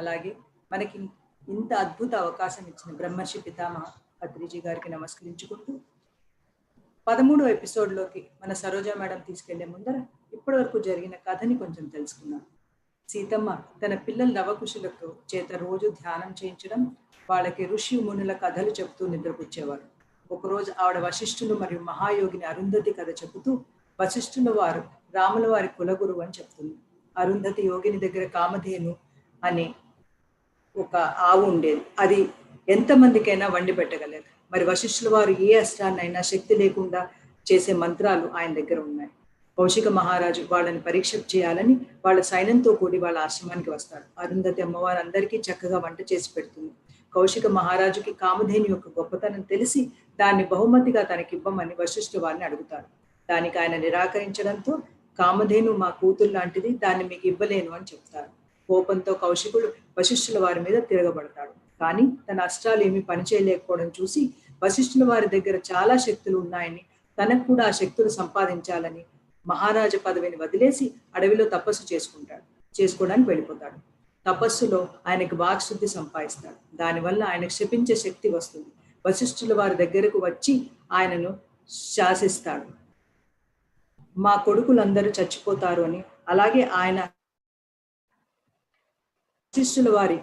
అలాగే మనకి ఇంత అద్భుత అవకాశం ఇచ్చిన బ్రహ్మర్షి పితామహ పత్రిజీ గారికి నమస్కరించుకుంటూ 13వ ఎపిసోడ్లోకి మన సరోజా మేడం తీసుకెళ్లే ముందర ఇప్పటి వరకు జరిగిన కథని కొంచెం తెలుసుకుందాం. సీతమ్మ తన పిల్లల నవకుశులకు చేత రోజు ధ్యానం చేయించడం, వాళ్ళకి ఋషి మునుల కథలు చెబుతూ నిద్రపుచ్చేవారు. ఒకరోజు ఆవిడ వశిష్ఠులు మరియు మహాయోగిని అరుంధతి కథ చెబుతూ వశిష్ఠుల వారు రాముల వారి కులగురువు అని చెప్తుంది. అరుంధతి యోగిని దగ్గర కామధేను అనే ఒక ఆవు ఉండేది. అది ఎంతమందికైనా వండి పెట్టగలదు. మరి వశిష్ఠుల వారు ఏ అస్త్రాన్నైనా శక్తి లేకుండా చేసే మంత్రాలు ఆయన దగ్గర ఉన్నాయి. కౌశిక మహారాజు వాళ్ళని పరీక్ష చేయాలని వాళ్ళ సైన్యంతో కూడి వాళ్ళ ఆశ్రమానికి వస్తాడు. అరుంధతి అమ్మవారు అందరికీ చక్కగా వంట చేసి పెడుతుంది. కౌశిక మహారాజుకి కామధేను యొక్క గొప్పతనం తెలిసి దాన్ని బహుమతిగా తనకివ్వమని వశిష్ఠుల వారిని అడుగుతారు. దానికి ఆయన నిరాకరించడంతో కామధేను మా కూతురు లాంటిది, దాన్ని మీకు ఇవ్వలేను అని చెప్తారు. కోపంతో కౌశికుడు వశిష్ఠుల వారి మీద తిరగబడతాడు. కానీ తన అస్త్రాలు ఏమీ పనిచేయలేకపోవడం చూసి వశిష్ఠుల వారి దగ్గర చాలా శక్తులు ఉన్నాయని, తనకు కూడా ఆ శక్తులు సంపాదించాలని మహారాజ పదవిని వదిలేసి అడవిలో తపస్సు చేసుకోవడానికి వెళ్ళిపోతాడు. తపస్సులో ఆయనకు వాక్శుద్ధి సంపాదిస్తాడు. దానివల్ల ఆయనకు శపించే శక్తి వస్తుంది. వశిష్ఠుల వారి దగ్గరకు వచ్చి ఆయనను శాసిస్తాడు. మా కొడుకులందరూ చచ్చిపోతారు అని, అలాగే ఆయన వశిష్ఠుల వారి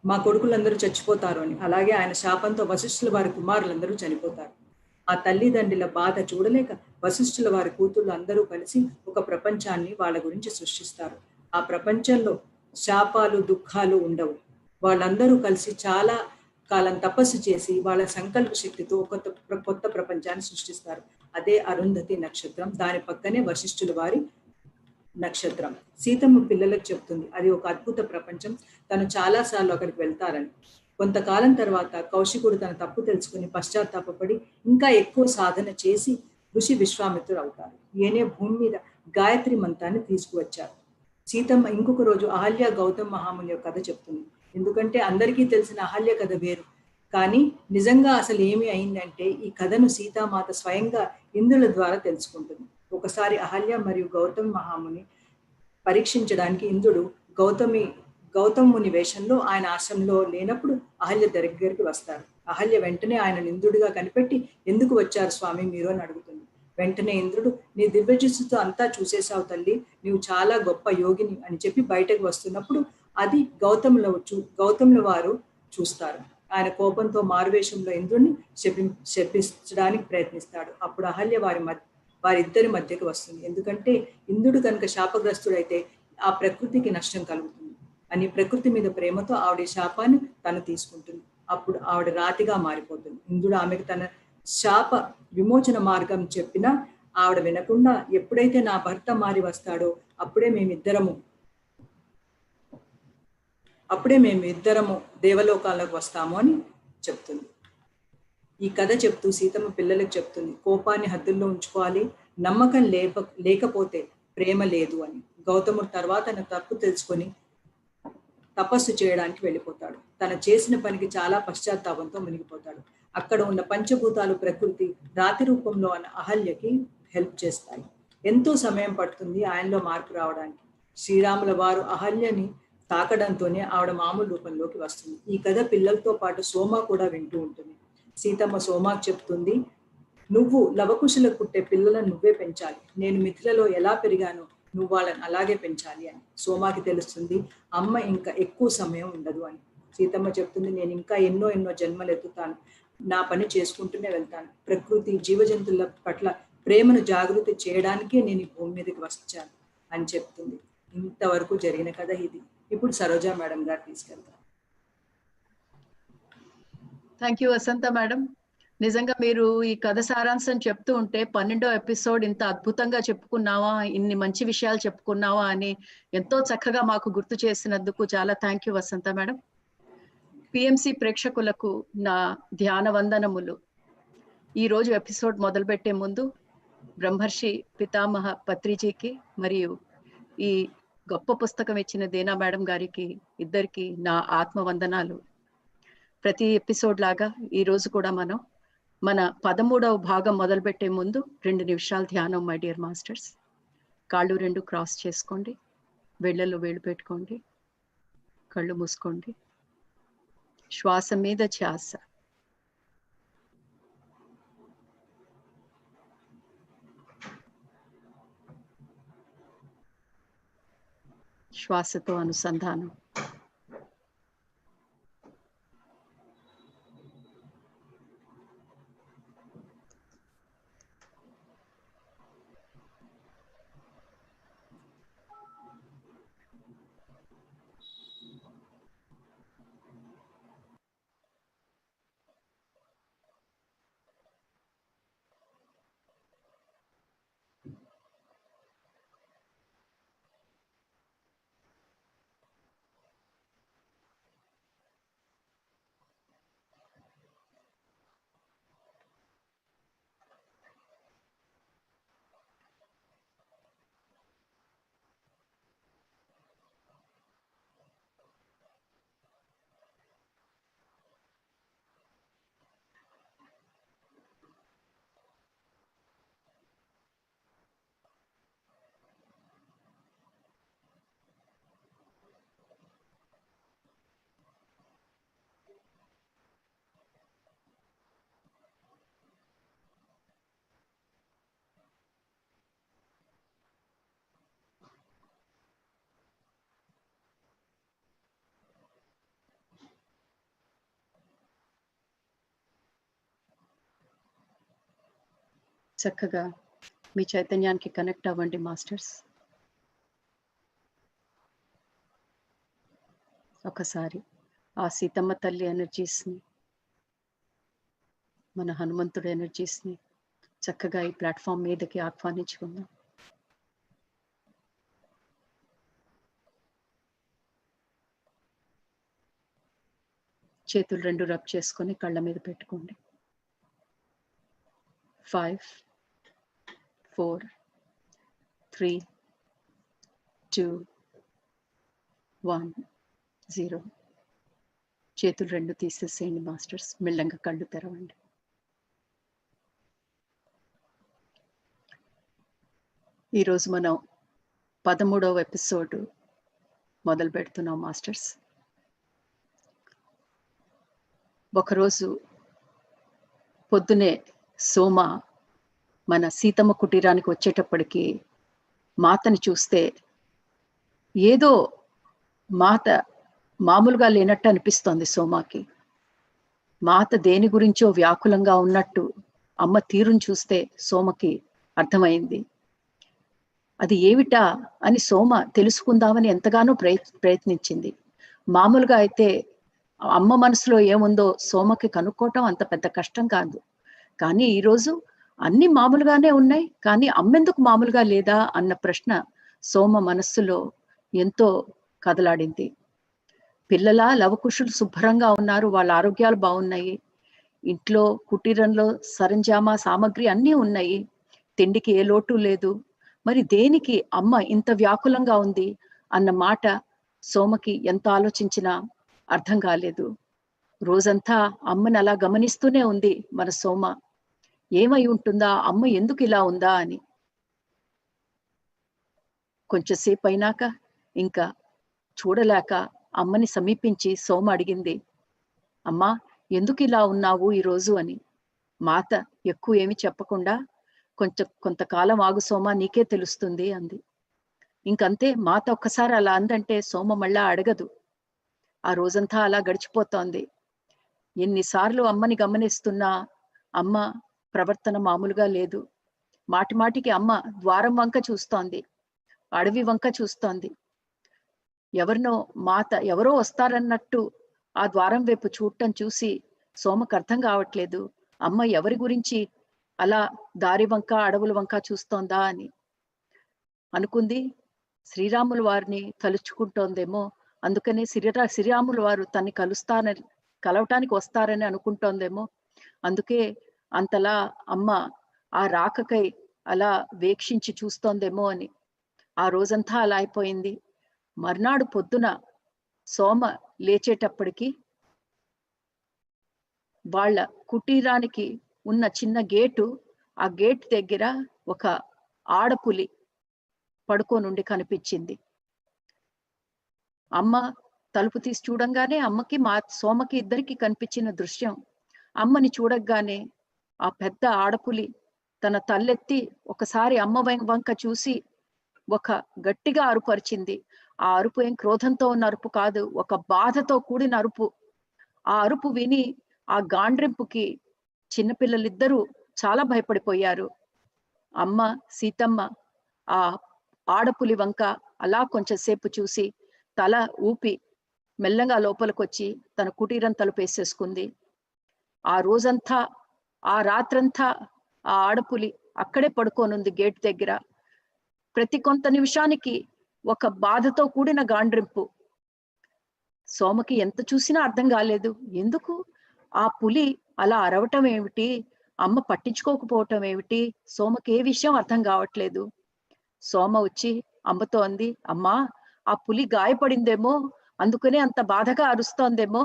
మా కొడుకులందరూ చచ్చిపోతారు అని, అలాగే ఆయన శాపంతో వశిష్ఠుల వారి కుమారులందరూ చనిపోతారు. ఆ తల్లిదండ్రుల బాధ చూడలేక వశిష్ఠుల వారి కూతుళ్ళు అందరూ కలిసి ఒక ప్రపంచాన్ని వాళ్ళ గురించి సృష్టిస్తారు. ఆ ప్రపంచంలో శాపాలు దుఃఖాలు ఉండవు. వాళ్ళందరూ కలిసి చాలా కాలం తపస్సు చేసి వాళ్ళ సంకల్ప శక్తితో కొత్త ప్రపంచాన్ని సృష్టిస్తారు. అదే అరుంధతి నక్షత్రం. దాని పక్కనే వశిష్ఠుల వారి నక్షత్రం. సీతమ్మ పిల్లలకు చెప్తుంది అది ఒక అద్భుత ప్రపంచం, తను చాలాసార్లు అక్కడికి వెళ్తారని. కొంతకాలం తర్వాత కౌశికుడు తన తప్పు తెలుసుకుని పశ్చాత్తాపడి ఇంకా ఎక్కువ సాధన చేసి ఋషి విశ్వామిత్రుడు అవుతారు. ఈయనే భూమి మీద గాయత్రి మంత్రాన్ని తీసుకువచ్చారు. సీతమ్మ ఇంకొక రోజు అహల్య గౌతమ్ మహాముని యొక్క కథ చెప్తుంది. ఎందుకంటే అందరికీ తెలిసిన అహల్య కథ వేరు, కానీ నిజంగా అసలు ఏమి అయిందంటే ఈ కథను సీతామాత స్వయంగా ఇంద్రుల ద్వారా తెలుసుకుంటుంది. ఒకసారి అహల్య మరియు గౌతమ్ మహాముని పరీక్షించడానికి ఇంద్రుడు గౌతమ్ ముని వేషంలో ఆయన ఆశ్రమంలో లేనప్పుడు అహల్య దగ్గరికి వస్తారు. అహల్య వెంటనే ఆయన ఇంద్రుడిగా కనిపెట్టి ఎందుకు వచ్చారు స్వామి మీరు అని అడుగుతుంది. వెంటనే ఇంద్రుడు నీ దివ్యజుస్సుతో అంతా చూసేసావు తల్లి, నీవు చాలా గొప్ప యోగిని అని చెప్పి బయటకు వస్తున్నప్పుడు అది గౌతముల వారు చూస్తారు. ఆయన కోపంతో మారువేషంలో ఇంద్రుడిని శపించడానికి ప్రయత్నిస్తాడు. అప్పుడు అహల్య వారిద్దరి మధ్యకి వస్తుంది. ఎందుకంటే ఇంద్రుడు కనుక శాపగ్రస్తుడైతే ఆ ప్రకృతికి నష్టం కలుగుతుంది అని ప్రకృతి మీద ప్రేమతో ఆవిడ శాపాన్ని తను తీసుకుంటుంది. అప్పుడు ఆవిడ రాతిగా మారిపోతుంది. ఇంద్రుడు ఆమెకు తన శాప విమోచన మార్గం చెప్పినా ఆవిడ వినకుండా ఎప్పుడైతే నా భర్త మారి వస్తాడో అప్పుడే మేమిద్దరము దేవలోకాలకు వస్తాము అని చెప్తుంది. ఈ కథ చెప్తూ సీతమ్మ పిల్లలకు చెప్తుంది కోపాన్ని హద్దుల్లో ఉంచుకోవాలి, నమ్మకం లేకపోతే ప్రేమ లేదు అని. గౌతముడు తర్వాత తన తప్పు తెలుసుకొని తపస్సు చేయడానికి వెళ్ళిపోతాడు. తను చేసిన పనికి చాలా పశ్చాత్తాపంతో మునిగిపోతాడు. అక్కడ ఉన్న పంచభూతాలు ప్రకృతి రాతి రూపంలో ఉన్న అహల్యకి హెల్ప్ చేస్తాయి. ఎంతో సమయం పడుతుంది ఆయనలో మార్పు రావడానికి. శ్రీరాముల వారు అహల్యని తాకడంతోనే ఆవిడ మామూలు రూపంలోకి వస్తుంది. ఈ కథ పిల్లలతో పాటు సోమ కూడా వింటూ ఉంటుంది. సీతమ్మ సోమాకు చెప్తుంది, నువ్వు లవకుశులకు పుట్టే పిల్లలను నువ్వే పెంచాలి, నేను మిథిలలో ఎలా పెరిగానో నువ్వు వాళ్ళని అలాగే పెంచాలి అని. సోమాకి తెలుస్తుంది అమ్మ ఇంకా ఎక్కువ సమయం ఉండదు అని. సీతమ్మ చెప్తుంది నేను ఇంకా ఎన్నో జన్మలు ఎత్తుతాను, నా పని చేసుకుంటూనే వెళ్తాను, ప్రకృతి జీవజంతువుల పట్ల ప్రేమను జాగృతి చేయడానికే నేను ఈ భూమి మీదకి వచ్చాను అని చెప్తుంది. ఇంతవరకు జరిగిన కథ ఇది. ఇప్పుడు సరోజా మేడం గారు తీసుకెళ్తారు. Thank you Vasantha madam. నిజంగా మీరు ఈ కథ సారాంశం చెప్తూ ఉంటే 12వ ఎపిసోడ్ ఇంత అద్భుతంగా చెప్పుకున్నావా, ఇన్ని మంచి విషయాలు చెప్పుకున్నావా అని ఎంతో చక్కగా మాకు గుర్తు చేసినందుకు చాలా thank you Vasantha madam. PMC ప్రేక్షకులకు నా ధ్యాన వందనములు. ఈరోజు ఎపిసోడ్ మొదలుపెట్టే ముందు బ్రహ్మర్షి పితామహ పత్రిజీకి మరియు ఈ గొప్ప పుస్తకం ఇచ్చిన దేనా మేడం గారికి ఇద్దరికి నా ఆత్మ వందనాలు. ప్రతి ఎపిసోడ్ లాగా ఈరోజు కూడా మన 13వ భాగం మొదలుపెట్టే ముందు 2 నిమిషాలు ధ్యానం మై డియర్ మాస్టర్స్. కాళ్ళు రెండు క్రాస్ చేసుకోండి, వేళ్ళలో వేళ్ళు పెట్టుకోండి, కళ్ళు మూసుకోండి. శ్వాస మీద ధ్యాస. శ్వాసతో అనుసంధానం. చక్కగా మీ చైతన్యానికి కనెక్ట్ అవ్వండి మాస్టర్స్. ఒకసారి ఆ సీతమ్మ తల్లి ఎనర్జీస్ని, మన హనుమంతుడి ఎనర్జీస్ని చక్కగా ఈ ప్లాట్ఫామ్ మీదకి ఆహ్వానించుకుందాం. చేతులు రెండు రబ్ చేసుకొని కళ్ళ మీద పెట్టుకోండి. 5 4 3 2 1 0. చేతులు రెండు తీసేసేయండి మాస్టర్స్. మెల్లంగా కళ్ళు తెరవండి. ఈరోజు మనం 13వ ఎపిసోడ్ మొదలు పెడుతున్నాం మాస్టర్స్. ఒకరోజు పొద్దునే సోమ మన సీతమ్మ కుటీరానికి వచ్చేటప్పటికి మాతని చూస్తే ఏదో మాత మామూలుగా లేనట్టు అనిపిస్తోంది సోమాకి. మాత దేని గురించో వ్యాకులంగా ఉన్నట్టు అమ్మ తీరును చూస్తే సోమకి అర్థమైంది. అది ఏమిటా అని సోమ తెలుసుకుందామని ఎంతగానో ప్రయత్నించింది. మామూలుగా అయితే అమ్మ మనసులో ఏముందో సోమకి కనుక్కోవటం అంత పెద్ద కష్టం కాదు. కానీ ఈరోజు అన్ని మామూలుగానే ఉన్నాయి, కానీ అమ్మెందుకు మామూలుగా లేదా అన్న ప్రశ్న సోమ మనస్సులో ఎంతో కదలాడింది. పిల్లల లవకుశులు శుభ్రంగా ఉన్నారు, వాళ్ళ ఆరోగ్యాలు బాగున్నాయి, ఇంట్లో కుటీరంలో సరంజామా సామాగ్రి అన్నీ ఉన్నాయి, తిండికి ఏ లోటు లేదు, మరి దేనికి అమ్మ ఇంత వ్యాకులంగా ఉంది అన్న మాట సోమకి ఎంత ఆలోచించినా అర్థం కాలేదు. రోజంతా అమ్మని అలా గమనిస్తూనే ఉంది మన సోమ. ఏమై ఉంటుందా, అమ్మ ఎందుకు ఇలా ఉందా అని. కొంచెంసేపు అయినాక ఇంకా చూడలేక అమ్మని సమీపించి సోమ అడిగింది, అమ్మా ఎందుకు ఇలా ఉన్నావు ఈరోజు అని. మాత ఎక్కువ ఏమి చెప్పకుండా కొంతకాలం ఆగు సోమ, నీకే తెలుస్తుంది అంది. ఇంకంతే, మాత ఒక్కసారి అలా అందంటే సోమ మళ్ళా అడగదు. ఆ రోజంతా అలా గడిచిపోతోంది. ఎన్నిసార్లు అమ్మని గమనిస్తున్నా అమ్మ ప్రవర్తన మామూలుగా లేదు. మాటి మాటికి అమ్మ ద్వారం వంక చూస్తోంది, అడవి వంక చూస్తోంది. ఎవరో వస్తారన్నట్టు ఆ ద్వారం వైపు చూడటం చూసి సోమకు అర్థం కావట్లేదు, అమ్మ ఎవరి గురించి అలా దారి వంక అడవుల వంక చూస్తోందా అని. అనుకుంది శ్రీరాముల వారిని తలుచుకుంటోందేమో, అందుకనే శ్రీరాముల వారు తన్ని కలవటానికి వస్తారని అనుకుంటోందేమో, అందుకే అంతలా అమ్మ ఆ రాకకై అలా వీక్షించి చూస్తోందేమో అని. ఆ రోజంతా అలా అయిపోయింది. మర్నాడు పొద్దున సోమ లేచేటప్పటికి వాళ్ళ కుటీరానికి ఉన్న చిన్న గేటు, ఆ గేట్ దగ్గర ఒక ఆడపులి పడుకోనుండి కనిపించింది. అమ్మ తలుపు తీసి చూడంగానే అమ్మకి సోమకి ఇద్దరికి కనిపించిన దృశ్యం, అమ్మని చూడగానే ఆ పెద్ద ఆడపులి తన తలెత్తి ఒకసారి అమ్మ వంక చూసి ఒక గట్టిగా అరుపరిచింది. ఆ అరుపు ఏం క్రోధంతో ఉన్న అరుపు కాదు, ఒక బాధతో కూడిన అరుపు. ఆ అరుపు విని ఆ గాండ్రింపుకి చిన్నపిల్లలిద్దరూ చాలా భయపడిపోయారు. అమ్మ సీతమ్మ ఆ ఆడపులి వంక అలా కొంచెం సేపు చూసి తల ఊపి మెల్లగా లోపలికొచ్చి తన కుటీరం తలుపేసేసుకుంది. ఆ రోజంతా ఆ రాత్రంతా ఆ ఆడపులి అక్కడే పడుకోనుంది గేట్ దగ్గర. ప్రతి కొంత నిమిషానికి ఒక బాధతో కూడిన గాండ్రింపు. సోమకి ఎంత చూసినా అర్థం కాలేదు. ఎందుకు ఆ పులి అలా అరవటం ఏమిటి, అమ్మ పట్టించుకోకపోవటం ఏమిటి, సోమకి ఏ విషయం అర్థం కావట్లేదు. సోమ వచ్చి అమ్మతో అంది, అమ్మా ఆ పులి గాయపడిందేమో, అందుకనే అంత బాధగా అరుస్తోందేమో.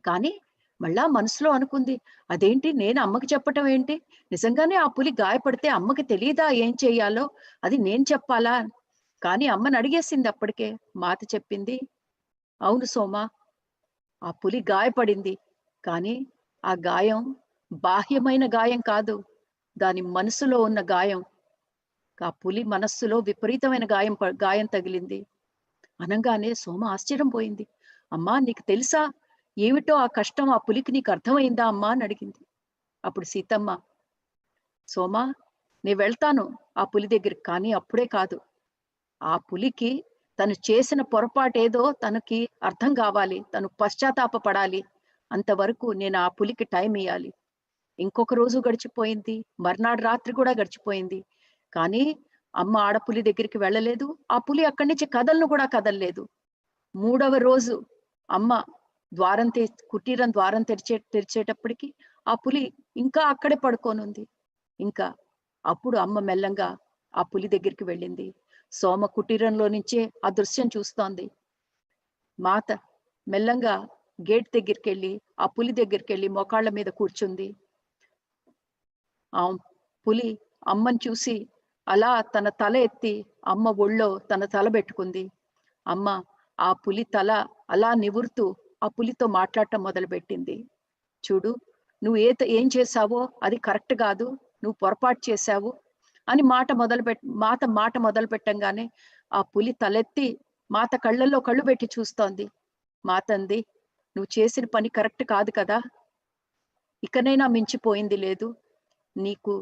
కానీ మళ్ళా మనసులో అనుకుంది, అదేంటి నేను అమ్మకి చెప్పటం ఏంటి, నిజంగానే ఆ పులి గాయపడితే అమ్మకి తెలియదా ఏం చెయ్యాలో, అది నేను చెప్పాలా? కానీ అమ్మని అడిగేసింది అప్పటికే. మాత చెప్పింది, అవును సోమ, ఆ పులి గాయపడింది, కానీ ఆ గాయం బాహ్యమైన గాయం కాదు, దాని మనసులో ఉన్న గాయం. ఆ పులి మనస్సులో విపరీతమైన గాయం తగిలింది. అనగానే సోమ ఆశ్చర్యం పోయింది. అమ్మా నీకు తెలుసా ఏమిటో ఆ కష్టం, ఆ పులికి నీకు అర్థమైందా అమ్మా అని అడిగింది. అప్పుడు సీతమ్మ, సోమా నేను వెళ్తాను ఆ పులి దగ్గరికి, కానీ అప్పుడే కాదు, ఆ పులికి తను చేసిన పొరపాటు ఏదో తనకి అర్థం కావాలి, తను పశ్చాత్తాప పడాలి, అంతవరకు నేను ఆ పులికి టైం ఇవ్వాలి. ఇంకొక రోజు గడిచిపోయింది, మర్నాడు రాత్రి కూడా గడిచిపోయింది. కానీ అమ్మ ఆడపులి దగ్గరికి వెళ్ళలేదు, ఆ పులి అక్కడి నుంచి కూడా కదలలేదు. 3వ రోజు అమ్మ కుటీరం ద్వారం తెరిచేటప్పటికి ఆ పులి ఇంకా అక్కడే పడుకోనుంది. ఇంకా అప్పుడు అమ్మ మెల్లంగా ఆ పులి దగ్గరికి వెళ్ళింది. సోమ కుటీరంలో నుంచే ఆ దృశ్యం చూస్తోంది. మాత మెల్లంగా గేట్ దగ్గరికి వెళ్ళి ఆ పులి దగ్గరికి వెళ్ళి మోకాళ్ళ మీద కూర్చుంది. ఆ పులి అమ్మని చూసి అలా తన తల ఎత్తి అమ్మ ఒళ్ళో తన తల పెట్టుకుంది. అమ్మ ఆ పులి తల అలా నివురుతూ ఆ పులితో మాట్లాడటం మొదలుపెట్టింది. చూడు, నువ్వు ఏం చేశావో అది కరెక్ట్ కాదు, నువ్వు పొరపాటు చేశావు అని మాట మొదలు పెట్టంగానే ఆ పులి తలెత్తి మాత కళ్ళల్లో కళ్ళు పెట్టి చూస్తోంది. మాత అంది, నువ్వు చేసిన పని కరెక్ట్ కాదు కదా, ఇకనైనా మించిపోయింది లేదు. నీకు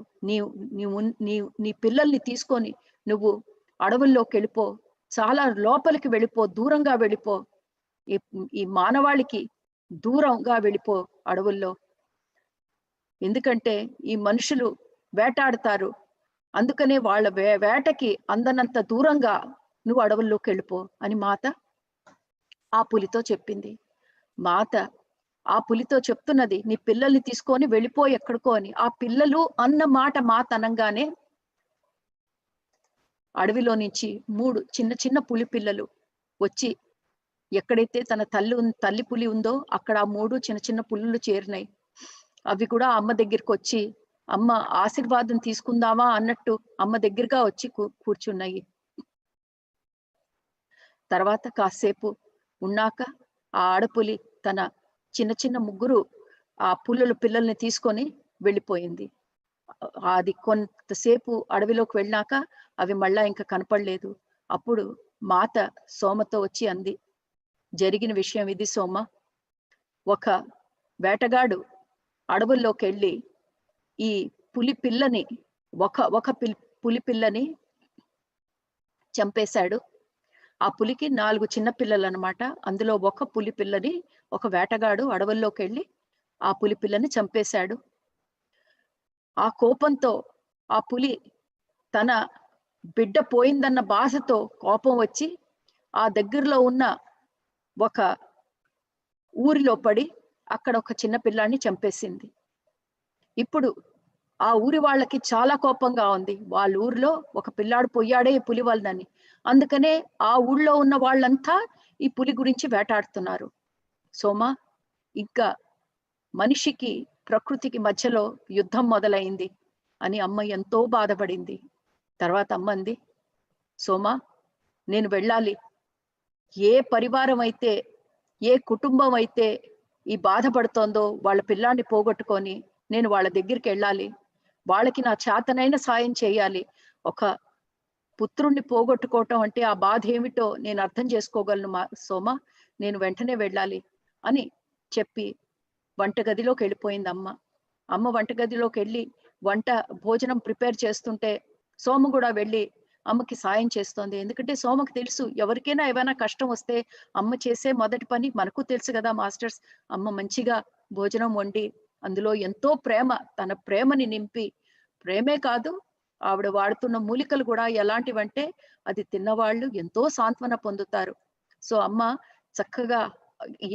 నీ పిల్లల్ని తీసుకొని నువ్వు అడవుల్లోకి వెళ్ళిపో, చాలా లోపలికి వెళ్ళిపో, దూరంగా వెళ్ళిపో, ఈ మానవాళికి దూరంగా వెళ్ళిపో అడవుల్లో. ఎందుకంటే ఈ మనుషులు వేటాడుతారు, అందుకనే వాళ్ళ వేటకి అందనంత దూరంగా నువ్వు అడవుల్లోకి వెళ్ళిపో అని మాత ఆ పులితో చెప్పింది. మాత ఆ పులితో చెప్తున్నది, నీ పిల్లల్ని తీసుకొని వెళ్ళిపో ఎక్కడికో అని. ఆ పిల్లలు అన్న మాట మాత అనంగానే అడవిలో నుంచి 3 చిన్న చిన్న పులి పిల్లలు వచ్చి ఎక్కడైతే తన తల్లి పులి ఉందో అక్కడ ఆ 3 చిన్న చిన్న పులులు చేరినాయి. అవి కూడా అమ్మ దగ్గరికి వచ్చి, అమ్మ ఆశీర్వాదం తీసుకుందామా అన్నట్టు అమ్మ దగ్గరగా వచ్చి కూర్చున్నాయి. తర్వాత కాసేపు ఉన్నాక ఆ ఆడపులి తన చిన్న చిన్న 3 ఆ పిల్లల్ని తీసుకొని వెళ్ళిపోయింది. అది కొంతసేపు అడవిలోకి వెళ్ళాక అవి మళ్ళా ఇంకా కనపడలేదు. అప్పుడు మాత సోమతో వచ్చి అంది, జరిగిన విషయం ఇది సోమ. ఒక వేటగాడు అడవుల్లోకి వెళ్ళి ఈ పులి పిల్లని ఒక పులి పిల్లని చంపేశాడు. ఆ పులికి 4 చిన్న పిల్లలు అనమాట. అందులో ఒక పులి పిల్లని ఒక వేటగాడు అడవుల్లోకి వెళ్ళి ఆ పులి పిల్లని చంపేశాడు. ఆ కోపంతో ఆ పులి తన బిడ్డ పోయిందన్న బాధతో కోపం వచ్చి ఆ దగ్గరలో ఉన్న ఒక ఊరిలో పడి అక్కడ ఒక చిన్న పిల్లాన్ని చంపేసింది. ఇప్పుడు ఆ ఊరి వాళ్ళకి చాలా కోపంగా ఉంది. వాళ్ళ ఊరిలో ఒక పిల్లాడు పోయాడే ఈ పులి వలనని. అందుకనే ఆ ఊళ్ళో ఉన్న వాళ్ళంతా ఈ పులి గురించి వేటాడుతున్నారు. సోమ, ఇంకా మనిషికి ప్రకృతికి మధ్యలో యుద్ధం మొదలైంది అని అమ్మ ఎంతో బాధపడింది. తర్వాత అమ్మ అంది, సోమా, నేను వెళ్ళాలి. ఏ పరివారం అయితే, ఏ కుటుంబం అయితే ఈ బాధపడుతోందో వాళ్ళ పిల్లాన్ని పోగొట్టుకొని నేను వాళ్ళ దగ్గరికి వెళ్ళాలి. వాళ్ళకి నా చేతనైన సాయం చేయాలి. ఒక పుత్రుణ్ణి పోగొట్టుకోవటం అంటే ఆ బాధ ఏమిటో నేను అర్థం చేసుకోగలను సోమ. నేను వెంటనే వెళ్ళాలి అని చెప్పి వంటగదిలోకి వెళ్ళిపోయింది అమ్మ. అమ్మ వంటగదిలోకి వెళ్ళి భోజనం ప్రిపేర్ చేస్తుంటే సోమ కూడా వెళ్ళి అమ్మకి సాయం చేస్తోంది. ఎందుకంటే సోమకు తెలుసు, ఎవరికైనా ఏమైనా కష్టం వస్తే అమ్మ చేసే మొదటి పని మనకు తెలుసు కదా మాస్టర్స్, అమ్మ మంచిగా భోజనం వండి అందులో ఎంతో ప్రేమ, తన ప్రేమని నింపి, ప్రేమే కాదు ఆవిడ వాడుతున్న మూలికలు కూడా ఎలాంటివంటే అది తిన్నవాళ్ళు ఎంతో సాంత్వన పొందుతారు. సో అమ్మ చక్కగా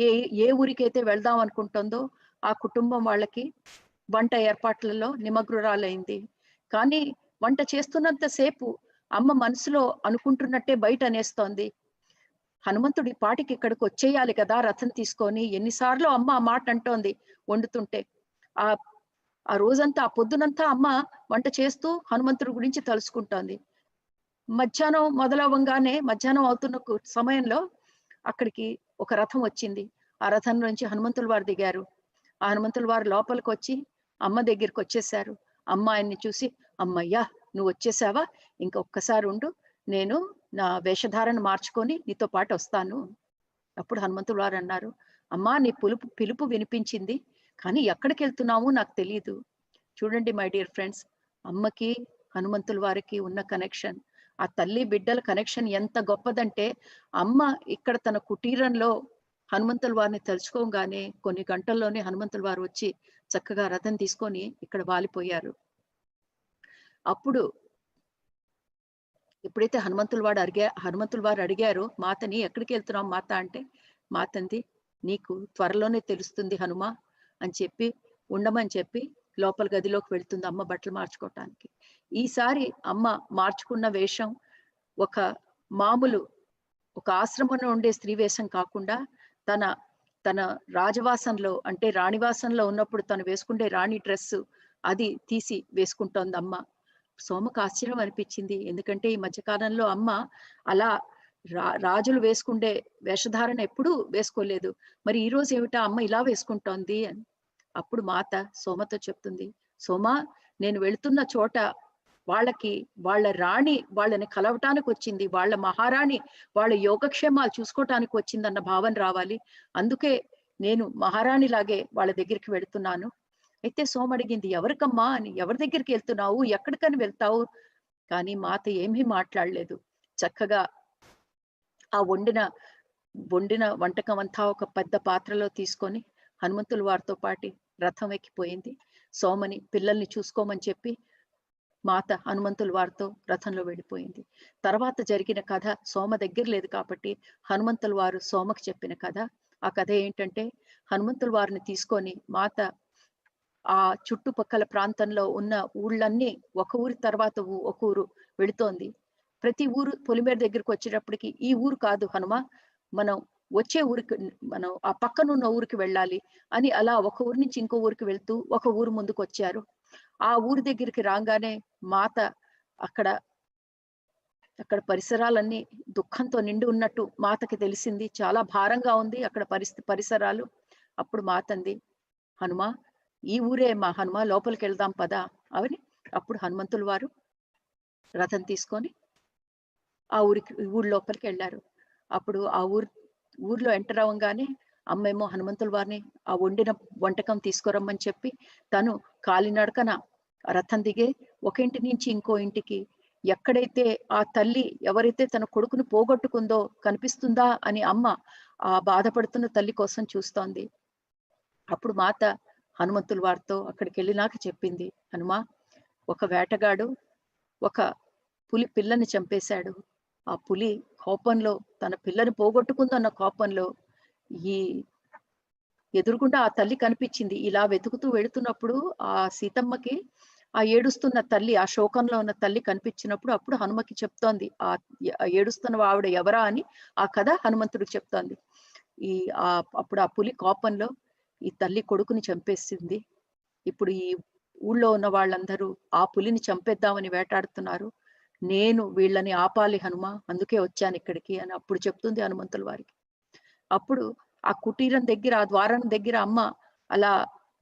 ఏ ఏ ఊరికైతే వెళ్దాం అనుకుంటుందో ఆ కుటుంబం వాళ్ళకి వంట ఏర్పాట్లలో నిమగ్నురాలైంది. కానీ వంట చేస్తున్నంత సేపు అమ్మ మనసులో అనుకుంటున్నట్టే బయట అనేస్తోంది, హనుమంతుడి పాటికి ఇక్కడికి వచ్చేయాలి కదా రథం తీసుకొని. ఎన్నిసార్లు అమ్మ ఆ మాట అంటోంది వండుతుంటే. ఆ ఆ రోజంతా, ఆ పొద్దునంతా అమ్మ వంట చేస్తూ హనుమంతుడి గురించి తలుసుకుంటోంది. మధ్యాహ్నం మొదలవ్వంగానే, మధ్యాహ్నం అవుతున్న సమయంలో అక్కడికి ఒక రథం వచ్చింది. ఆ రథం నుంచి హనుమంతుల వారు దిగారు. ఆ హనుమంతుల వారు లోపలికి వచ్చి అమ్మ దగ్గరికి వచ్చేసారు. అమ్మ ఆయన్ని చూసి, అమ్మయ్యా నువ్వు వచ్చేసావా, ఇంకొక్కసారి ఉండు, నేను నా వేషధారణ మార్చుకొని నీతో పాటు వస్తాను. అప్పుడు హనుమంతుల వారు అన్నారు, అమ్మా నీ పిలుపు వినిపించింది, కానీ ఎక్కడికి వెళ్తున్నావు నాకు తెలియదు. చూడండి మై డియర్ ఫ్రెండ్స్, అమ్మకి హనుమంతుల వారికి ఉన్న కనెక్షన్, ఆ తల్లి బిడ్డల కనెక్షన్ ఎంత గొప్పదంటే, అమ్మ ఇక్కడ తన కుటీరంలో హనుమంతుల వారిని తలుచుకోగానే కొన్ని గంటల్లోనే హనుమంతుల వారు వచ్చి చక్కగా రథం తీసుకొని ఇక్కడ వాలిపోయారు. అప్పుడు ఎప్పుడైతే హనుమంతుల వారు అడిగారు మాతని, ఎక్కడికి వెళ్తున్నాం మాత అంటే, మాతంది నీకు త్వరలోనే తెలుస్తుంది హనుమ అని చెప్పి ఉండమని చెప్పి లోపల గదిలోకి వెళ్తుంది అమ్మ బట్టలు మార్చుకోవటానికి. ఈసారి అమ్మ మార్చుకున్న వేషం ఒక మామూలు ఒక ఆశ్రమంలో ఉండే స్త్రీ వేషం కాకుండా తన తన రాజవాసంలో అంటే రాణివాసంలో ఉన్నప్పుడు తను వేసుకుండే రాణి డ్రెస్ అది తీసి వేసుకుంటోంది అమ్మ. సోమకు ఆశ్చర్యం అనిపించింది, ఎందుకంటే ఈ మధ్యకాలంలో అమ్మ అలా రాజులు వేసుకుండే వేషధారణ ఎప్పుడూ వేసుకోలేదు. మరి ఈ రోజు ఏమిటా అమ్మ ఇలా వేసుకుంటోంది అని. అప్పుడు మాత సోమతో చెప్తుంది, సోమ నేను వెళుతున్న చోట వాళ్ళ రాణి వాళ్ళని కలవటానికి వచ్చింది, వాళ్ళ మహారాణి వాళ్ళ యోగక్షేమాలు చూసుకోవటానికి వచ్చిందన్న భావన రావాలి. అందుకే నేను మహారాణి లాగే వాళ్ళ దగ్గరికి వెళుతున్నాను. అయితే సోమ అడిగింది, ఎవరికమ్మా అని, ఎవరి దగ్గరికి వెళ్తున్నావు, ఎక్కడికని వెళ్తావు? కానీ మాత ఏమీ మాట్లాడలేదు. చక్కగా ఆ వండిన వంటకం అంతా ఒక పెద్ద పాత్రలో తీసుకొని హనుమంతుల వారితో పాటి రథం ఎక్కిపోయింది. సోమని పిల్లల్ని చూసుకోమని చెప్పి మాత హనుమంతుల వారితో రథంలో వెళ్ళిపోయింది. తర్వాత జరిగిన కథ సోమ దగ్గర లేదు కాబట్టి హనుమంతుల వారు సోమకి చెప్పిన కథ. ఆ కథ ఏంటంటే, హనుమంతుల వారిని తీసుకొని మాత ఆ చుట్టుపక్కల ప్రాంతంలో ఉన్న ఊళ్ళన్నీ ఒక ఊరి తర్వాత ఒక ఊరు వెళుతోంది. ప్రతి ఊరు పొలిమేర దగ్గరికి వచ్చేటప్పటికి, ఈ ఊరు కాదు హనుమ, మనం వచ్చే ఊరికి, మనం ఆ పక్కనున్న ఊరికి వెళ్ళాలి అని అలా ఒక ఊరి నుంచి ఇంకో ఊరికి వెళ్తూ ఒక ఊరు ముందుకు వచ్చారు. ఆ ఊరి దగ్గరికి రాగానే మాత అక్కడ పరిసరాలన్నీ దుఃఖంతో నిండి ఉన్నట్టు మాతకి తెలిసింది. చాలా భారంగా ఉంది అక్కడ పరిసరాలు. అప్పుడు మాతంది, హనుమ ఈ ఊరే మా హనుమ, లోపలికి వెళ్దాం పదా అవని. అప్పుడు హనుమంతుల వారు రథం తీసుకొని ఆ ఊరి లోపలికి వెళ్ళారు. అప్పుడు ఆ ఊర్లో ఎంటర్ అవ్వగానే అమ్మేమో హనుమంతుల వారిని ఆ వండిన వంటకం తీసుకురమ్మని చెప్పి తను కాలినడకన రథం దిగే ఒక ఇంటి నుంచి ఇంకో ఇంటికి, ఎక్కడైతే ఆ తల్లి ఎవరైతే తన కొడుకును పోగొట్టుకుందో కనిపిస్తుందా అని అమ్మ ఆ బాధపడుతున్న తల్లి కోసం చూస్తోంది. అప్పుడు మాత హనుమంతుల వారితో అక్కడికి వెళ్ళినాక చెప్పింది, హనుమా ఒక వేటగాడు ఒక పులి పిల్లని చంపేశాడు. ఆ పులి కోపంలో, తన పిల్లని పోగొట్టుకుందన్న కోపంలో ఈ ఎదురుగుండా ఆ తల్లి కనిపించింది. ఇలా వెతుకుతూ వెళుతున్నప్పుడు ఆ సీతమ్మకి ఆ ఏడుస్తున్న తల్లి, ఆ శోకంలో ఉన్న తల్లి కనిపించినప్పుడు అప్పుడు హనుమకి చెప్తోంది, ఆ ఏడుస్తున్న ఆవిడ ఎవరా అని ఆ కథ హనుమంతుడికి చెప్తోంది. అప్పుడు ఆ పులి కోపంలో ఈ తల్లి కొడుకుని చంపేసింది. ఇప్పుడు ఈ ఊళ్ళో ఉన్న వాళ్ళందరూ ఆ పులిని చంపేద్దామని వేటాడుతున్నారు. నేను వీళ్ళని ఆపాలి హనుమ, అందుకే వచ్చాను ఇక్కడికి అని అప్పుడు చెప్తుంది హనుమంతుల వారికి. అప్పుడు ఆ కుటీరం దగ్గర, ఆ ద్వారం దగ్గర అమ్మ అలా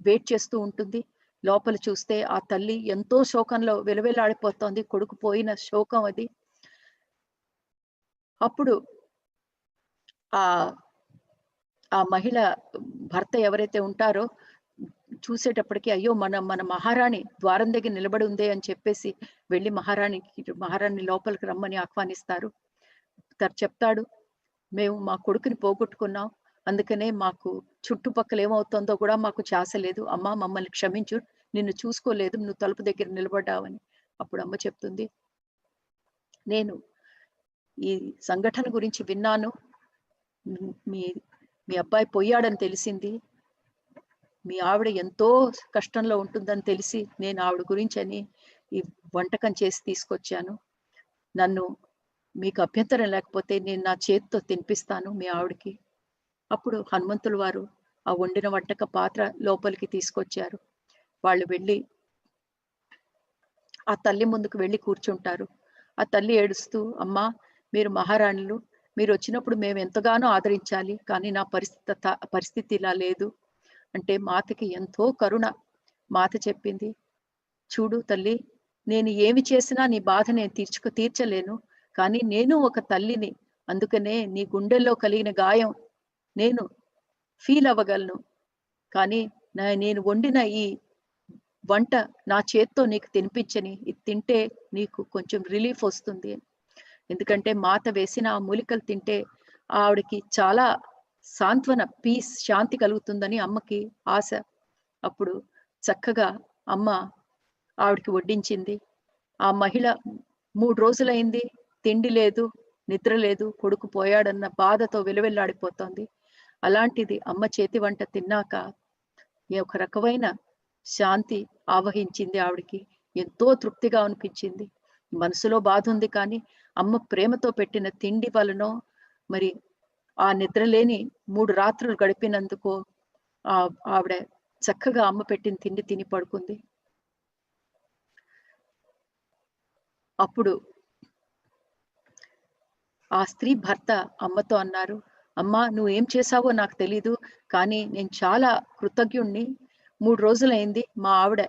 వెయిట్ చేస్తూ ఉంటుంది. లోపల చూస్తే ఆ తల్లి ఎంతో శోకంలో విలవిల్లాడిపోతోంది. కొడుకు పోయిన శోకం అది. అప్పుడు ఆ ఆ మహిళ భర్త ఎవరైతే ఉంటారో చూసేటప్పటికి అయ్యో మన మహారాణి ద్వారం దగ్గర నిలబడి ఉందే అని చెప్పేసి వెళ్ళి మహారాణి లోపలికి రమ్మని ఆహ్వానిస్తారు. చెప్తాడు, మేము మా కొడుకుని పోగొట్టుకున్నాం, అందుకనే మాకు చుట్టుపక్కల ఏమవుతుందో కూడా మాకు ఛాస లేదు. అమ్మా మమ్మల్ని క్షమించు, నిన్ను చూసుకోలేదు, నువ్వు తలుపు దగ్గర నిలబడ్డావని. అప్పుడు అమ్మ చెప్తుంది, నేను ఈ సంఘటన గురించి విన్నాను. మీ మీ అబ్బాయి పోయాడని తెలిసింది. మీ ఆవిడ ఎంతో కష్టంలో ఉంటుందని తెలిసి నేను ఆవిడ గురించి అని ఈ వంటకం చేసి తీసుకొచ్చాను. నన్ను మీకు అభ్యంతరం లేకపోతే నేను నా చేతితో తినిపిస్తాను మీ ఆవిడకి. అప్పుడు హనుమంతుల వారు ఆ వండిన వంటక పాత్ర లోపలికి తీసుకొచ్చారు. వాళ్ళు వెళ్ళి ఆ తల్లి ముందుకు వెళ్ళి కూర్చుంటారు. ఆ తల్లి ఏడుస్తూ, అమ్మా మీరు మహారాణులు, మీరు వచ్చినప్పుడు మేము ఎంతగానో ఆదరించాలి, కానీ నా పరిస్థితి ఇలా లేదు అంటే మాతకి ఎంతో కరుణ. మాత చెప్పింది, చూడు తల్లి, నేను ఏమి చేసినా నీ బాధ నేను తీర్చలేను, కానీ నేను ఒక తల్లిని, అందుకనే నీ గుండెల్లో కలిగిన గాయం నేను ఫీల్ అవ్వగలను. కానీ నేను వండిన ఈ వంట నా చేత్తో నీకు తినిపించని, ఇది తింటే నీకు కొంచెం రిలీఫ్ వస్తుంది. ఎందుకంటే మాత వేసిన ఆ మూలికలు తింటే ఆవిడకి చాలా సాంత్వన, పీస్, శాంతి కలుగుతుందని అమ్మకి ఆశ. అప్పుడు చక్కగా అమ్మ ఆవిడకి వడ్డించింది. ఆ మహిళ 3 రోజులైంది, తిండి లేదు, నిద్ర లేదు, కొడుకు పోయాడన్న బాధతో విలవిల్లాడిపోతోంది. అలాంటిది అమ్మ చేతి వంట తిన్నాక ఒక రకమైన శాంతి ఆవహించింది ఆవిడికి. ఎంతో తృప్తిగా అనిపించింది. మనసులో బాధ ఉంది కానీ అమ్మ ప్రేమతో పెట్టిన తిండి వలనో మరి ఆ నిద్రలేని 3 రాత్రులు గడిపినందుకు ఆవిడ చక్కగా అమ్మ పెట్టిన తిండి తిని పడుకుంది. అప్పుడు ఆ స్త్రీ భర్త అమ్మతో అన్నారు, అమ్మా నువ్వేం చేశావో నాకు తెలీదు, కానీ నేను చాలా కృతజ్ఞుణ్ణి. 3 రోజులైంది మా ఆవిడ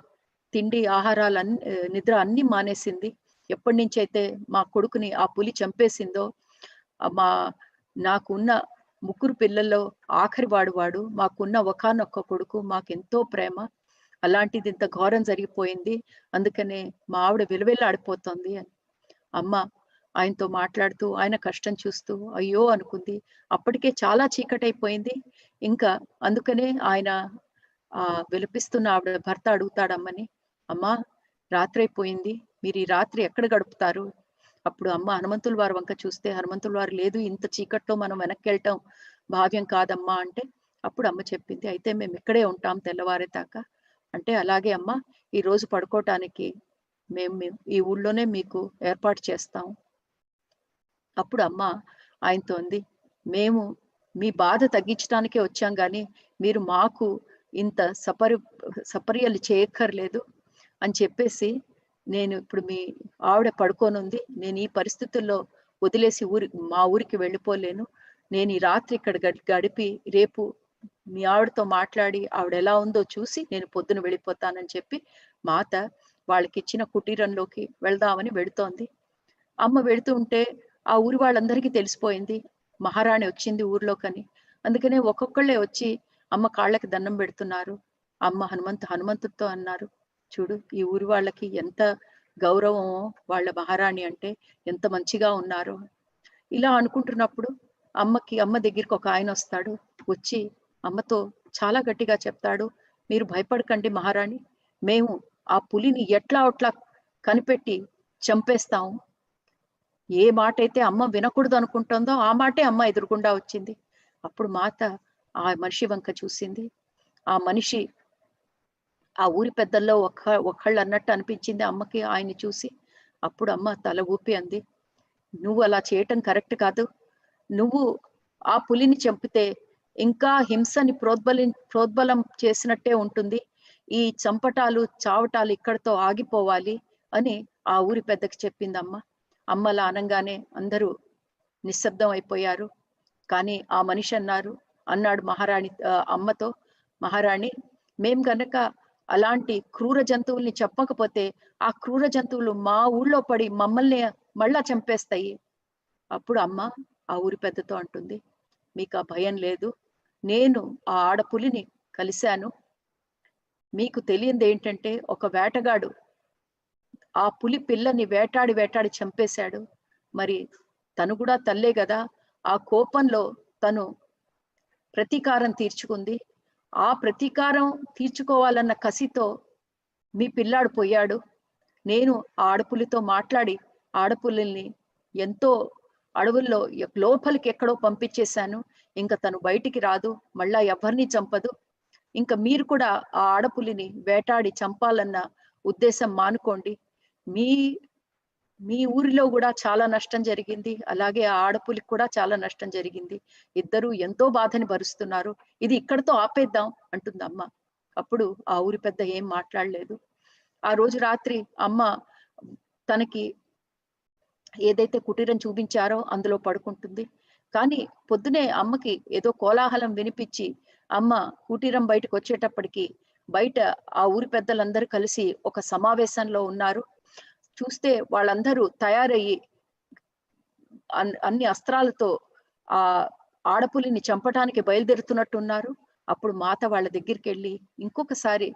తిండి, ఆహారాలు నిద్ర అన్నీ మానేసింది. ఎప్పటి నుంచి అయితే మా కొడుకుని ఆ పులి చంపేసిందో, మా నాకున్న 3 పిల్లల్లో ఆఖరి వాడు. మాకున్న ఒకానొక్క కొడుకు, మాకెంతో ప్రేమ. అలాంటిది ఇంత ఘోరం జరిగిపోయింది. అందుకనే మా ఆవిడ విలవిల్లాడిపోతోంది అని. అమ్మ ఆయనతో మాట్లాడుతూ, ఆయన కష్టం చూస్తూ అయ్యో అనుకుంది. అప్పటికే చాలా చీకటైపోయింది. ఇంకా అందుకనే ఆయన విలపిస్తున్న ఆవిడ భర్త అడుగుతాడమ్మని, అమ్మా రాత్రైపోయింది, మీరు ఈ రాత్రి ఎక్కడ గడుపుతారు? అప్పుడు అమ్మ హనుమంతుల వారి వంక చూస్తే, హనుమంతుల వారు లేదు, ఇంత చీకట్లో మనం వెనక్కి వెళ్ళటం భావ్యం కాదమ్మా అంటే, అప్పుడు అమ్మ చెప్పింది, అయితే మేము ఇక్కడే ఉంటాం తెల్లవారేదాకా అంటే, అలాగే అమ్మ, ఈ రోజు పడుకోవటానికి మేము ఈ ఊళ్ళోనే మీకు ఏర్పాటు చేస్తాం. అప్పుడు అమ్మ ఆయనతో అంది, మేము మీ బాధ తగ్గించడానికే వచ్చాం గాని మీరు మాకు ఇంత సపర్యలు చేయక్కర్లేదు అని చెప్పేసి, నేను ఇప్పుడు మీ ఆవిడ పడుకోనుంది, నేను ఈ పరిస్థితుల్లో వదిలేసి మా ఊరికి వెళ్ళిపోలేను. నేను ఈ రాత్రి ఇక్కడ గడిపి రేపు మీ ఆవిడతో మాట్లాడి ఆవిడ ఎలా ఉందో చూసి నేను పొద్దున వెళ్ళిపోతానని చెప్పి మాత వాళ్ళకిచ్చిన కుటీరంలోకి వెళ్దామని వెళుతోంది. అమ్మ వెళుతూ ఉంటే ఆ ఊరి వాళ్ళందరికీ తెలిసిపోయింది మహారాణి వచ్చింది ఊర్లోకని. అందుకనే ఒక్కొక్కళ్ళే వచ్చి అమ్మ కాళ్ళకి దండం పెడుతున్నారు. అమ్మ హనుమంతుడితో అన్నారు, చూడు ఈ ఊరి వాళ్ళకి ఎంత గౌరవమో వాళ్ళ మహారాణి అంటే, ఎంత మంచిగా ఉన్నారో. ఇలా అనుకుంటున్నప్పుడు అమ్మ దగ్గరికి ఒక ఆయన వస్తాడు. వచ్చి అమ్మతో చాలా గట్టిగా చెప్తాడు, మీరు భయపడకండి మహారాణి, మేము ఆ పులిని ఎట్లా కనిపెట్టి చంపేస్తాము. ఏ మాట అయితే అమ్మ వినకూడదు అనుకుంటుందో ఆ మాటే అమ్మ ఎదురుగుండా వచ్చింది. అప్పుడు మాత ఆ మనిషి వంక చూసింది. ఆ మనిషి ఆ ఊరి పెద్దల్లో ఒకళ్ళు అన్నట్టు అనిపించింది అమ్మకి ఆయన్ని చూసి. అప్పుడు అమ్మ తల ఊపి అంది, నువ్వు అలా చేయటం కరెక్ట్ కాదు. నువ్వు ఆ పులిని చంపితే ఇంకా హింసని ప్రోద్బలం చేసినట్టే ఉంటుంది. ఈ చంపటాలు చావటాలు ఇక్కడితో ఆగిపోవాలి అని ఆ ఊరి పెద్దకి చెప్పిందమ్మ. అమ్మలా అనగానే అందరూ నిశ్శబ్దం అయిపోయారు. కానీ ఆ మనిషి అన్నాడు మహారాణి అమ్మతో, మహారాణి, మేం గనక అలాంటి క్రూర జంతువుల్ని చెప్పకపోతే ఆ క్రూర జంతువులు మా ఊళ్ళో పడి మమ్మల్ని మళ్ళా చంపేస్తాయి. అప్పుడు అమ్మ ఆ ఊరి పెద్దతో అంటుంది, మీకు ఆ భయం లేదు, నేను ఆ ఆడపులిని కలిశాను. మీకు తెలియంది ఏంటంటే ఒక వేటగాడు ఆ పులి పిల్లని వేటాడి చంపేశాడు. మరి తను కూడా తల్లే కదా, ఆ కోపంలో తను ప్రతీకారం తీర్చుకుంది. ఆ ప్రతీకారం తీర్చుకోవాలన్న కసితో మీ పిల్లాడు పోయాడు. నేను ఆ ఆడపులితో మాట్లాడి ఆడపులిని ఎంతో అడవుల్లో లోపలికి ఎక్కడో పంపించేశాను. ఇంకా తను బయటికి రాదు, మళ్ళా ఎవరిని చంపదు. ఇంకా మీరు కూడా ఆ ఆడపులిని వేటాడి చంపాలన్న ఉద్దేశం మానుకోండి. మీ మీ ఊరిలో కూడా చాలా నష్టం జరిగింది, అలాగే ఆ ఆడపులికి కూడా చాలా నష్టం జరిగింది. ఇద్దరు ఎంతో బాధని భరుస్తున్నారు. ఇది ఇక్కడితో ఆపేద్దాం అంటుంది అమ్మ. అప్పుడు ఆ ఊరి పెద్ద ఏం మాట్లాడలేదు. ఆ రోజు రాత్రి అమ్మ తనకి ఏదైతే కుటీరం చూపించారో అందులో పడుకుంటుంది. కానీ పొద్దునే అమ్మకి ఏదో కోలాహలం వినిపించి అమ్మ కుటీరం బయటకు వచ్చేటప్పటికి బయట ఆ ఊరి పెద్దలందరూ కలిసి ఒక సమావేశంలో ఉన్నారు. చూస్తే వాళ్ళందరూ తయారయ్యి అన్ని అస్త్రాలతో ఆ ఆడపులిని చంపటానికి బయలుదేరుతున్నట్టున్నారు. అప్పుడు మాత వాళ్ళ దగ్గరికి వెళ్ళి ఇంకొకసారి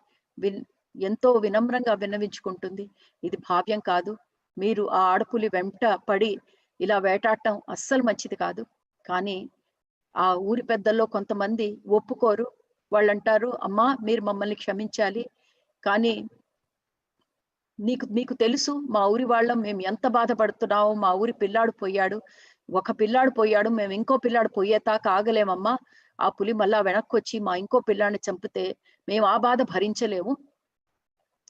ఎంతో వినమ్రంగా విన్నవించుకుంటుంది, ఇది భావ్యం కాదు, మీరు ఆ ఆడపులి వెంట పడి ఇలా వేటాడటం అస్సలు మంచిది కాదు. కానీ ఆ ఊరి పెద్దల్లో కొంతమంది ఒప్పుకోరు. వాళ్ళంటారు, అమ్మా మీరు మమ్మల్ని క్షమించాలి, కానీ మీకు తెలుసు మా ఊరి వాళ్ళం మేము ఎంత బాధపడుతున్నామో, మా ఊరి పిల్లాడు పోయాడు, ఒక పిల్లాడు పోయాడు, మేము ఇంకో పిల్లాడు పోయేతాక ఆగలేమమ్మా. ఆ పులి మళ్ళా వెనక్కి వచ్చి మా ఇంకో పిల్లాడిని చంపితే మేము ఆ బాధ భరించలేము.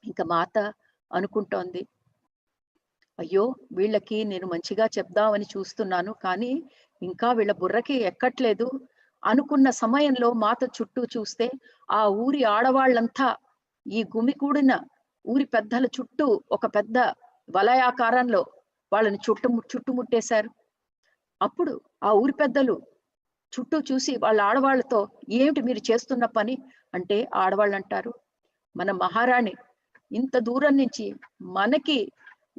ఇంకా మాత అనుకుంటోంది, అయ్యో వీళ్ళకి నేను మంచిగా చెప్దామని చూస్తున్నాను, కానీ ఇంకా వీళ్ళ బుర్రకి ఎక్కట్లేదు అనుకున్న సమయంలో మాత చుట్టూ చూస్తే ఆ ఊరి ఆడవాళ్ళంతా ఈ గుమికూడిన ఊరి పెద్దల చుట్టూ ఒక పెద్ద వలయాకారంలో వాళ్ళని చుట్టుముట్టేశారు. అప్పుడు ఆ ఊరి పెద్దలు చుట్టూ చూసి వాళ్ళ ఆడవాళ్ళతో, ఏమిటి మీరు చేస్తున్న పని అంటే ఆడవాళ్ళు అంటారు, మన మహారాణి ఇంత దూరం నుంచి మనకి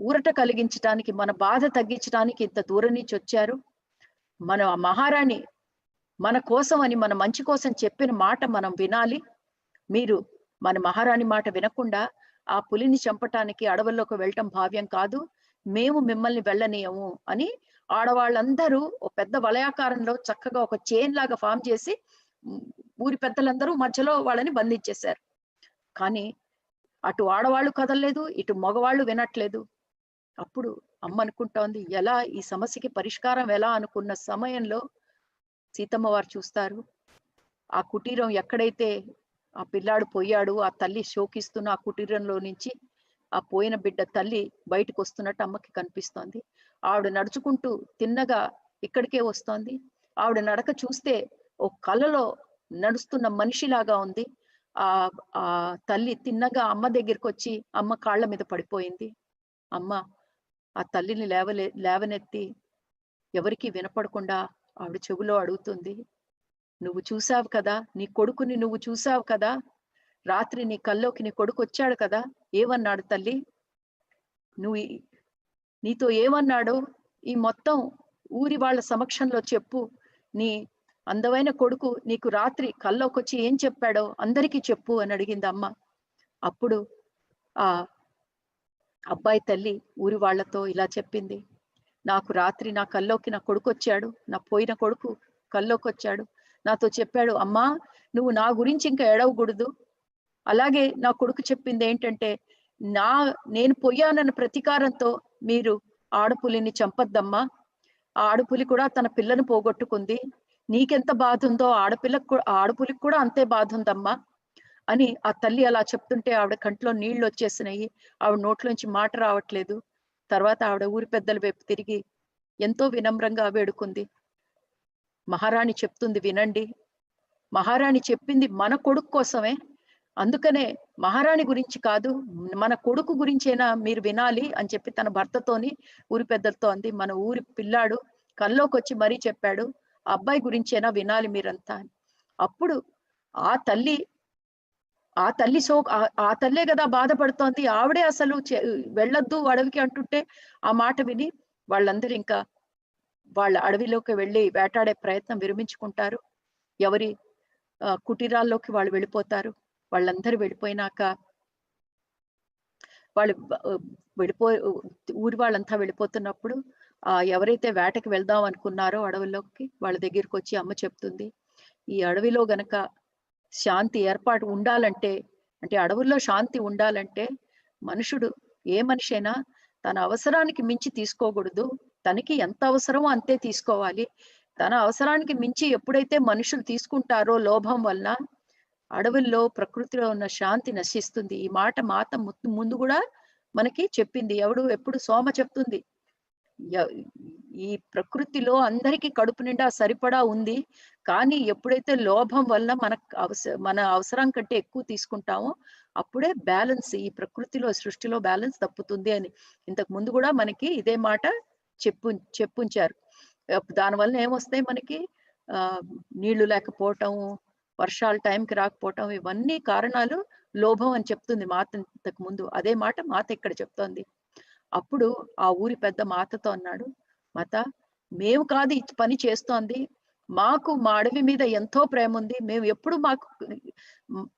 ఊరట కలిగించడానికి, మన బాధ తగ్గించడానికి ఇంత దూరం నుంచి వచ్చారు. మన మహారాణి మన కోసం అని, మన మంచి కోసం చెప్పిన మాట మనం వినాలి. మీరు మన మహారాణి మాట వినకుండా ఆ పులిని చంపటానికి అడవుల్లోకి వెళ్ళటం భావ్యం కాదు, మేము మిమ్మల్ని వెళ్ళనీయము అని ఆడవాళ్ళందరూ ఒక పెద్ద వలయాకారంలో చక్కగా ఒక చైన్ లాగా ఫామ్ చేసి ఊరి పెద్దలందరూ మధ్యలో వాళ్ళని బంధించేశారు. కానీ అటు ఆడవాళ్ళు కదలలేదు, ఇటు మగవాళ్ళు వినట్లేదు. అప్పుడు అమ్మ అనుకుంటోంది, ఎలా ఈ సమస్యకి పరిష్కారం ఎలా అనుకున్న సమయంలో సీతమ్మ వారు చూస్తారు, ఆ కుటీరం ఎక్కడైతే ఆ పిల్లాడు పోయాడు, ఆ తల్లి శోకిస్తున్న ఆ కుటీరంలో నుంచి ఆ పోయిన బిడ్డ తల్లి బయటకు వస్తున్నట్టు అమ్మకి కనిపిస్తోంది. ఆవిడ నడుచుకుంటూ తిన్నగా ఇక్కడికే వస్తోంది. ఆవిడ నడక చూస్తే ఓ కలలో నడుస్తున్న మనిషిలాగా ఉంది. ఆ ఆ తల్లి తిన్నగా అమ్మ దగ్గరికి వచ్చి అమ్మ కాళ్ళ మీద పడిపోయింది. అమ్మ ఆ తల్లిని లేవనెత్తి ఎవరికి వినపడకుండా ఆవిడ చెవిలో అడుగుతుంది, నువ్వు చూసావు కదా, నీ కొడుకుని నువ్వు చూసావు కదా, రాత్రి నీ కల్లోకి నీ కొడుకు వచ్చాడు కదా, ఏమన్నాడు తల్లి, నువ్వు నీతో ఏమన్నాడో ఈ మొత్తం ఊరి వాళ్ళ సమక్షంలో చెప్పు, నీ అందమైన కొడుకు నీకు రాత్రి కల్లోకి వచ్చి ఏం చెప్పాడో అందరికీ చెప్పు అని అడిగింది అమ్మ. అప్పుడు ఆ అబ్బాయి తల్లి ఊరి వాళ్లతో ఇలా చెప్పింది, నాకు రాత్రి నా కల్లోకి నా కొడుకు వచ్చాడు, నా పోయిన కొడుకు కల్లోకి వచ్చాడు, నాతో చెప్పాడు, అమ్మా నువ్వు నా గురించి ఇంకా ఏడవకూడదు. అలాగే నా కొడుకు చెప్పింది ఏంటంటే, నేను పోయానన్న ప్రతీకారంతో మీరు ఆడపులిని చంపద్దమ్మా, ఆ ఆడపులి కూడా తన పిల్లను పోగొట్టుకుంది, నీకెంత బాధ ఉందో ఆడపులికి కూడా అంతే బాధ ఉందమ్మా అని ఆ తల్లి అలా చెప్తుంటే ఆవిడ కంట్లో నీళ్లు వచ్చేసినాయి. ఆవిడ నోట్లోంచి మాట రావట్లేదు. తర్వాత ఆవిడ ఊరి పెద్దల వైపు తిరిగి ఎంతో వినమ్రంగా వేడుకుంది, మహారాణి చెప్తుంది వినండి, మహారాణి చెప్పింది మన కొడుకు కోసమే, అందుకనే మహారాణి గురించి కాదు, మన కొడుకు గురించైనా మీరు వినాలి అని చెప్పి తన భర్తతోని ఊరి పెద్దలతో అంది. మన ఊరి పిల్లాడు కల్లోకి వచ్చి మరీ చెప్పాడు, ఆ అబ్బాయి గురించైనా వినాలి మీరంతా అని. అప్పుడు ఆ తల్లి ఆ తల్లే కదా బాధపడుతోంది. ఆవిడే అసలు వెళ్ళొద్దు అడవికి అంటుంటే ఆ మాట విని వాళ్ళందరూ ఇంకా వాళ్ళ అడవిలోకి వెళ్ళి వేటాడే ప్రయత్నం విరమించుకుంటారు. ఎవరి కుటీరాల్లోకి వాళ్ళు వెళ్ళిపోతారు. వాళ్ళందరూ వెళ్ళిపోయినాక వాళ్ళు వెళ్ళిపో ఊరి వాళ్ళంతా వెళ్ళిపోతున్నప్పుడు ఎవరైతే వేటకి వెళ్దాం అనుకున్నారో అడవుల్లోకి వాళ్ళ దగ్గరికి వచ్చి అమ్మ చెప్తుంది, ఈ అడవిలో గనక శాంతి ఏర్పాటు ఉండాలంటే, అంటే అడవుల్లో శాంతి ఉండాలంటే మనుషుడు, ఏ మనిషి అయినా తన అవసరానికి మించి తీసుకోకూడదు. తనకి ఎంత అవసరమో అంతే తీసుకోవాలి. తన అవసరానికి మించి ఎప్పుడైతే మనుషులు తీసుకుంటారో లోభం వల్ల అడవుల్లో ప్రకృతిలో ఉన్న శాంతి నశిస్తుంది. ఈ మాట మాత ముందు కూడా మనకి చెప్పింది. ఎప్పుడు సోమ చెప్తుంది, ఈ ప్రకృతిలో అందరికీ కడుపు నిండా సరిపడా ఉంది. కానీ ఎప్పుడైతే లోభం వల్ల మన అవసరం కంటే ఎక్కువ తీసుకుంటామో అప్పుడే బ్యాలెన్స్, ఈ ప్రకృతిలో సృష్టిలో బ్యాలెన్స్ తప్పుతుంది అని ఇంతకు ముందు కూడా మనకి ఇదే మాట చెప్పుంచారు. దానివల్ల ఏమొస్తాయి మనకి, నీళ్లు లేకపోవటం, వర్షాలు టైంకి రాకపోవటం, ఇవన్నీ కారణాలు లోభం అని చెప్తుంది మాత ఇంతకు ముందు. అదే మాట మాత ఇక్కడ చెప్తోంది. అప్పుడు ఆ ఊరి పెద్ద మాతతో అన్నాడు, మాత మేము కాదు ఈ పని చేస్తోంది, మాకు మా అడవి మీద ఎంతో ప్రేమ ఉంది. మేము ఎప్పుడు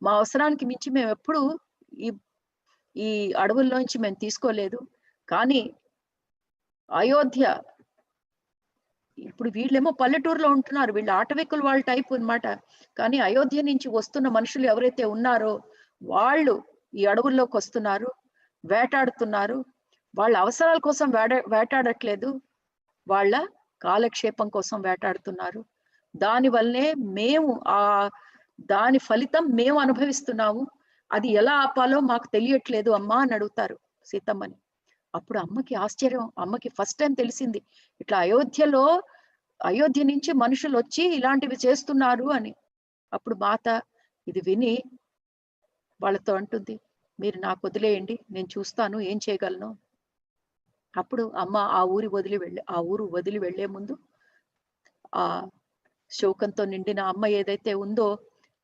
మా అవసరానికి మించి మేము ఎప్పుడు ఈ ఈ అడవుల్లోంచి మేము తీసుకోలేదు. కానీ అయోధ్య, ఇప్పుడు వీళ్ళేమో పల్లెటూరులో ఉంటున్నారు, వీళ్ళు ఆటవికులు వాళ్ళ టైప్ అన్నమాట. కానీ అయోధ్య నుంచి వస్తున్న మనుషులు ఎవరైతే ఉన్నారో వాళ్ళు ఈ అడవుల్లోకి వస్తున్నారు, వేటాడుతున్నారు. వాళ్ళ అవసరాల కోసం వేటాడట్లేదు, వాళ్ళ కాలక్షేపం కోసం వేటాడుతున్నారు. దానివల్లే మేము దాని ఫలితం మేము అనుభవిస్తున్నాము. అది ఎలా ఆపాలో మాకు తెలియట్లేదు అమ్మా అని అడుగుతారు సీతమ్మని. అప్పుడు అమ్మకి ఆశ్చర్యం. అమ్మకి ఫస్ట్ టైం తెలిసింది ఇట్లా అయోధ్య నుంచి మనుషులు వచ్చి ఇలాంటివి చేస్తున్నారు అని. అప్పుడు మాత ఇది విని వాళ్ళతో అంటుంది, మీరు నాకు వదిలేయండి, నేను చూస్తాను ఏం చేయగలను. అప్పుడు అమ్మ ఆ ఊరు వదిలి వెళ్లే ముందు ఆ శోకంతో నిండిన అమ్మ ఏదైతే ఉందో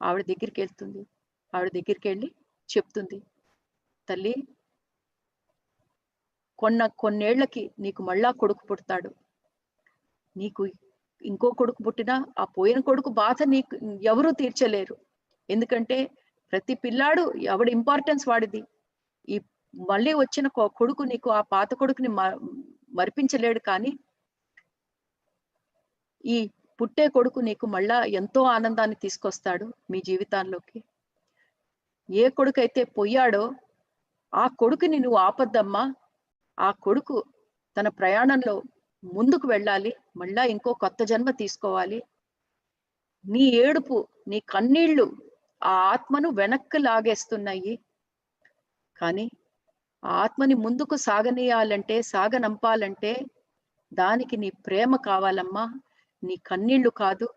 ఆవిడ దగ్గరికి వెళ్తుంది. ఆవిడ దగ్గరికి వెళ్ళి చెప్తుంది, తల్లి కొన్నేళ్లకి నీకు మళ్ళా కొడుకు పుడతాడు. నీకు ఇంకో కొడుకు పుట్టినా ఆ పోయిన కొడుకు బాధ నీకు ఎవరూ తీర్చలేరు. ఎందుకంటే ప్రతి పిల్లాడు ఎవడి ఇంపార్టెన్స్ వాడిది. ఈ మళ్ళీ వచ్చిన కొడుకు నీకు ఆ పాత కొడుకుని మరిపించలేడు. కానీ ఈ పుట్టే కొడుకు నీకు మళ్ళా ఎంతో ఆనందాన్ని తీసుకొస్తాడు మీ జీవితాల్లోకి. ఏ కొడుకైతే పోయాడో ఆ కొడుకుని నువ్వు ఆపద్దమ్మా. ఆ కొడుకు తన ప్రయాణంలో ముందుకు వెళ్ళాలి, మళ్ళా ఇంకో కొత్త జన్మ తీసుకోవాలి. నీ ఏడుపు, నీ కన్నీళ్లు ఆ ఆత్మను వెనక్కి లాగేస్తున్నాయి. కానీ ఆ ఆత్మని ముందుకు సాగనంపాలంటే దానికి నీ ప్రేమ కావాలమ్మా, నీ కన్నీళ్లు కాదు.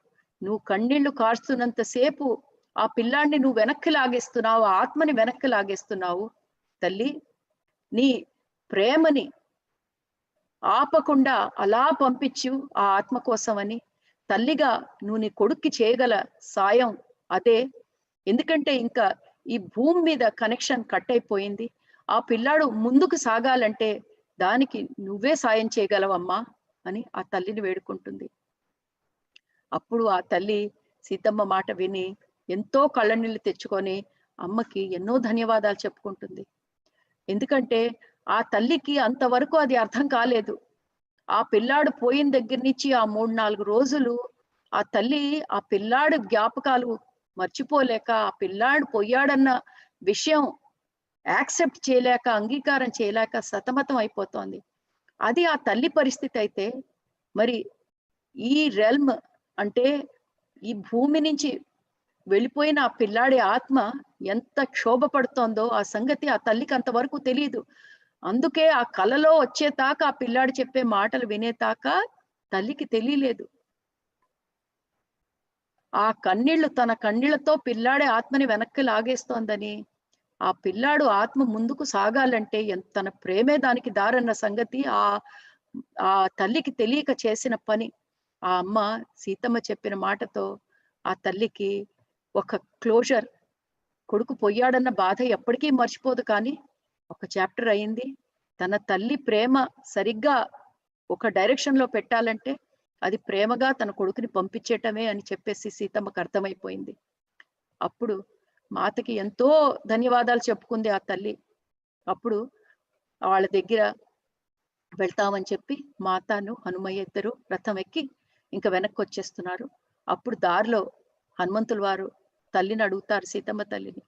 నువ్వు కన్నీళ్లు కాస్తున్నంతసేపు ఆ పిల్లాడిని నువ్వు వెనక్కి లాగేస్తున్నావు, ఆత్మని వెనక్కి లాగేస్తున్నావు. తల్లి, నీ ప్రేమని ఆపకుండా అలా పంపించు ఆ ఆత్మ కోసమని. తల్లిగా నువ్వు నీ కొడుక్కి చేయగల సాయం అదే. ఎందుకంటే ఇంకా ఈ భూమి మీద కనెక్షన్ కట్ అయిపోయింది. ఆ పిల్లాడు ముందుకు సాగాలంటే దానికి నువ్వే సాయం చేయగలవమ్మా అని ఆ తల్లిని వేడుకుంటుంది. అప్పుడు ఆ తల్లి సీతమ్మ మాట విని ఎంతో కళ్ళనీళ్ళు తెచ్చుకొని అమ్మకి ఎన్నో ధన్యవాదాలు చెప్పుకుంటుంది. ఎందుకంటే ఆ తల్లికి అంతవరకు అది అర్థం కాలేదు. ఆ పిల్లాడు పోయిన దగ్గర నుంచి ఆ 3-4 రోజులు ఆ తల్లి ఆ పిల్లాడు జ్ఞాపకాలు మర్చిపోలేక, ఆ పిల్లాడు పోయాడన్న విషయం యాక్సెప్ట్ చేయలేక, అంగీకారం చేయలేక సతమతం అయిపోతోంది. అది ఆ తల్లి పరిస్థితి అయితే మరి ఈ రెల్మ్ అంటే ఈ భూమి నుంచి వెళ్ళిపోయిన ఆ పిల్లాడి ఆత్మ ఎంత క్షోభపడుతోందో ఆ సంగతి ఆ తల్లికి అంతవరకు తెలియదు. అందుకే ఆ కలలో వచ్చేదాకా ఆ పిల్లాడు చెప్పే మాటలు వినేదాకా తల్లికి తెలియలేదు. ఆ కన్నీళ్లు తన కన్నీళ్లతో పిల్లాడి ఆత్మని వెనక్కి లాగేస్తోందని, ఆ పిల్లాడు ఆత్మ ముందుకు సాగాలంటే తన ప్రేమే దానికి దారన్న సంగతి ఆ తల్లికి తెలియక చేసిన పని. ఆ అమ్మ సీతమ్మ చెప్పిన మాటతో ఆ తల్లికి ఒక క్లోజర్. కొడుకు పోయాడన్న బాధ ఎప్పటికీ మర్చిపోదు, కానీ ఒక చాప్టర్ అయింది. తన తల్లి ప్రేమ సరిగ్గా ఒక డైరెక్షన్ లో పెట్టాలంటే అది ప్రేమగా తన కొడుకుని పంపించేయటమే అని చెప్పేసి సీతమ్మకు అర్థమైపోయింది. అప్పుడు మాతకి ఎంతో ధన్యవాదాలు చెప్పుకుంది ఆ తల్లి. అప్పుడు వాళ్ళ దగ్గర వెళ్తామని చెప్పి మాతను హనుమయ్య ఇద్దరు రథం ఎక్కి ఇంకా వెనక్కి వచ్చేస్తున్నారు. అప్పుడు దారిలో హనుమంతుల వారు తల్లిని అడుగుతారు, సీతమ్మ తల్లిని,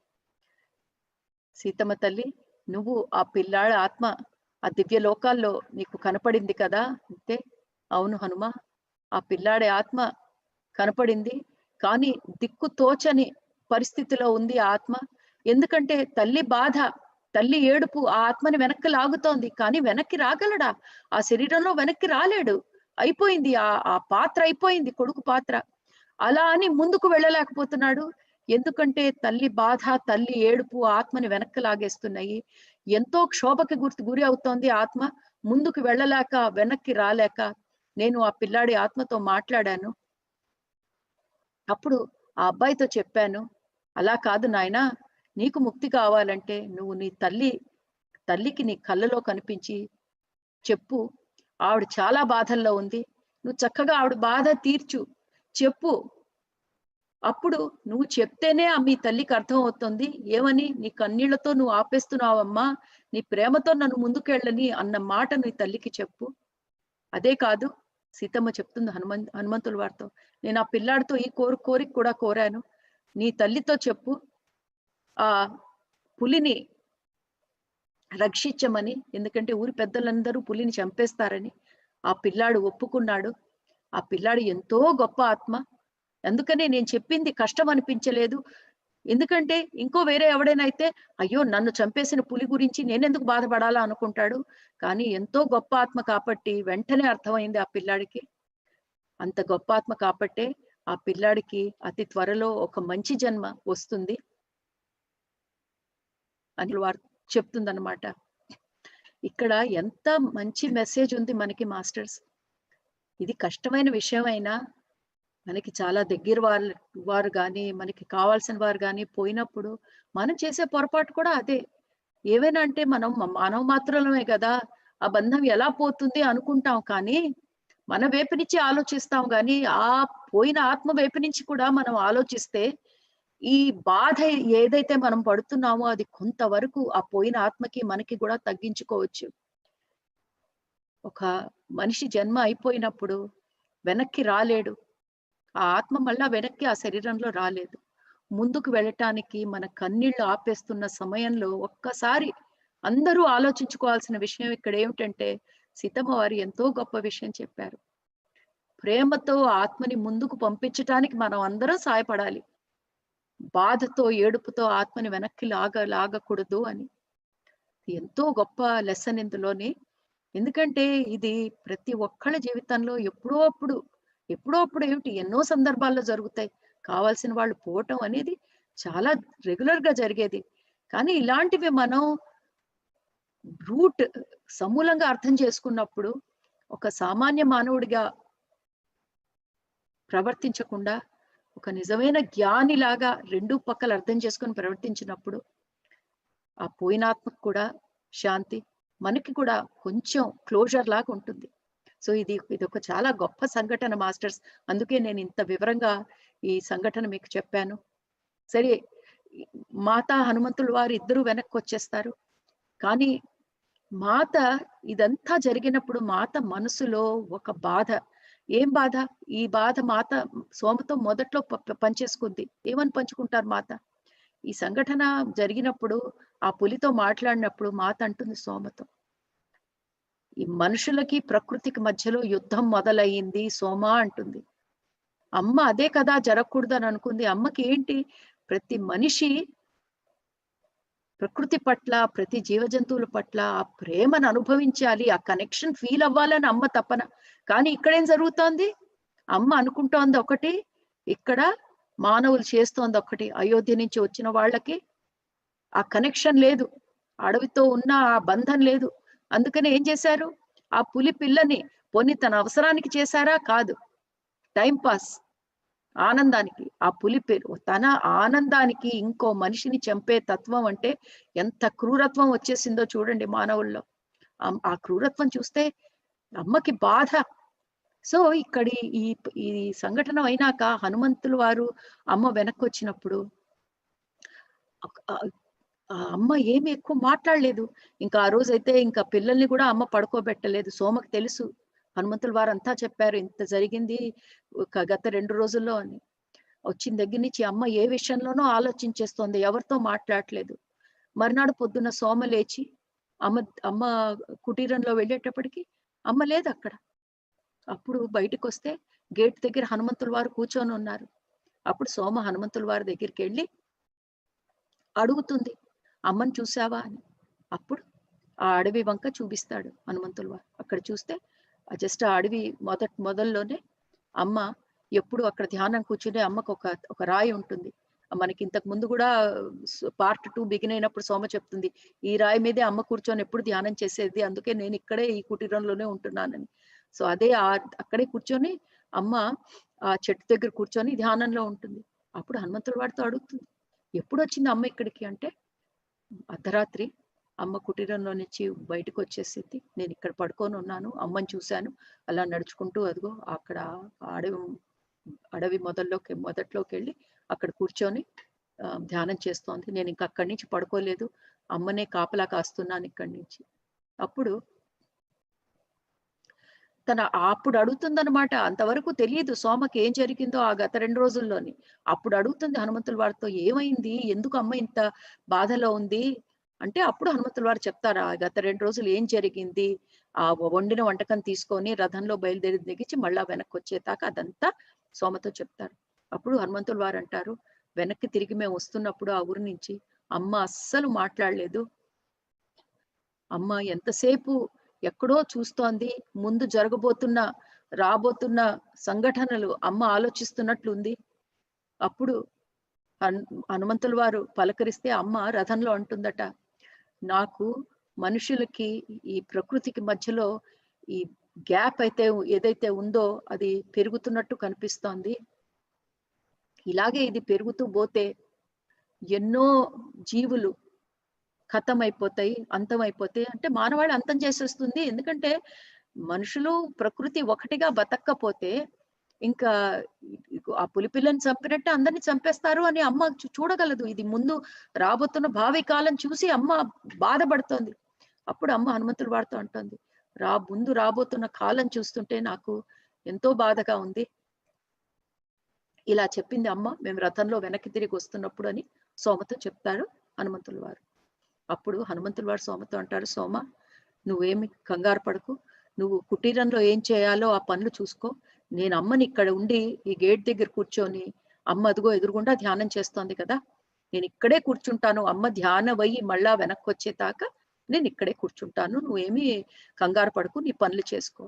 సీతమ్మ తల్లి, నువ్వు ఆ పిల్లాడి ఆత్మ ఆ దివ్య లోకాల్లో నీకు కనపడింది కదా అంటే, అవును హనుమ, ఆ పిల్లాడి ఆత్మ కనపడింది, కానీ దిక్కు తోచని పరిస్థితిలో ఉంది ఆ ఆత్మ. ఎందుకంటే తల్లి బాధ, తల్లి ఏడుపు ఆ ఆత్మని వెనక్కి లాగుతోంది, కానీ వెనక్కి రాగలడా? ఆ శరీరంలో వెనక్కి రాలేడు. అయిపోయింది, ఆ పాత్ర అయిపోయింది, కొడుకు పాత్ర. అలా అని ముందుకు వెళ్ళలేకపోతున్నాడు. ఎందుకంటే తల్లి బాధ, తల్లి ఏడుపు ఆత్మని వెనక్కి లాగేస్తున్నాయి. ఎంతో క్షోభకి గురి అవుతోంది ఆత్మ. ముందుకు వెళ్ళలేక, వెనక్కి రాలేక నేను ఆ పిల్లాడి ఆత్మతో మాట్లాడాను. అప్పుడు ఆ అబ్బాయితో చెప్పాను, అలా కాదు నాయనా, నీకు ముక్తి కావాలంటే నువ్వు నీ తల్లికి నీ కళ్ళలో కనిపించి చెప్పు, ఆవిడ చాలా బాధల్లో ఉంది, నువ్వు చక్కగా ఆవిడ బాధ తీర్చు, చెప్పు. అప్పుడు నువ్వు చెప్తేనే మీ తల్లికి అర్థం అవుతుంది. ఏమని? నీ కన్నీళ్లతో నువ్వు ఆపేస్తున్నావమ్మా, నీ ప్రేమతో నన్ను ముందుకెళ్ళని అన్న మాట నీ తల్లికి చెప్పు. అదే కాదు, సీతమ్మ చెప్తుంది హనుమంతుల వారితో, నేను ఆ పిల్లాడితో ఈ కోరిక కూడా కోరాను. నీ తల్లితో చెప్పు, ఆ పులిని రక్షించమని, ఎందుకంటే ఊరి పెద్దలందరూ పులిని చంపేస్తారని. ఆ పిల్లాడు ఒప్పుకున్నాడు. ఆ పిల్లాడు ఎంతో గొప్ప ఆత్మ. అందుకనే నేను చెప్పింది కష్టం అనిపించలేదు. ఎందుకంటే ఇంకో వేరే ఎవడైనా అయితే, అయ్యో నన్ను చంపేసిన పులి గురించి నేనెందుకు బాధపడాలా అనుకుంటాడు. కానీ ఎంతో గొప్ప ఆత్మ కాబట్టి వెంటనే అర్థమైంది ఆ పిల్లాడికి. అంత గొప్ప ఆత్మ కాబట్టే ఆ పిల్లాడికి అతి త్వరలో ఒక మంచి జన్మ వస్తుంది అని వారు చెప్తుందన్నమాట. ఇక్కడ ఎంత మంచి మెసేజ్ ఉంది మనకి మాస్టర్స్. ఇది కష్టమైన విషయమైనా మనకి చాలా దగ్గర వారు గాని, మనకి కావాల్సిన వారు గాని పోయినప్పుడు మనం చేసే పొరపాటు కూడా అదే. ఏవైనా అంటే మనం మానవ మాత్రులమే కదా, ఆ బంధం ఎలా పోతుంది అనుకుంటాం, కానీ మన వైపు నుంచి ఆలోచిస్తాం గాని, ఆ పోయిన ఆత్మ వైపు నుంచి కూడా మనం ఆలోచిస్తే ఈ బాధ ఏదైతే మనం పడుతున్నామో అది కొంతవరకు ఆ పోయిన ఆత్మకి మనకి కూడా తగ్గించుకోవచ్చు. ఒక మనిషి జన్మ అయిపోయినప్పుడు వెనక్కి రాలేడు. ఆ ఆత్మ మళ్ళా వెనక్కి ఆ శరీరంలో రాలేదు. ముందుకు వెళ్ళటానికి మన కన్నీళ్లు ఆపేస్తున్న సమయంలో ఒక్కసారి అందరూ ఆలోచించుకోవాల్సిన విషయం ఇక్కడ ఏమిటంటే, సీతమ్మ వారు ఎంతో గొప్ప విషయం చెప్పారు. ప్రేమతో ఆత్మని ముందుకు పంపించటానికి మనం అందరం సాయపడాలి. బాధతో, ఏడుపుతో ఆత్మని వెనక్కి లాగకూడదు అని. ఎంతో గొప్ప లెసన్ ఇందులోని. ఎందుకంటే ఇది ప్రతి ఒక్కళ్ళ జీవితంలో ఎప్పుడో అప్పుడు ఏమిటి ఎన్నో సందర్భాల్లో జరుగుతాయి. కావాల్సిన వాళ్ళు పోవటం అనేది చాలా రెగ్యులర్ గా జరిగేది. కానీ ఇలాంటివి మనం రూట్ సమూలంగా అర్థం చేసుకున్నప్పుడు, ఒక సామాన్య మానవుడిగా ప్రవర్తించకుండా ఒక నిజమైన జ్ఞానిలాగా రెండు పక్కల అర్థం చేసుకొని ప్రవర్తించినప్పుడు ఆ పోయినాత్మకు కూడా శాంతి, మనకి కూడా కొంచెం క్లోజర్ లాగా ఉంటుంది. సో ఇది ఒక చాలా గొప్ప సంఘటన మాస్టర్స్. అందుకే నేను ఇంత వివరంగా ఈ సంఘటన మీకు చెప్పాను. సరే, మాత హనుమంతుల వారు ఇద్దరు వెనక్కి వచ్చేస్తారు. కానీ మాత ఇదంతా జరిగినప్పుడు మాత మనసులో ఒక బాధ. ఏం బాధ? ఈ బాధ మాత సోమతో మొదట్లో పంచేసుకుంది. ఏమని పంచుకుంటారు మాత? ఈ సంఘటన జరిగినప్పుడు ఆ పులితో మాట్లాడినప్పుడు మాత అంటుంది సోమతో, ఈ మనుషులకి ప్రకృతికి మధ్యలో యుద్ధం మొదలయ్యింది సోమ అంటుంది. అమ్మ అదే కదా జరగకూడదు అని అనుకుంది. అమ్మకి ఏంటి, ప్రతి మనిషి ప్రకృతి పట్ల, ప్రతి జీవజంతువుల పట్ల ఆ ప్రేమను అనుభవించాలి, ఆ కనెక్షన్ ఫీల్ అవ్వాలని అమ్మ తపన. కానీ ఇక్కడేం జరుగుతోంది? అమ్మ అనుకుంటోంది ఒకటి, ఇక్కడ మానవులు చేస్తోంది ఒక్కటి, అయోధ్య నుంచి వచ్చిన వాళ్ళకి ఆ కనెక్షన్ లేదు, అడవితో ఉన్న ఆ బంధం లేదు. అందుకని ఏం చేశారు, ఆ పులి పిల్లని పోనీ తన అవసరానికి చేశారా? కాదు, టైం పాస్, ఆనందానికి. ఆ పులి తన ఆనందానికి ఇంకో మనిషిని చంపే తత్వం అంటే ఎంత క్రూరత్వం వచ్చేసిందో చూడండి మానవుల్లో. ఆ క్రూరత్వం చూస్తే అమ్మకి బాధ. సో ఇక్కడి ఈ ఈ సంఘటన అయినాక హనుమంతులు వారు అమ్మ వెనక్కి వచ్చినప్పుడు ఆ అమ్మ ఏమి ఎక్కువ మాట్లాడలేదు. ఇంకా ఆ రోజైతే ఇంకా పిల్లల్ని కూడా అమ్మ పడుకోబెట్టలేదు. సోమకి తెలుసు, హనుమంతుల వారంతా చెప్పారు ఇంత జరిగింది గత 2 రోజుల్లో అని. వచ్చిన దగ్గర నుంచి అమ్మ ఏ విషయంలోనో ఆలోచించేస్తోంది, ఎవరితో మాట్లాడట్లేదు. మర్నాడు పొద్దున్న సోమ లేచి అమ్మ అమ్మ కుటీరంలో వెళ్ళేటప్పటికి అమ్మ లేదు అక్కడ. అప్పుడు బయటకొస్తే గేట్ దగ్గర హనుమంతుల వారు కూర్చొని ఉన్నారు. అప్పుడు సోమ హనుమంతుల వారి దగ్గరికి వెళ్ళి అడుగుతుంది, అమ్మని చూసావా అని. అప్పుడు ఆ అడవి వంక చూపిస్తాడు హనుమంతుల వారు. అక్కడ చూస్తే జస్ట్ ఆ అడవి మొదల్లోనే అమ్మ ఎప్పుడు అక్కడ ధ్యానం కూర్చుని అమ్మకు ఒక రాయి ఉంటుంది. మనకి ఇంతకు ముందు కూడా పార్ట్ 2 బిగిన్ అయినప్పుడు సోమ చెప్తుంది, ఈ రాయి మీదే అమ్మ కూర్చొని ఎప్పుడు ధ్యానం చేసేది, అందుకే నేను ఇక్కడే ఈ కుటీరంలోనే ఉంటున్నానని. సో అదే అక్కడే కూర్చొని అమ్మ ఆ చెట్టు దగ్గర కూర్చొని ధ్యానంలో ఉంటుంది. అప్పుడు హనుమంతుల వారితో అడుగుతుంది, ఎప్పుడు వచ్చింది అమ్మ ఇక్కడికి అంటే, అర్ధరాత్రి అమ్మ కుటీరంలో నుంచి బయటకు వచ్చేసింది, నేను ఇక్కడ పడుకొని ఉన్నాను, అమ్మని చూశాను, అలా నడుచుకుంటూ అదిగో అక్కడ అడవి మొదట్లోకి వెళ్ళి అక్కడ కూర్చొని ధ్యానం చేస్తోంది, నేను ఇంకా అక్కడి నుంచి పడుకోలేదు, అమ్మనే కాపలా కాస్తున్నాను ఇక్కడి నుంచి. అప్పుడు అప్పుడు అడుగుతుందనమాట. అంతవరకు తెలియదు సోమకి ఏం జరిగిందో ఆ గత 2 రోజుల్లోని. అప్పుడు అడుగుతుంది హనుమంతుల వారితో, ఏమైంది, ఎందుకు అమ్మ ఇంత బాధలో ఉంది అంటే, అప్పుడు హనుమంతుల వారు చెప్తారు ఆ గత 2 రోజులు ఏం జరిగింది, ఆ వండిన వంటకం తీసుకొని రథంలో బయలుదేరి దిగించి మళ్ళా వెనక్కి వచ్చేదాకా అదంతా సోమతో చెప్తారు. అప్పుడు హనుమంతుల వారు అంటారు, వెనక్కి తిరిగి మేము వస్తున్నప్పుడు ఆ ఊరి నుంచి అమ్మ అస్సలు మాట్లాడలేదు, అమ్మ ఎంతసేపు ఎక్కడో చూస్తోంది, ముందు రాబోతున్న సంఘటనలు అమ్మ ఆలోచిస్తున్నట్లుంది. అప్పుడు హనుమంతుల వారు పలకరిస్తే అమ్మ రథంలో అంటుందట, నాకు మనుషులకి ఈ ప్రకృతికి మధ్యలో ఈ గ్యాప్ ఏదైతే ఉందో అది పెరుగుతున్నట్టు కనిపిస్తోంది. ఇలాగే ఇది పెరుగుతూ పోతే ఎన్నో జీవులు ఖతమైపోతాయి, అంతమైపోతాయి. అంటే మానవాళి అంతం చేసేస్తుంది. ఎందుకంటే మనుషులు ప్రకృతి ఒకటిగా బతక్కపోతే ఇంకా ఆ పులిపిల్లని చంపినట్టే అందరిని చంపేస్తారు అని అమ్మ చూడగలదు. ఇది ముందు రాబోతున్న భావి కాలం చూసి అమ్మ బాధపడుతోంది. అప్పుడు అమ్మ హనుమంతుల వారితో అంటోంది, ముందు రాబోతున్న కాలం చూస్తుంటే నాకు ఎంతో బాధగా ఉంది. ఇలా చెప్పింది అమ్మ మేము రథంలో వెనక్కి తిరిగి వస్తున్నప్పుడు అని సోమతో చెప్తారు హనుమంతుల వారు. అప్పుడు హనుమంతుల వారు సోమతో అంటారు, సోమ నువ్వేమి కంగారు పడకు, నువ్వు కుటీరంలో ఏం చేయాలో ఆ పనులు చూసుకో, నేను అమ్మని ఇక్కడ ఉండి ఈ గేట్ దగ్గర కూర్చొని, అమ్మ అదిగో ఎదురుగుండా ధ్యానం చేస్తోంది కదా, నేను ఇక్కడే కూర్చుంటాను, అమ్మ ధ్యానమయ్యి మళ్ళా వెనక్కి వచ్చేదాకా నేను ఇక్కడే కూర్చుంటాను, నువ్వేమి కంగారు పడకు, నీ పనులు చేసుకో.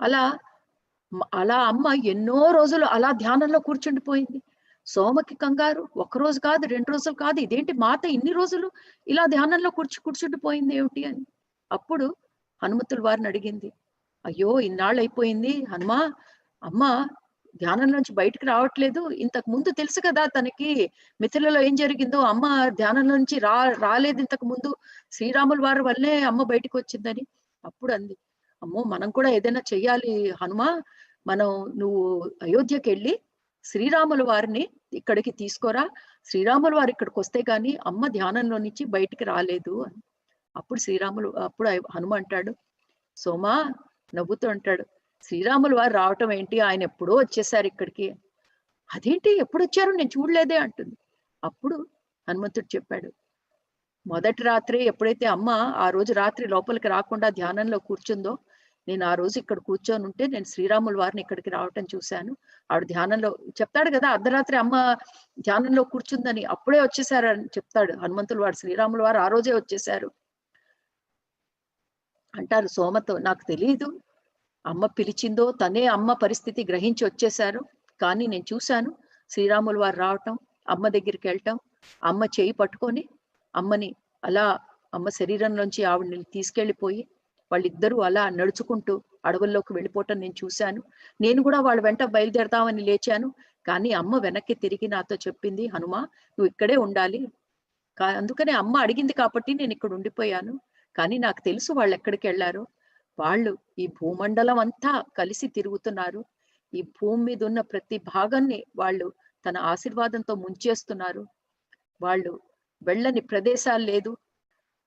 అలా అమ్మ ఎన్నో రోజులు అలా ధ్యానంలో కూర్చుండిపోయింది. సోమకి కంగారు, 1 రోజు కాదు 2 రోజులు కాదు, ఇదేంటి మాత ఇన్ని రోజులు ఇలా ధ్యానంలో కూర్చుండిపోయింది ఏమిటి అని. అప్పుడు హనుమంతుల వారిని అడిగింది, అయ్యో ఇన్నాళ్ళు అయిపోయింది హనుమా, అమ్మ ధ్యానంలోంచి బయటకు రావట్లేదు, ఇంతకు ముందు తెలుసు కదా తనకి మిథిలలో ఏం జరిగిందో, అమ్మ ధ్యానంలో నుంచి రాలేదు ఇంతకు ముందు, శ్రీరాముల వారి వల్లే అమ్మ బయటకు వచ్చిందని. అప్పుడు అంది, అమ్మో మనం కూడా ఏదైనా చెయ్యాలి హనుమా, నువ్వు అయోధ్యకి వెళ్ళి శ్రీరాముల వారిని ఇక్కడికి తీసుకోరా, శ్రీరాముల వారు ఇక్కడికి వస్తే గాని అమ్మ ధ్యానంలో నుంచి బయటికి రాలేదు అని. అప్పుడు హనుమ అంటాడు, సోమా నవ్వుతూ అంటాడు, శ్రీరాముల వారు రావటం ఏంటి, ఆయన ఎప్పుడో వచ్చేసారు ఇక్కడికి. అదేంటి ఎప్పుడు వచ్చారు నేను చూడలేదే అంటుంది. అప్పుడు హనుమంతుడు చెప్పాడు, మొదటి రాత్రి ఎప్పుడైతే అమ్మ ఆ రోజు రాత్రి లోపలికి రాకుండా ధ్యానంలో కూర్చుందో, నేను ఆ రోజు ఇక్కడ కూర్చొని ఉంటే నేను శ్రీరాముల వారిని ఇక్కడికి రావటం చూశాను, ఆవిడ ధ్యానంలో చెప్తాడు కదా అర్ధరాత్రి అమ్మ ధ్యానంలో కూర్చుందని, అప్పుడే వచ్చేసారు అని చెప్తాడు హనుమంతుల వారు, శ్రీరాముల వారు ఆ రోజే వచ్చేసారు అంటారు సోమతో. నాకు తెలియదు అమ్మ పిలిచిందో, తనే అమ్మ పరిస్థితి గ్రహించి వచ్చేసారు, కానీ నేను చూశాను శ్రీరాములు వారు రావటం, అమ్మ దగ్గరికి వెళ్ళటం, అమ్మ చేయి పట్టుకొని అమ్మని అలా అమ్మ శరీరంలోంచి ఆవిడని తీసుకెళ్లిపోయి వాళ్ళిద్దరూ అలా నడుచుకుంటూ అడవుల్లోకి వెళ్ళిపోవటం నేను చూశాను. నేను కూడా వాళ్ళ వెంట బయలుదేరతామని లేచాను. కానీ అమ్మ వెనక్కి తిరిగి నాతో చెప్పింది, హనుమ నువ్వు ఇక్కడే ఉండాలి. అందుకనే అమ్మ అడిగింది కాబట్టి నేను ఇక్కడ ఉండిపోయాను. కానీ నాకు తెలుసు వాళ్ళు ఎక్కడికి వెళ్ళారు. వాళ్ళు ఈ భూమండలం అంతా కలిసి తిరుగుతున్నారు. ఈ భూమి మీద ఉన్న ప్రతి భాగాన్ని వాళ్ళు తన ఆశీర్వాదంతో ముంచేస్తున్నారు. వాళ్ళు వెళ్ళని ప్రదేశాలు లేదు.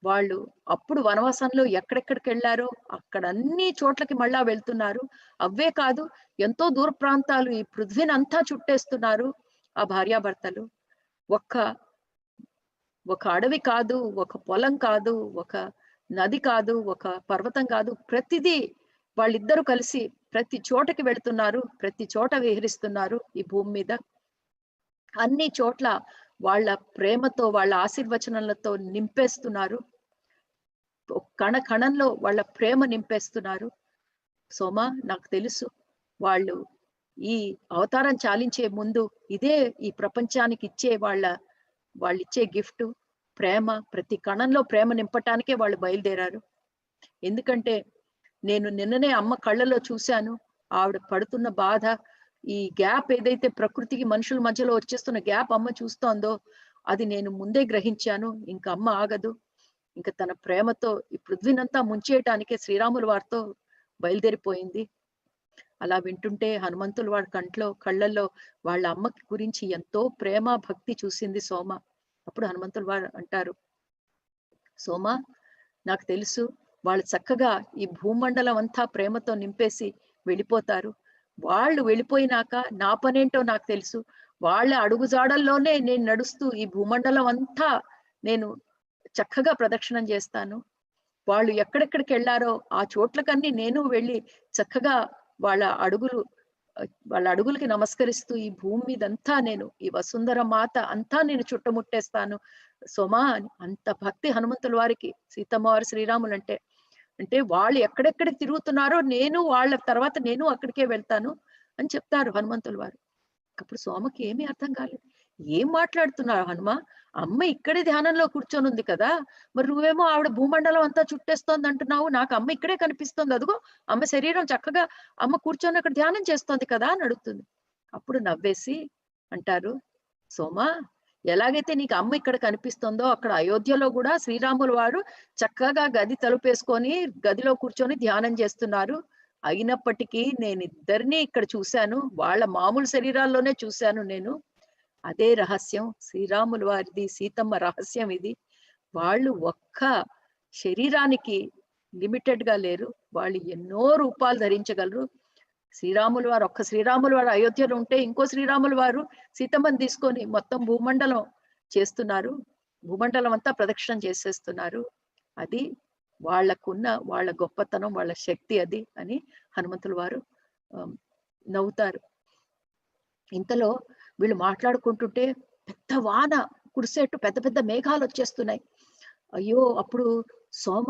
వాళ్ళు అప్పుడు వనవాసంలో ఎక్కడెక్కడికి వెళ్ళారో అక్కడ అన్ని చోట్లకి మళ్ళా వెళ్తున్నారు. అవే కాదు, ఎంతో దూర ప్రాంతాలు ఈ పృథ్వీని అంతా చుట్టేస్తున్నారు ఆ భార్యాభర్తలు. ఒక్క ఒక అడవి కాదు, ఒక పొలం కాదు, ఒక నది కాదు, ఒక పర్వతం కాదు, ప్రతిదీ వాళ్ళిద్దరూ కలిసి ప్రతి చోటకి వెళ్తున్నారు, ప్రతి చోట విహరిస్తున్నారు ఈ భూమి మీద. అన్ని చోట్ల వాళ్ళ ప్రేమతో, వాళ్ళ ఆశీర్వచనాలతో నింపేస్తున్నారు. కణ కణంలో వాళ్ళ ప్రేమ నింపేస్తున్నారు. సోమ, నాకు తెలుసు వాళ్ళు ఈ అవతారం చాలించే ముందు ఇదే ఈ ప్రపంచానికి ఇచ్చే వాళ్ళిచ్చే గిఫ్ట్ ప్రేమ. ప్రతి కణంలో ప్రేమ నింపటానికే వాళ్ళు బయలుదేరారు. ఎందుకంటే నేను నిన్ననే అమ్మ కళ్ళలో చూశాను ఆవిడ పడుతున్న బాధ. ఈ గ్యాప్ ఏదైతే ప్రకృతికి మనుషుల మధ్యలో వచ్చేస్తున్న గ్యాప్ అమ్మ చూస్తోందో అది నేను ముందే గ్రహించాను. ఇంకా అమ్మ ఆగదు. ఇంకా తన ప్రేమతో ఈ పృథ్వీనంతా ముంచేయటానికే శ్రీరాముల వారితో బయలుదేరిపోయింది. అలా వింటుంటే హనుమంతుల వారి కళ్ళల్లో వాళ్ళ అమ్మకి గురించి ఎంతో ప్రేమ భక్తి చూసింది సోమ. అప్పుడు హనుమంతుల వారు అంటారు, సోమ నాకు తెలుసు వాళ్ళు చక్కగా ఈ భూమండలం అంతా ప్రేమతో నింపేసి వెళ్ళిపోతారు. వాళ్ళు వెళ్ళిపోయినాక నా పనేంటో నాకు తెలుసు. వాళ్ళ అడుగుజాడల్లోనే నేను నడుస్తూ ఈ భూమండలం అంతా నేను చక్కగా ప్రదక్షిణం చేస్తాను. వాళ్ళు ఎక్కడెక్కడికి వెళ్ళారో ఆ చోట్లకన్నీ నేను వెళ్ళి చక్కగా వాళ్ళ అడుగులకి నమస్కరిస్తూ ఈ భూమి మీదంతా నేను ఈ వసుంధర మాత అంతా నేను చుట్టముట్టేస్తాను సోమా. అంత భక్తి హనుమంతుల వారికి సీతమ్మ వారు శ్రీరాములు అంటే. అంటే వాళ్ళు ఎక్కడెక్కడికి తిరుగుతున్నారో నేను వాళ్ళ తర్వాత నేను అక్కడికే వెళ్తాను అని చెప్తారు హనుమంతుల వారు. అప్పుడు సోమకి ఏమీ అర్థం కాలేదు. ఏం మాట్లాడుతున్నారు హనుమ? అమ్మ ఇక్కడే ధ్యానంలో కూర్చొని ఉంది కదా, మరి నువ్వేమో ఆవిడ భూమండలం అంతా చుట్టేస్తోంది అంటున్నావు. నాకు అమ్మ ఇక్కడే కనిపిస్తోంది, అదిగో అమ్మ శరీరం చక్కగా అమ్మ కూర్చొని అక్కడ ధ్యానం చేస్తోంది కదా అని అడుగుతుంది. అప్పుడు నవ్వేసి అంటారు, సోమా ఎలాగైతే నీకు అమ్మ ఇక్కడ కనిపిస్తుందో అక్కడ అయోధ్యలో కూడా శ్రీరాముల వారు చక్కగా గది తలుపేసుకొని గదిలో కూర్చొని ధ్యానం చేస్తున్నారు. అయినప్పటికీ నేను ఇద్దరిని ఇక్కడ చూశాను, వాళ్ళ మామూలు శరీరాల్లోనే చూశాను నేను. అదే రహస్యం శ్రీరాముల వారిది, సీతమ్మ రహస్యం ఇది. వాళ్ళు ఒక్క శరీరానికి లిమిటెడ్ గా లేరు, వాళ్ళు ఎన్నో రూపాలు ధరించగలరు. ఒక్క శ్రీరాముల వారు అయోధ్యలో ఉంటే ఇంకో శ్రీరాముల వారు సీతమ్మని తీసుకొని మొత్తం భూమండలం చేస్తున్నారు, భూమండలం అంతా ప్రదక్షిణం చేసేస్తున్నారు. అది వాళ్ళ గొప్పతనం, వాళ్ళ శక్తి అది అని హనుమంతుల వారు నవ్వుతారు. ఇంతలో వీళ్ళు మాట్లాడుకుంటుంటే పెద్ద వాన కురిసేట్టు పెద్ద పెద్ద మేఘాలు వచ్చేస్తున్నాయి. అయ్యో, అప్పుడు సోమ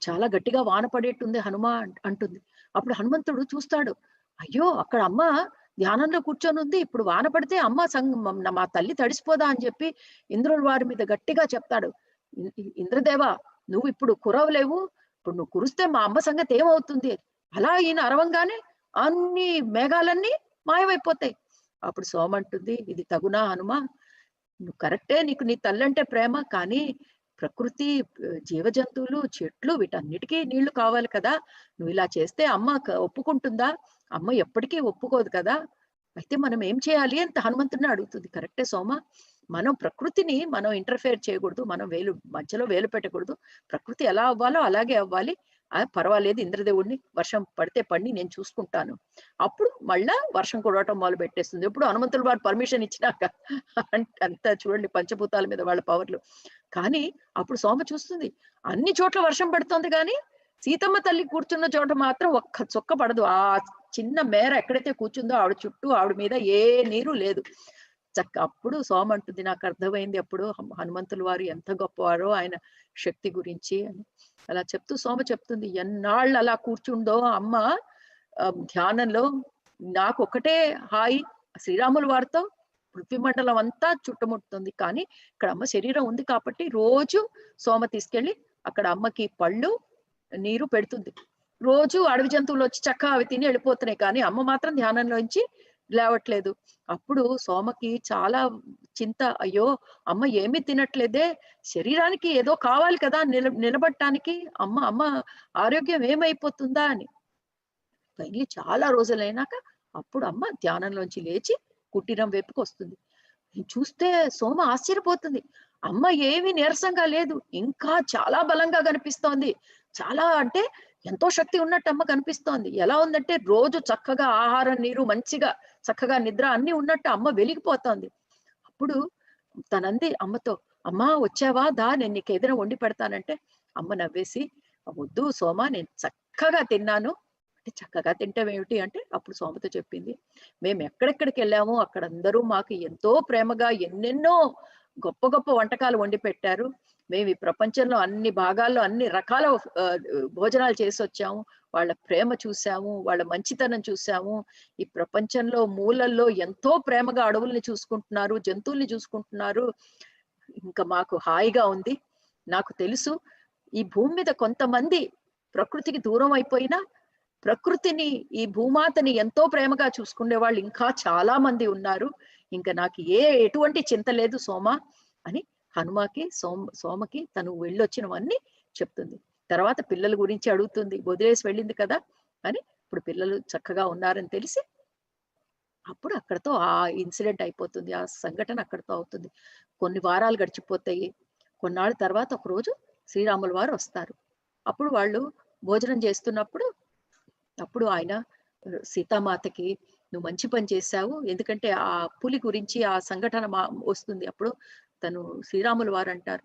చాలా గట్టిగా వాన పడేట్టుంది హనుమ అంటుంది. అప్పుడు హనుమంతుడు చూస్తాడు, అయ్యో అక్కడ అమ్మ ధ్యానంలో కూర్చొని ఉంది, ఇప్పుడు వాన పడితే అమ్మ మా తల్లి తడిసిపోదా అని చెప్పి ఇంద్రుల వారి మీద గట్టిగా చెప్తాడు. ఇంద్రదేవా, నువ్వు ఇప్పుడు కురవలేవు, ఇప్పుడు నువ్వు కురిస్తే మా అమ్మ సంగతి ఏమవుతుంది? అలా ఈయన అరవంగానే అన్ని మేఘాలన్నీ మాయమైపోతాయి. అప్పుడు సోమ అంటుంది, ఇది తగునా హనుమ? నువ్వు కరెక్టే, నీకు నీ తల్లంటే ప్రేమ, కానీ ప్రకృతి, జీవజంతువులు, చెట్లు వీటన్నిటికీ నీళ్లు కావాలి కదా. నువ్వు ఇలా చేస్తే అమ్మ ఒప్పుకుంటుందా? అమ్మ ఎప్పటికీ ఒప్పుకోదు కదా. అయితే మనం ఏం చేయాలి ಅಂತ హనుమంతుడిని అడుగుతుంది. కరెక్టే సోమ, మనం ప్రకృతిని మనం ఇంటర్ఫేర్ చేయకూడదు, మనం మధ్యలో వేలు పెట్టకూడదు. ప్రకృతి ఎలా అవ్వాలో అలాగే అవ్వాలి. పర్వాలేదు, ఇంద్రదేవుడిని వర్షం పడితే పడి నేను చూసుకుంటాను. అప్పుడు మళ్ళా వర్షం కురవటం మొదలు పెట్టేస్తుంది. ఎప్పుడు హనుమంతుల వారు పర్మిషన్ ఇచ్చినాక. అంతా చూడండి పంచభూతాల మీద వాళ్ళ పవర్లు. కానీ అప్పుడు సోమ చూస్తుంది, అన్ని చోట్ల వర్షం పడుతోంది కానీ సీతమ్మ తల్లి కూర్చున్న చోట మాత్రం ఒక్క చుక్క పడదు. ఆ చిన్న మేర ఎక్కడైతే కూర్చుందో ఆవిడ చుట్టూ, ఆవిడ మీద ఏ నీరు లేదు. అప్పుడు సోమ అంటుంది, నాకు అర్థమైంది అప్పుడు హనుమంతుల వారు ఎంత గొప్పవారో ఆయన శక్తి గురించి అని. అలా చెప్తూ సోమ చెప్తుంది, ఎన్నాళ్ళు అలా కూర్చుందో అమ్మ ధ్యానంలో, నాకు ఒకటే హాయి, శ్రీరాముల వారితో పృథ్వీ మండలం అంతా చుట్టుముడుతుంది. కానీ ఇక్కడ అమ్మ శరీరం ఉంది కాబట్టి రోజు సోమ తీసుకెళ్లి అక్కడ అమ్మకి పళ్ళు నీరు పెడుతుంది. రోజు అడవి జంతువులు వచ్చి చక్కగా అవి తిని వెళ్ళిపోతున్నాయి, కానీ అమ్మ మాత్రం ధ్యానంలోంచి లేవట్లేదు. అప్పుడు సోమకి చాలా చింత, అయ్యో అమ్మ ఏమీ తినట్లేదే, శరీరానికి ఏదో కావాలి కదా నిలబడటానికి, అమ్మ ఆరోగ్యం ఏమైపోతుందా అని. తగిలి చాలా రోజులైనాక అప్పుడు అమ్మ ధ్యానంలోంచి లేచి కుటీరం వైపుకి వస్తుంది. చూస్తే సోమ ఆశ్చర్యపోతుంది. అమ్మ ఏమీ నీరసంగా లేదు, ఇంకా చాలా బలంగా కనిపిస్తోంది. చాలా అంటే ఎంతో శక్తి ఉన్నట్టు అమ్మ కనిపిస్తోంది. ఎలా ఉందంటే రోజు చక్కగా ఆహారం నీరు మంచిగా చక్కగా నిద్ర అన్ని ఉన్నట్టు అమ్మ వెలిగిపోతోంది. అప్పుడు తనంది అమ్మతో, అమ్మా వచ్చావా, దా నేను నీకు ఏదైనా వండి పెడతానంటే అమ్మ నవ్వేసి, వద్దు సోమ నేను చక్కగా తిన్నాను అంటే. చక్కగా తింటావేమిటి అంటే అప్పుడు సోమతో చెప్పింది, మేము ఎక్కడెక్కడికి వెళ్ళామో అక్కడ అందరూ మాకు ఎంతో ప్రేమగా ఎన్నెన్నో గొప్ప గొప్ప వంటకాలు వండి పెట్టారు. మేము ఈ ప్రపంచంలో అన్ని భాగాల్లో అన్ని రకాల భోజనాలు చేసి వచ్చాము. వాళ్ళ ప్రేమ చూసాము, వాళ్ళ మంచితనం చూసాము. ఈ ప్రపంచంలో మూలల్లో ఎంతో ప్రేమగా అడవుల్ని చూసుకుంటున్నారు, జంతువుల్ని చూసుకుంటున్నారు. ఇంకా మాకు హాయిగా ఉంది. నాకు తెలుసు ఈ భూమి మీద కొంతమంది ప్రకృతికి దూరం అయిపోయినా ప్రకృతిని, ఈ భూమాతని ఎంతో ప్రేమగా చూసుకునే వాళ్ళు ఇంకా చాలా మంది ఉన్నారు. ఇంకా నాకు ఎటువంటి చింత లేదు సోమ అని హనుమకి సోమకి తను వెళ్ళొచ్చినవన్నీ చెప్తుంది. తర్వాత పిల్లల గురించి అడుగుతుంది, వదిలేసి వెళ్ళింది కదా అని. ఇప్పుడు పిల్లలు చక్కగా ఉన్నారని తెలిసి అప్పుడు అక్కడతో ఆ ఇన్సిడెంట్ అయిపోతుంది, ఆ సంఘటన అక్కడతో అవుతుంది. కొన్ని వారాలు గడిచిపోతాయి. కొన్నాళ్ళ తర్వాత ఒక రోజు శ్రీరాముల వారు వస్తారు. అప్పుడు వాళ్ళు భోజనం చేస్తున్నప్పుడు అప్పుడు ఆయన సీతామాతకి, నువ్వు మంచి పని చేశావు, ఎందుకంటే ఆ పులి గురించి ఆ సంఘటన వస్తుంది. అప్పుడు తను శ్రీరాముల వారు అంటారు,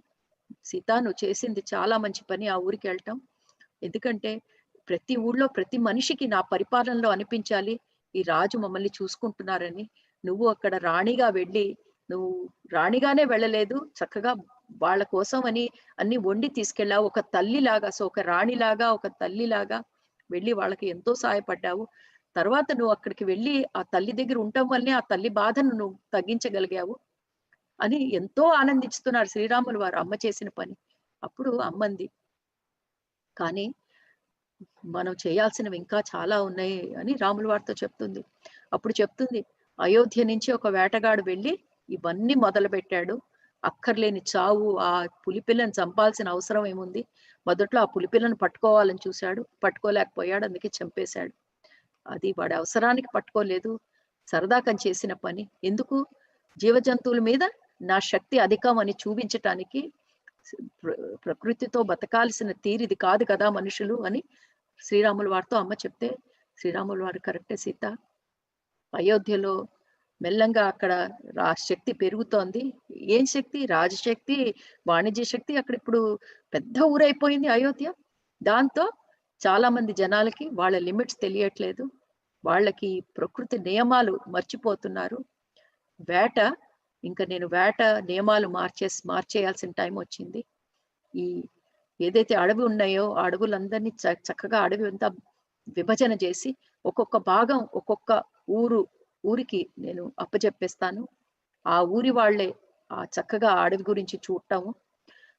సీత నువ్వు చేసింది చాలా మంచి పని ఆ ఊరికి వెళ్ళటం. ఎందుకంటే ప్రతి ఊళ్ళో ప్రతి మనిషికి నా పరిపాలనలో అనిపించాలి ఈ రాజు మమ్మల్ని చూసుకుంటున్నారని. నువ్వు అక్కడ రాణిగా వెళ్ళి, నువ్వు రాణిగానే వెళ్ళలేదు, చక్కగా వాళ్ళ కోసం అని అన్ని వండి తీసుకెళ్ళావు. ఒక తల్లిలాగా, సో ఒక రాణిలాగా ఒక తల్లిలాగా వెళ్ళి వాళ్ళకి ఎంతో సహాయపడ్డావు. తర్వాత నువ్వు అక్కడికి వెళ్ళి ఆ తల్లి దగ్గర ఉండటం వల్లనే ఆ తల్లి బాధను నువ్వు తగ్గించగలిగావు అని ఎంతో ఆనందిస్తున్నారు శ్రీరాములు వారు అమ్మ చేసిన పని. అప్పుడు అమ్మంది, కానీ మనం చేయాల్సినవి ఇంకా చాలా ఉన్నాయి అని రాముల వారితో చెప్తుంది. అప్పుడు చెప్తుంది, అయోధ్య నుంచి ఒక వేటగాడు వెళ్ళి ఇవన్నీ మొదలు పెట్టాడు. అక్కర్లేని చావు, ఆ పులిపిల్లని చంపాల్సిన అవసరం ఏముంది? మొదట్లో ఆ పులిపిల్లను పట్టుకోవాలని చూశాడు, పట్టుకోలేకపోయాడు, అందుకే చంపేశాడు. అది వాడి అవసరానికి పట్టుకోలేదు, సరదాకని చేసిన పని. ఎందుకు? జీవజంతువుల మీద నా శక్తి అధికం అని చూపించటానికి. ప్రకృతితో బతకాల్సిన తీరిది కాదు కదా మనుషులు అని శ్రీరాముల వారితో అమ్మ చెప్తే, శ్రీరాముల వారు కరెక్టే సీత, అయోధ్యలో మెల్లంగా అక్కడ శక్తి పెరుగుతోంది. ఏం శక్తి? రాజశక్తి, వాణిజ్య శక్తి. అక్కడ ఇప్పుడు పెద్ద ఊరైపోయింది అయోధ్య. దాంతో చాలా మంది జనాలకి వాళ్ళ లిమిట్స్ తెలియట్లేదు, వాళ్ళకి ప్రకృతి నియమాలు మర్చిపోతున్నారు. వేట, ఇంకా నేను వేట నియమాలు మార్చేయాల్సిన టైం వచ్చింది. ఈ ఏదైతే అడవి ఉన్నాయో ఆ అడవులందరినీ చక్కగా అడవి అంతా విభజన చేసి ఒక్కొక్క భాగం ఒక్కొక్క ఊరికి నేను అప్పచెప్పేస్తాను. ఆ ఊరి వాళ్ళే ఆ చక్కగా అడవి గురించి చూడటము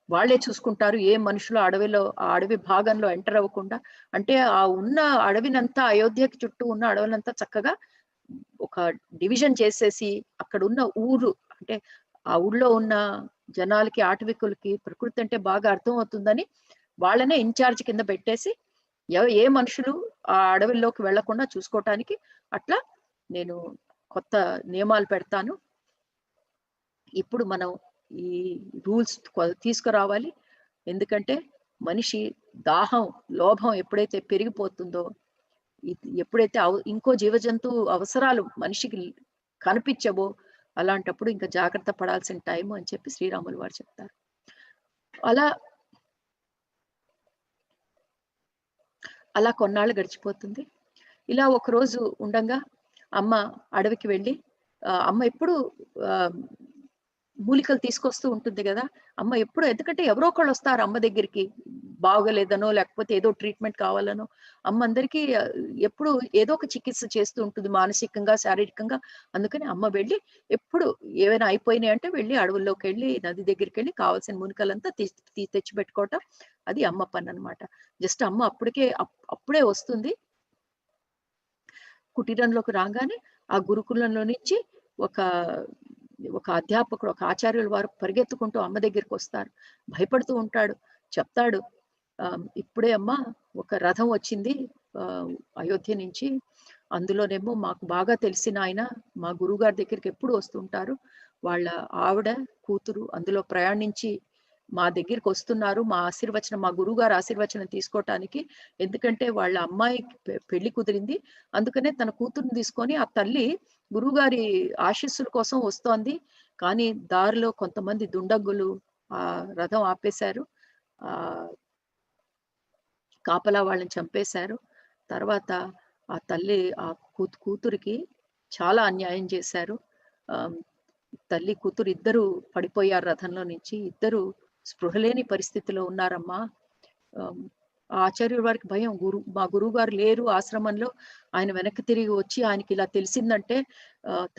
వాళ్ళే చూసుకుంటారు. ఏ మనుషులు అడవిలో ఆ అడవి భాగంలో ఎంటర్ అవ్వకుండా. అంటే ఆ ఉన్న అడవినంతా, అయోధ్యకి చుట్టూ ఉన్న అడవులంతా చక్కగా ఒక డివిజన్ చేసేసి అక్కడ ఉన్న ఊరు, అంటే ఆ ఊళ్ళో ఉన్న జనాలకి, ఆటవికులకి ప్రకృతి అంటే బాగా అర్థం అవుతుందని వాళ్ళనే ఇన్ఛార్జ్ కింద పెట్టేసి ఏ మనుషులు ఆ అడవిలోకి వెళ్లకుండా చూసుకోవటానికి అట్లా నేను కొత్త నియమాలు పెడతాను. ఇప్పుడు మనం ఈ రూల్స్ తీసుకురావాలి. ఎందుకంటే మనిషి దాహం, లోభం ఎప్పుడైతే పెరిగిపోతుందో, ఎప్పుడైతే ఇంకో జీవజంతువు అవసరాలు మనిషికి కనిపించవో అలాంటప్పుడు ఇంకా జాగ్రత్త పడాల్సిన టైం అని చెప్పి శ్రీరాములు వారు చెప్తారు. అలా కొన్నాళ్ళు గడిచిపోతుంది. ఇలా ఒక రోజు ఉండంగా అమ్మ అడవికి వెళ్ళి, అమ్మ ఎప్పుడు మూలికలు తీసుకొస్తూ ఉంటుంది కదా అమ్మ ఎప్పుడు. ఎందుకంటే ఎవరో ఒకళ్ళు వస్తారు అమ్మ దగ్గరికి, బాగోలేదనో లేకపోతే ఏదో ట్రీట్మెంట్ కావాలనో అమ్మ అందరికీ ఎప్పుడు ఏదో ఒక చికిత్స చేస్తూ ఉంటుంది, మానసికంగా శారీరకంగా. అందుకని అమ్మ వెళ్ళి ఎప్పుడు ఏమైనా అయిపోయినాయి అంటే వెళ్ళి అడవుల్లోకి వెళ్ళి నది దగ్గరికి వెళ్ళి కావాల్సిన మునికలంతా తెచ్చి పెట్టుకోవటం, అది అమ్మ పని అనమాట. జస్ట్ అమ్మ అప్పుడే వస్తుంది. కుటీరంలోకి రాగానే ఆ గురుకులంలో నుంచి ఒక అధ్యాపకుడు, ఒక ఆచార్యుల వారు పరిగెత్తుకుంటూ అమ్మ దగ్గరికి వస్తారు. భయపడుతూ ఉంటాడు, చెప్తాడు, ఇప్పుడే అమ్మ ఒక రథం వచ్చింది అయోధ్య నుంచి, అందులోనేమో మాకు బాగా తెలిసిన ఆయన మా గురువు గారి దగ్గరికి ఎప్పుడు వస్తుంటారు, వాళ్ళ ఆవిడ కూతురు అందులో ప్రయాణించి మా దగ్గరికి వస్తున్నారు, మా ఆశీర్వచనం, మా గురువు గారు ఆశీర్వచనం తీసుకోవటానికి. ఎందుకంటే వాళ్ళ అమ్మాయి పెళ్లి కుదిరింది, అందుకనే తన కూతురుని తీసుకొని ఆ తల్లి గురువుగారి ఆశీస్సుల కోసం వస్తోంది. కానీ దారిలో కొంతమంది దుండగులు ఆ రథం ఆపేశారు, ఆ కాపలా వాళ్ళని చంపేశారు. తర్వాత ఆ తల్లి ఆ కూతురికి చాలా అన్యాయం చేశారు. తల్లి కూతురు ఇద్దరు పడిపోయారు రథంలో నుంచి, ఇద్దరు స్పృహలేని పరిస్థితిలో ఉన్నారమ్మా. ఆచార్యుల వారికి భయం, మా గురువు గారు లేరు ఆశ్రమంలో, ఆయన వెనక్కి తిరిగి వచ్చి ఆయనకి ఇలా తెలిసిందంటే,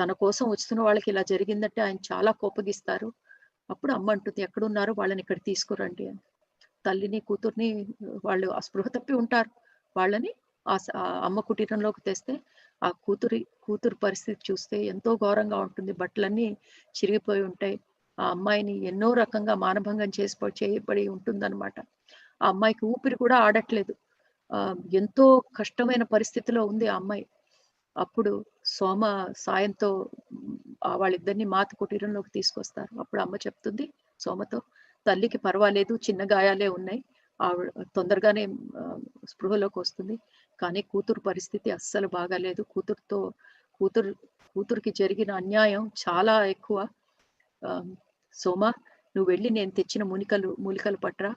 తన కోసం వస్తున్న వాళ్ళకి ఇలా జరిగిందంటే ఆయన చాలా కోపగిస్తారు. అప్పుడు అమ్మ అంటుంది, ఎక్కడున్నారో వాళ్ళని ఇక్కడ తీసుకురండి అని. తల్లిని కూతుర్ని వాళ్ళు ఆ స్పృహ తప్పి ఉంటారు, వాళ్ళని అమ్మ కుటీరంలోకి తెస్తే ఆ కూతురు పరిస్థితి చూస్తే ఎంతో ఘోరంగా ఉంటుంది. బట్టలన్నీ చిరిగిపోయి ఉంటాయి. ఆ అమ్మాయిని ఎన్నో రకంగా మానభంగం చేయబడి ఉంటుందన్నమాట. ఆ అమ్మాయికి ఊపిరి కూడా ఆడట్లేదు. ఎంతో కష్టమైన పరిస్థితిలో ఉంది ఆ అమ్మాయి. అప్పుడు సోమ సాయంతో వాళ్ళిద్దరిని మాత కుటీరంలోకి తీసుకొస్తారు. అప్పుడు అమ్మ చెప్తుంది సోమతో, తల్లికి పర్వాలేదు, చిన్న గాయాలే ఉన్నాయి, ఆవిడ తొందరగానే స్పృహలోకి వస్తుంది, కానీ కూతురు పరిస్థితి అస్సలు బాగాలేదు. కూతురికి జరిగిన అన్యాయం చాలా ఎక్కువ. సోమ, నువ్వు వెళ్ళి నేను తెచ్చిన మూలికలు పట్రా.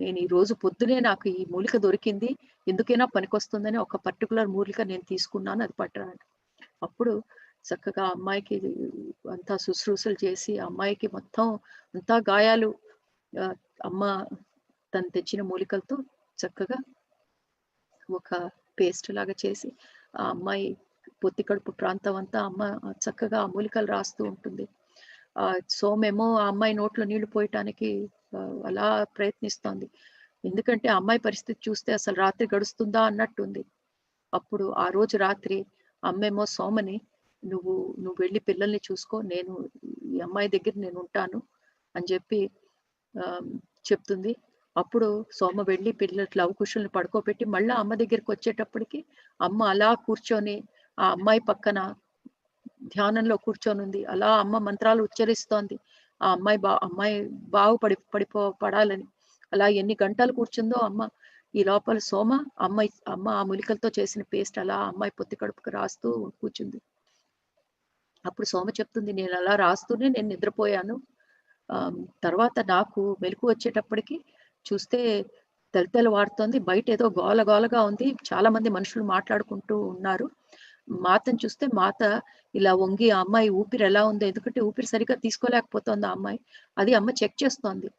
నేను ఈ రోజు పొద్దునే నాకు ఈ మూలిక దొరికింది, ఎందుకైనా పనికొస్తుందని ఒక పర్టికులర్ మూలిక నేను తీసుకున్నాను, అది పట్రా. అప్పుడు చక్కగా అమ్మాయికి అంతా శుశ్రూషలు చేసి అమ్మాయికి మొత్తం అంతా గాయాలు అమ్మ తను తెచ్చిన మూలికలతో చక్కగా ఒక పేస్ట్ లాగా చేసి ఆ అమ్మాయి పొత్తి కడుపు ప్రాంతం అంతా అమ్మ చక్కగా ఆ మూలికలు రాస్తూ ఉంటుంది. సోమేమో ఆ అమ్మాయి నోట్లో నీళ్లు పోయటానికి అలా ప్రయత్నిస్తోంది, ఎందుకంటే ఆ అమ్మాయి పరిస్థితి చూస్తే అసలు రాత్రి గడుస్తుందా అన్నట్టుంది. అప్పుడు ఆ రోజు రాత్రి అమ్మేమో సోమని, నువ్వు వెళ్ళి పిల్లల్ని చూసుకో, నేను ఈ అమ్మాయి దగ్గర నేను ఉంటాను అని చెప్పి చెప్తుంది. అప్పుడు సోమ వెళ్ళి పిల్లలు లవకుశుల్ని పడుకోబెట్టి మళ్ళీ అమ్మ దగ్గరికి వచ్చేటప్పటికి అమ్మ అలా కూర్చొని ఆ అమ్మాయి పక్కన ధ్యానంలో కూర్చొని ఉంది. అలా అమ్మ మంత్రాలు ఉచ్చరిస్తోంది, ఆ అమ్మాయి పడాలని. అలా ఎన్ని గంటలు కూర్చుందో అమ్మ. ఈ లోపల సోమ అమ్మ ఆ మూలికలతో చేసిన పేస్ట్ అలా అమ్మాయి పొత్తి కడుపుకు రాస్తూ కూర్చుంది. అప్పుడు సోమ చెప్తుంది, నేను అలా రాస్తూనే నేను నిద్రపోయాను. తర్వాత నాకు మెలకు వచ్చేటప్పటికి చూస్తే తెలతెలవారుతోంది, బయట ఏదో గోలగా ఉంది, చాలా మంది మనుషులు మాట్లాడుకుంటూ ఉన్నారు. మాతను చూస్తే మాత ఇలా వంగి ఆ అమ్మాయి ఊపిరి ఎలా ఉందో, ఎందుకంటే ఊపిరి సరిగ్గా తీసుకోలేకపోతోంది ఆ అమ్మాయి, అది అమ్మ చెక్ చేస్తోంది.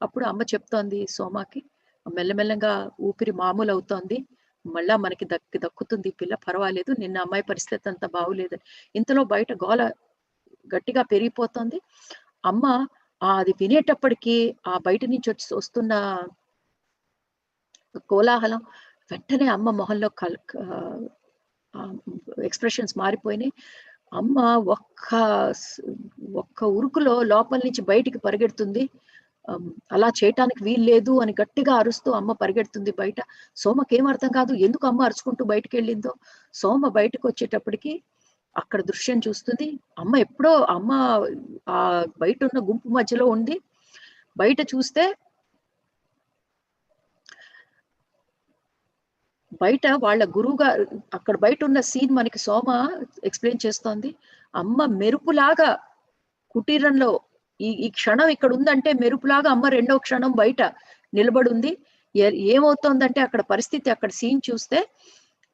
అప్పుడు అమ్మ చెప్తోంది సోమాకి, మెల్లమెల్లగా ఊపిరి మామూలు అవుతోంది, మళ్ళా మనకి దక్కుతుంది పిల్ల, పర్వాలేదు, నిన్న అమ్మాయి పరిస్థితి అంత బాగులేదు. ఇంతలో బయట గోల గట్టిగా పెరిగిపోతోంది. అమ్మ అది వినేటప్పటికీ ఆ బయట నుంచి వస్తున్న కోలాహలం వెంటనే అమ్మ మొహంలో ఎక్స్ప్రెషన్స్ మారిపోయినాయి. అమ్మ ఒక్క ఉరుకులో లోపల నుంచి బయటికి పరిగెడుతుంది. అలా చేయటానికి వీల్లేదు అని గట్టిగా అరుస్తూ అమ్మ పరిగెడుతుంది బయట. సోమకేం అర్థం కాదు, ఎందుకు అమ్మ అరుచుకుంటూ బయటికి వెళ్ళిందో. సోమ బయటకు వచ్చేటప్పటికి అక్కడ దృశ్యం చూస్తుంది. అమ్మ ఆ బయట ఉన్న గుంపు మధ్యలో ఉంది. బయట చూస్తే బయట వాళ్ళ గురువుగారు, అక్కడ బయట ఉన్న సీన్ మనకి సోమ ఎక్స్ప్లెయిన్ చేస్తోంది. అమ్మ మెరుపులాగా కుటీరంలో ఈ క్షణం ఇక్కడ ఉందంటే మెరుపులాగా అమ్మ రెండో క్షణం బయట నిలబడి ఉంది. ఏమవుతోందంటే అక్కడ పరిస్థితి, అక్కడ సీన్ చూస్తే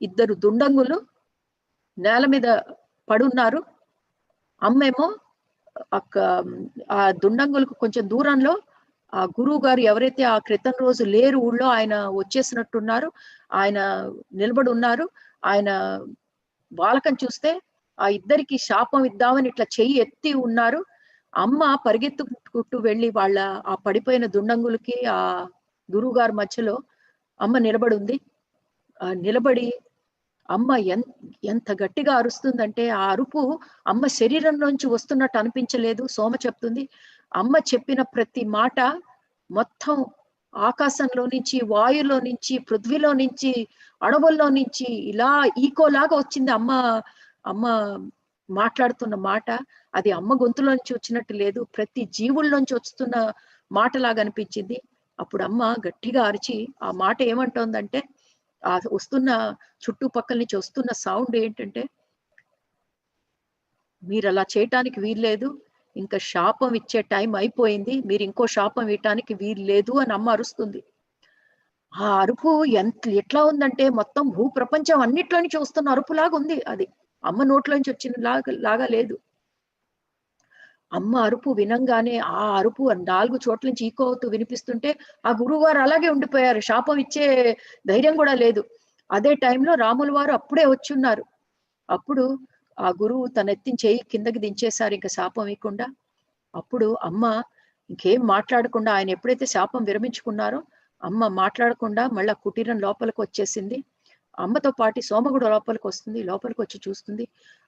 ఇద్దరు దుండంగులు నేల మీద పడున్నారు. అమ్మేమో ఆ దుండంగులకు కొంచెం దూరంలో ఆ గురువు గారు ఎవరైతే ఆ క్రితం రోజు లేరు ఊళ్ళో, ఆయన వచ్చేసినట్టున్నారు, ఆయన నిలబడి ఉన్నారు. ఆయన బాలకం చూస్తే ఆ ఇద్దరికి శాపం ఇద్దామని ఇట్లా చెయ్యి ఎత్తి ఉన్నారు. అమ్మ పరిగెత్తుకుంటూ వెళ్ళి వాళ్ళ ఆ పడిపోయిన దుండంగులకి ఆ గురువు గారి మధ్యలో అమ్మ నిలబడి ఉంది. నిలబడి అమ్మ ఎంత గట్టిగా అరుస్తుందంటే ఆ అరుపు అమ్మ శరీరంలోంచి వస్తున్నట్టు అనిపించలేదు. సోమ చెప్తుంది, అమ్మ చెప్పిన ప్రతి మాట మొత్తం ఆకాశంలో నుంచి, వాయులో నుంచి, పృథ్వీలో నుంచి, అడవుల్లో నుంచి ఇలా ఈకోలాగా వచ్చింది అమ్మ. అమ్మ మాట్లాడుతున్న మాట అది అమ్మ గొంతులో నుంచి వచ్చినట్టు లేదు, ప్రతి జీవుల్లోంచి వస్తున్న మాటలాగా అనిపించింది. అప్పుడు అమ్మ గట్టిగా అరిచి ఆ మాట ఏమంటోందంటే, ఆ వస్తున్న చుట్టుపక్కల నుంచి వస్తున్న సౌండ్ ఏంటంటే, మీరు అలా చేయటానికి వీల్లేదు, ఇంకా శాపం ఇచ్చే టైం అయిపోయింది, మీరు ఇంకో శాపం ఇవ్వటానికి వీల్లేదు అని అమ్మ అరుస్తుంది. ఆ అరుపు ఎట్లా ఉందంటే మొత్తం భూ ప్రపంచం అన్నిట్లో నుంచి వస్తున్న అరుపులాగా ఉంది. అది అమ్మ నోట్లోంచి వచ్చిన లాగా లేదు. అమ్మ అరుపు వినంగానే ఆ అరుపు 4 చోట్ల నుంచి ఈకో అవుతూ వినిపిస్తుంటే ఆ గురువు గారు అలాగే ఉండిపోయారు. శాపం ఇచ్చే ధైర్యం కూడా లేదు. అదే టైంలో రాముల వారు అప్పుడే వచ్చి ఉన్నారు. అప్పుడు ఆ గురువు తన ఎత్తిన చెయ్యి కిందకి దించేశారు ఇంకా శాపం ఇవ్వకుండా. అప్పుడు అమ్మ ఇంకేం మాట్లాడకుండా, ఆయన ఎప్పుడైతే శాపం విరమించుకున్నారో అమ్మ మాట్లాడకుండా మళ్ళా కుటీరం లోపలికి వచ్చేసింది. అమ్మతో పాటు సోమ కూడా లోపలికి వస్తుంది. లోపలికి వచ్చి చూస్తుంది,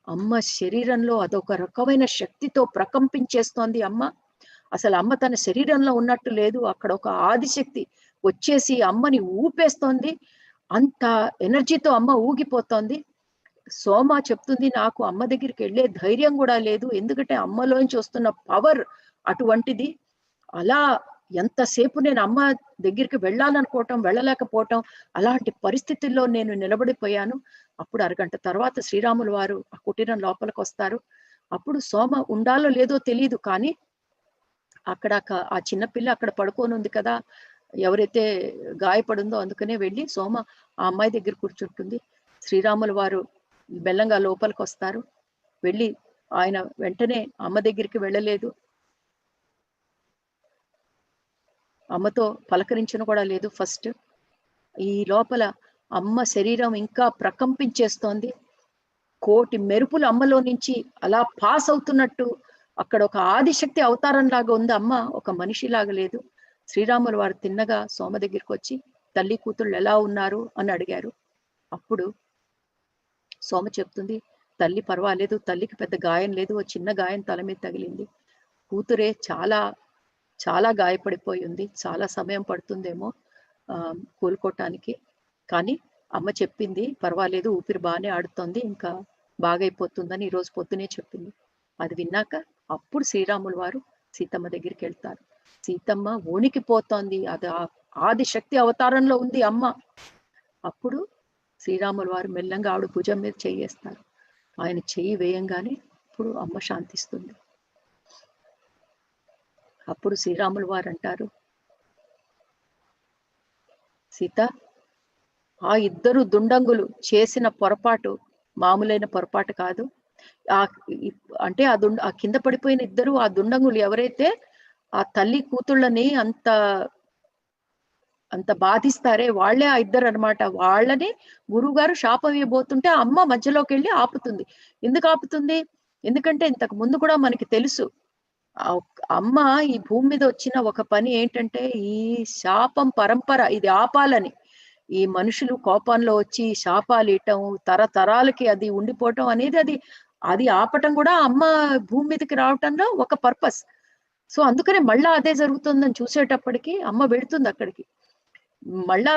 అమ్మ శరీరంలో అదొక రకమైన శక్తితో ప్రకంపించేస్తోంది అమ్మ. అసలు అమ్మ తన శరీరంలో ఉన్నట్టు లేదు, అక్కడ ఒక ఆదిశక్తి వచ్చేసి అమ్మని ఊపేస్తోంది. అంత ఎనర్జీతో అమ్మ ఊగిపోతోంది. సోమ చెప్తుంది, నాకు అమ్మ దగ్గరికి వెళ్ళే ధైర్యం కూడా లేదు, ఎందుకంటే అమ్మలోంచి వస్తున్న పవర్ అటువంటిది. అలా ఎంతసేపు నేను అమ్మ దగ్గరికి వెళ్ళాలనుకోవటం, వెళ్ళలేకపోవటం, అలాంటి పరిస్థితుల్లో నేను నిలబడిపోయాను. అప్పుడు అరగంట తర్వాత శ్రీరాములు వారు ఆ కుటీరం లోపలికి వస్తారు. అప్పుడు సోమ ఉండాలో లేదో తెలియదు, కానీ అక్కడ ఆ చిన్నపిల్ల అక్కడ పడుకొని ఉంది కదా, ఎవరైతే గాయపడిందో, అందుకనే వెళ్ళి సోమ ఆ అమ్మాయి దగ్గర కూర్చుంటుంది. శ్రీరాముల వారు బెల్లంగా లోపలికి వస్తారు. వెళ్ళి ఆయన వెంటనే అమ్మ దగ్గరికి వెళ్ళలేదు, అమ్మతో పలకరించిన కూడా లేదు ఫస్ట్. ఈ లోపల అమ్మ శరీరం ఇంకా ప్రకంపించేస్తోంది. కోటి మెరుపులు అమ్మలో నుంచి అలా పాస్ అవుతున్నట్టు, అక్కడ ఒక ఆదిశక్తి అవతారం లాగా ఉంది అమ్మ, ఒక మనిషిలాగా లేదు. శ్రీరాములు వారు తిన్నగా సోమ దగ్గరికి వచ్చి తల్లి కూతుళ్ళు ఎలా ఉన్నారు అని అడిగారు. అప్పుడు సోమ చెప్తుంది, తల్లి పర్వాలేదు, తల్లికి పెద్ద గాయం లేదు, ఓ చిన్న గాయం తల మీద తగిలింది. కూతురే చాలా చాలా గాయపడిపోయి ఉంది, చాలా సమయం పడుతుందేమో కోలుకోవటానికి. కానీ అమ్మ చెప్పింది పర్వాలేదు, ఊపిరి బాగానే ఆడుతోంది, ఇంకా బాగైపోతుందని ఈరోజు పొద్దునే చెప్పింది. అది విన్నాక అప్పుడు శ్రీరాములు వారు సీతమ్మ దగ్గరికి వెళ్తారు. సీతమ్మ వణికిపోతోంది, అది ఆదిశక్తి అవతారంలో ఉంది అమ్మ. అప్పుడు శ్రీరాములు వారు మెల్లంగా ఆవిడ భుజం మీద చెయ్యి వేస్తారు. ఆయన చెయ్యి వేయంగానే ఇప్పుడు అమ్మ శాంతిస్తుంది. అప్పుడు శ్రీరాములు వారు అంటారు, సీత, ఆ ఇద్దరు దుండంగులు చేసిన పొరపాటు మామూలైన పొరపాటు కాదు. అంటే ఆ కింద పడిపోయిన ఇద్దరు ఆ దుండంగులు ఎవరైతే ఆ తల్లి కూతుళ్ళని అంత బాధిస్తారే వాళ్ళే ఆ ఇద్దరు అనమాట. వాళ్ళని గురువు గారు శాపం ఇవ్వబోతుంటే అమ్మ మధ్యలోకి వెళ్ళి ఆపుతుంది. ఎందుకు ఆపుతుంది? ఎందుకంటే ఇంతకు ముందు కూడా మనకి తెలుసు, అమ్మ ఈ భూమి మీద వచ్చిన ఒక పని ఏంటంటే ఈ శాపం పరంపర ఇది ఆపాలని. ఈ మనుషులు కోపంలో వచ్చి శాపాలు ఇయటం, తరతరాలకి అది ఉండిపోవటం అనేది అది ఆపటం కూడా అమ్మ భూమి మీదకి రావటంలో ఒక పర్పస్. సో అందుకనే మళ్ళా అదే జరుగుతుందని చూసేటప్పటికి అమ్మ వెళుతుంది అక్కడికి. మళ్ళా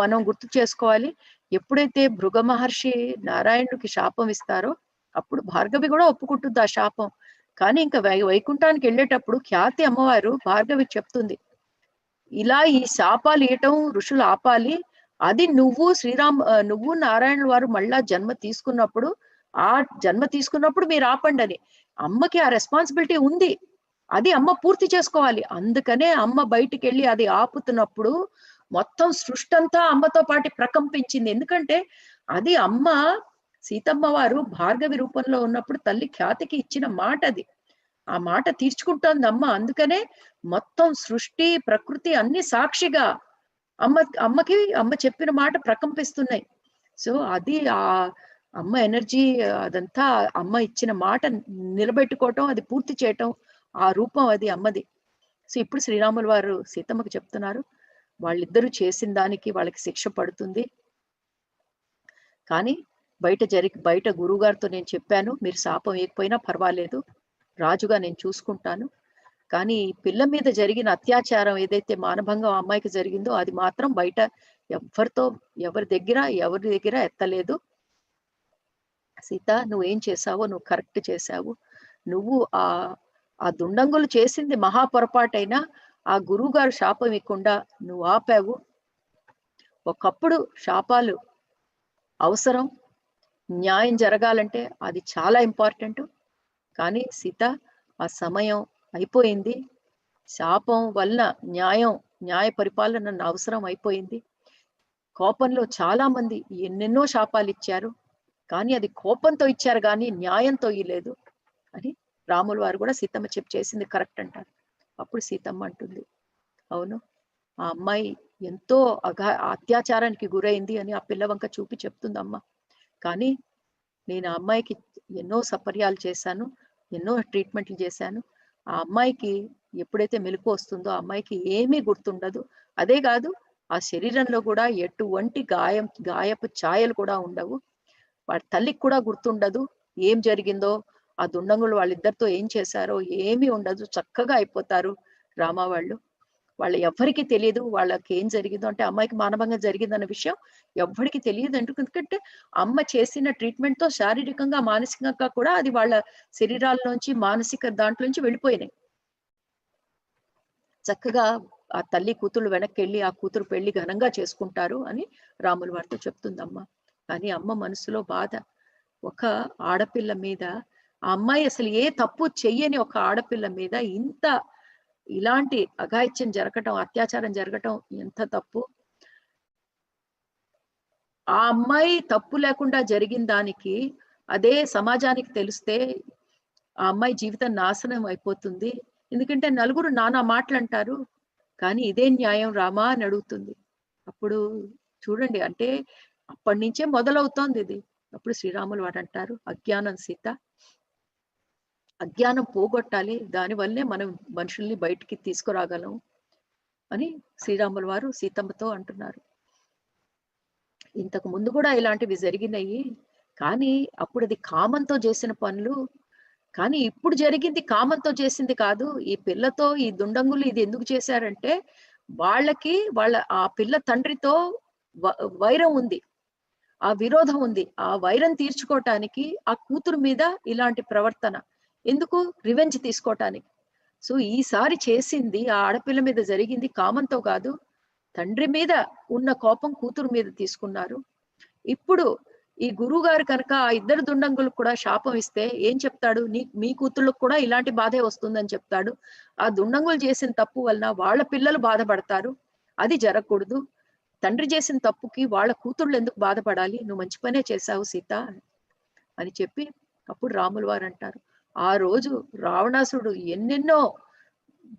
మనం గుర్తు చేసుకోవాలి, ఎప్పుడైతే భృగ మహర్షి నారాయణుడికి శాపం ఇస్తారో అప్పుడు భార్గవి కూడా ఒప్పుకుంటుంది ఆ శాపం. కానీ ఇంకా వైకుంఠానికి వెళ్ళేటప్పుడు ఖ్యాతి అమ్మవారు భార్గవికి చెప్తుంది, ఇలా ఈ శాపాలు ఇయటం ఋషులు ఆపాలి, అది నువ్వు నారాయణ వారు మళ్ళా జన్మ తీసుకున్నప్పుడు మీరు ఆపండి అని. అమ్మకి ఆ రెస్పాన్సిబిలిటీ ఉంది, అది అమ్మ పూర్తి చేసుకోవాలి. అందుకనే అమ్మ బయటికి వెళ్ళి అది ఆపుతున్నప్పుడు మొత్తం సృష్టి అంతా అమ్మతో పాటు ప్రకంపించింది. ఎందుకంటే అది అమ్మ సీతమ్మ వారు భార్గవి రూపంలో ఉన్నప్పుడు తల్లి ఖ్యాతికి ఇచ్చిన మాట అది. ఆ మాట తీర్చుకుంటోంది అమ్మ. అందుకనే మొత్తం సృష్టి ప్రకృతి అన్ని సాక్షిగా అమ్మ చెప్పిన మాట ప్రకంపిస్తున్నాయి. సో అది ఆ అమ్మ ఎనర్జీ, అదంతా అమ్మ ఇచ్చిన మాట నిలబెట్టుకోవటం, అది పూర్తి చేయటం, ఆ రూపం అది అమ్మది. సో ఇప్పుడు శ్రీరాముల వారు సీతమ్మకి చెప్తున్నారు, వాళ్ళిద్దరూ చేసిన దానికి వాళ్ళకి శిక్ష పడుతుంది. కానీ బయట గురువుగారితో నేను చెప్పాను, మీరు శాపం వేయకపోయినా పర్వాలేదు, రాజుగా నేను చూసుకుంటాను. కానీ పిల్ల మీద జరిగిన అత్యాచారం ఏదైతే మానభంగం అమ్మాయికి జరిగిందో అది మాత్రం బయట ఎవరి దగ్గర ఎత్తలేదు. సీత, నువ్వేం చేశావో నువ్వు కరెక్ట్ చేశావు. నువ్వు ఆ దుండంగులు చేసింది మహా పొరపాటైనా ఆ గురువు గారు శాపం ఇవ్వకుండా నువ్వు ఆపావు. ఒకప్పుడు శాపాలు అవసరం, న్యాయం జరగాలంటే అది చాలా ఇంపార్టెంట్. కానీ సీత, ఆ సమయం అయిపోయింది. శాపం వల్ల న్యాయ పరిపాలన అవసరం అయిపోయింది. కోపంలో చాలా మంది ఎన్నెన్నో శాపాలు ఇచ్చారు, కానీ అది కోపంతో ఇచ్చారు కానీ న్యాయంతో ఇవ్వలేదు అని రాముల వారు కూడా సీతమ్మ చేసింది కరెక్ట్ అంటారు. అప్పుడు సీతమ్మ అంటుంది, అవును, ఆ అమ్మాయి ఎంతో అత్యాచారానికి గురైంది అని ఆ పిల్ల వంక చూపి చెప్తుంది అమ్మ. కానీ నేను ఆ అమ్మాయికి ఎన్నో సపర్యాలు చేశాను, ఎన్నో ట్రీట్మెంట్లు చేశాను. ఆ అమ్మాయికి ఎప్పుడైతే మెలకు వస్తుందో ఆ అమ్మాయికి ఏమీ గుర్తుండదు. అదే కాదు, ఆ శరీరంలో కూడా ఎటువంటి గాయపు ఛాయలు కూడా ఉండవు. వాడి తల్లికి కూడా గుర్తుండదు ఏం జరిగిందో, ఆ దుండంగులు వాళ్ళిద్దరితో ఏం చేశారో ఏమీ ఉండదు. చక్కగా అయిపోతారు రామా వాళ్ళు ఎవ్వరికి తెలియదు వాళ్ళకి ఏం జరిగిందో. అంటే అమ్మాయికి మానభంగం జరిగిందన్న విషయం ఎవ్వరికి తెలియదు. ఎందుకంటే అమ్మ చేసిన ట్రీట్మెంట్ తో శారీరకంగా మానసికంగా కూడా అది వాళ్ళ శరీరాల్లోంచి మానసిక దాంట్లోంచి వెళ్ళిపోయినాయి. చక్కగా ఆ తల్లి కూతురు వెనక్కి వెళ్ళి ఆ కూతురు పెళ్లి ఘనంగా చేసుకుంటారు అని రాముల వారితో చెప్తుంది అమ్మ. కానీ అమ్మ మనసులో బాధ, ఒక ఆడపిల్ల మీద, ఆ అమ్మాయి అసలు ఏ తప్పు చెయ్యని ఒక ఆడపిల్ల మీద ఇలాంటి అఘాయిత్యం జరగటం, అత్యాచారం జరగటం ఎంత తప్పు. ఆ అమ్మాయి తప్పు లేకుండా జరిగిన దానికి అదే సమాజానికి తెలిస్తే ఆ అమ్మాయి జీవితం నాశనం అయిపోతుంది. ఎందుకంటే నలుగురు నానా మాటలు అంటారు. కానీ ఇదే న్యాయం రామా అని అడుగుతుంది. అప్పుడు చూడండి, అంటే అప్పటి నుంచే మొదలవుతోంది ఇది. అప్పుడు శ్రీరాములు వారు అంటారు, అజ్ఞానం సీత, అజ్ఞానం పోగొట్టాలి, దానివల్లే మనం మనుషుల్ని బయటికి తీసుకురాగలం అని శ్రీరాముల వారు సీతమ్మతో అంటున్నారు. ఇంతకు ముందు కూడా ఇలాంటివి జరిగినాయి, కానీ అప్పుడు అది కామంతో చేసిన పనులు. కానీ ఇప్పుడు జరిగింది కామంతో చేసింది కాదు. ఈ పిల్లతో ఈ దుండంగులు ఇది ఎందుకు చేశారంటే వాళ్ళ ఆ పిల్ల తండ్రితో వైరం ఉంది, ఆ విరోధం ఉంది. ఆ వైరం తీర్చుకోవటానికి ఆ కూతురు మీద ఇలాంటి ప్రవర్తన ఎందుకు, రివెంజ్ తీసుకోవటానికి. సో ఈసారి చేసింది ఆ ఆడపిల్ల మీద జరిగింది కామంతో కాదు, తండ్రి మీద ఉన్న కోపం కూతురు మీద తీసుకున్నారు. ఇప్పుడు ఈ గురువు గారు కనుక ఆ ఇద్దరు దుండంగులకు కూడా శాపం ఇస్తే ఏం చెప్తాడు, మీ కూతుళ్ళకు కూడా ఇలాంటి బాధే వస్తుందని చెప్తాడు. ఆ దుండంగులు చేసిన తప్పు వలన వాళ్ళ పిల్లలు బాధపడతారు, అది జరగకూడదు. తండ్రి చేసిన తప్పుకి వాళ్ళ కూతుళ్ళు ఎందుకు బాధపడాలి, నువ్వు మంచి పనే చేశావు సీత అని చెప్పి అప్పుడు రాముల వారు అంటారు, ఆ రోజు రావణాసురుడు ఎన్నెన్నో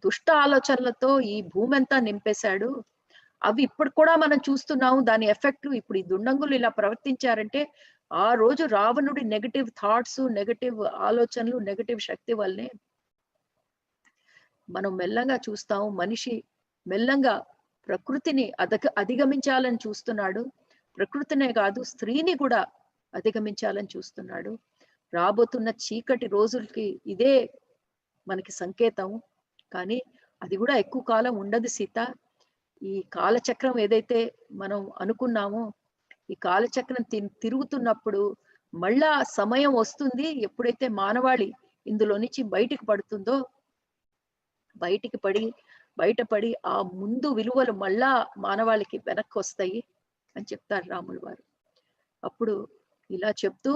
దుష్ట ఆలోచనలతో ఈ భూమి అంతా నింపేశాడు. అవి ఇప్పుడు కూడా మనం చూస్తున్నాము దాని ఎఫెక్ట్. ఇప్పుడు ఈ దుండంగులు ఇలా ప్రవర్తించారంటే ఆ రోజు రావణుడి నెగటివ్ థాట్స్, నెగటివ్ ఆలోచనలు, నెగటివ్ శక్తి వల్లనే మనం మెల్లంగా చూస్తాము. మనిషి మెల్లంగా ప్రకృతిని అధిగమించాలని చూస్తున్నాడు. ప్రకృతినే కాదు, స్త్రీని కూడా అధిగమించాలని చూస్తున్నాడు. రాబోతున్న చీకటి రోజులకి ఇదే మనకి సంకేతం. కానీ అది కూడా ఎక్కువ కాలం ఉండదు సీత. ఈ కాలచక్రం ఏదైతే మనం అనుకున్నామో, ఈ కాలచక్రం తిరుగుతున్నప్పుడు మళ్ళా సమయం వస్తుంది, ఎప్పుడైతే మానవాళి ఇందులో నుంచి బయటికి పడుతుందో, బయటపడి ఆ ముందు విలువలు మళ్ళా మానవాళికి వెనక్కి వస్తాయి అని చెప్తారు రాములు వారు. అప్పుడు ఇలా చెప్తూ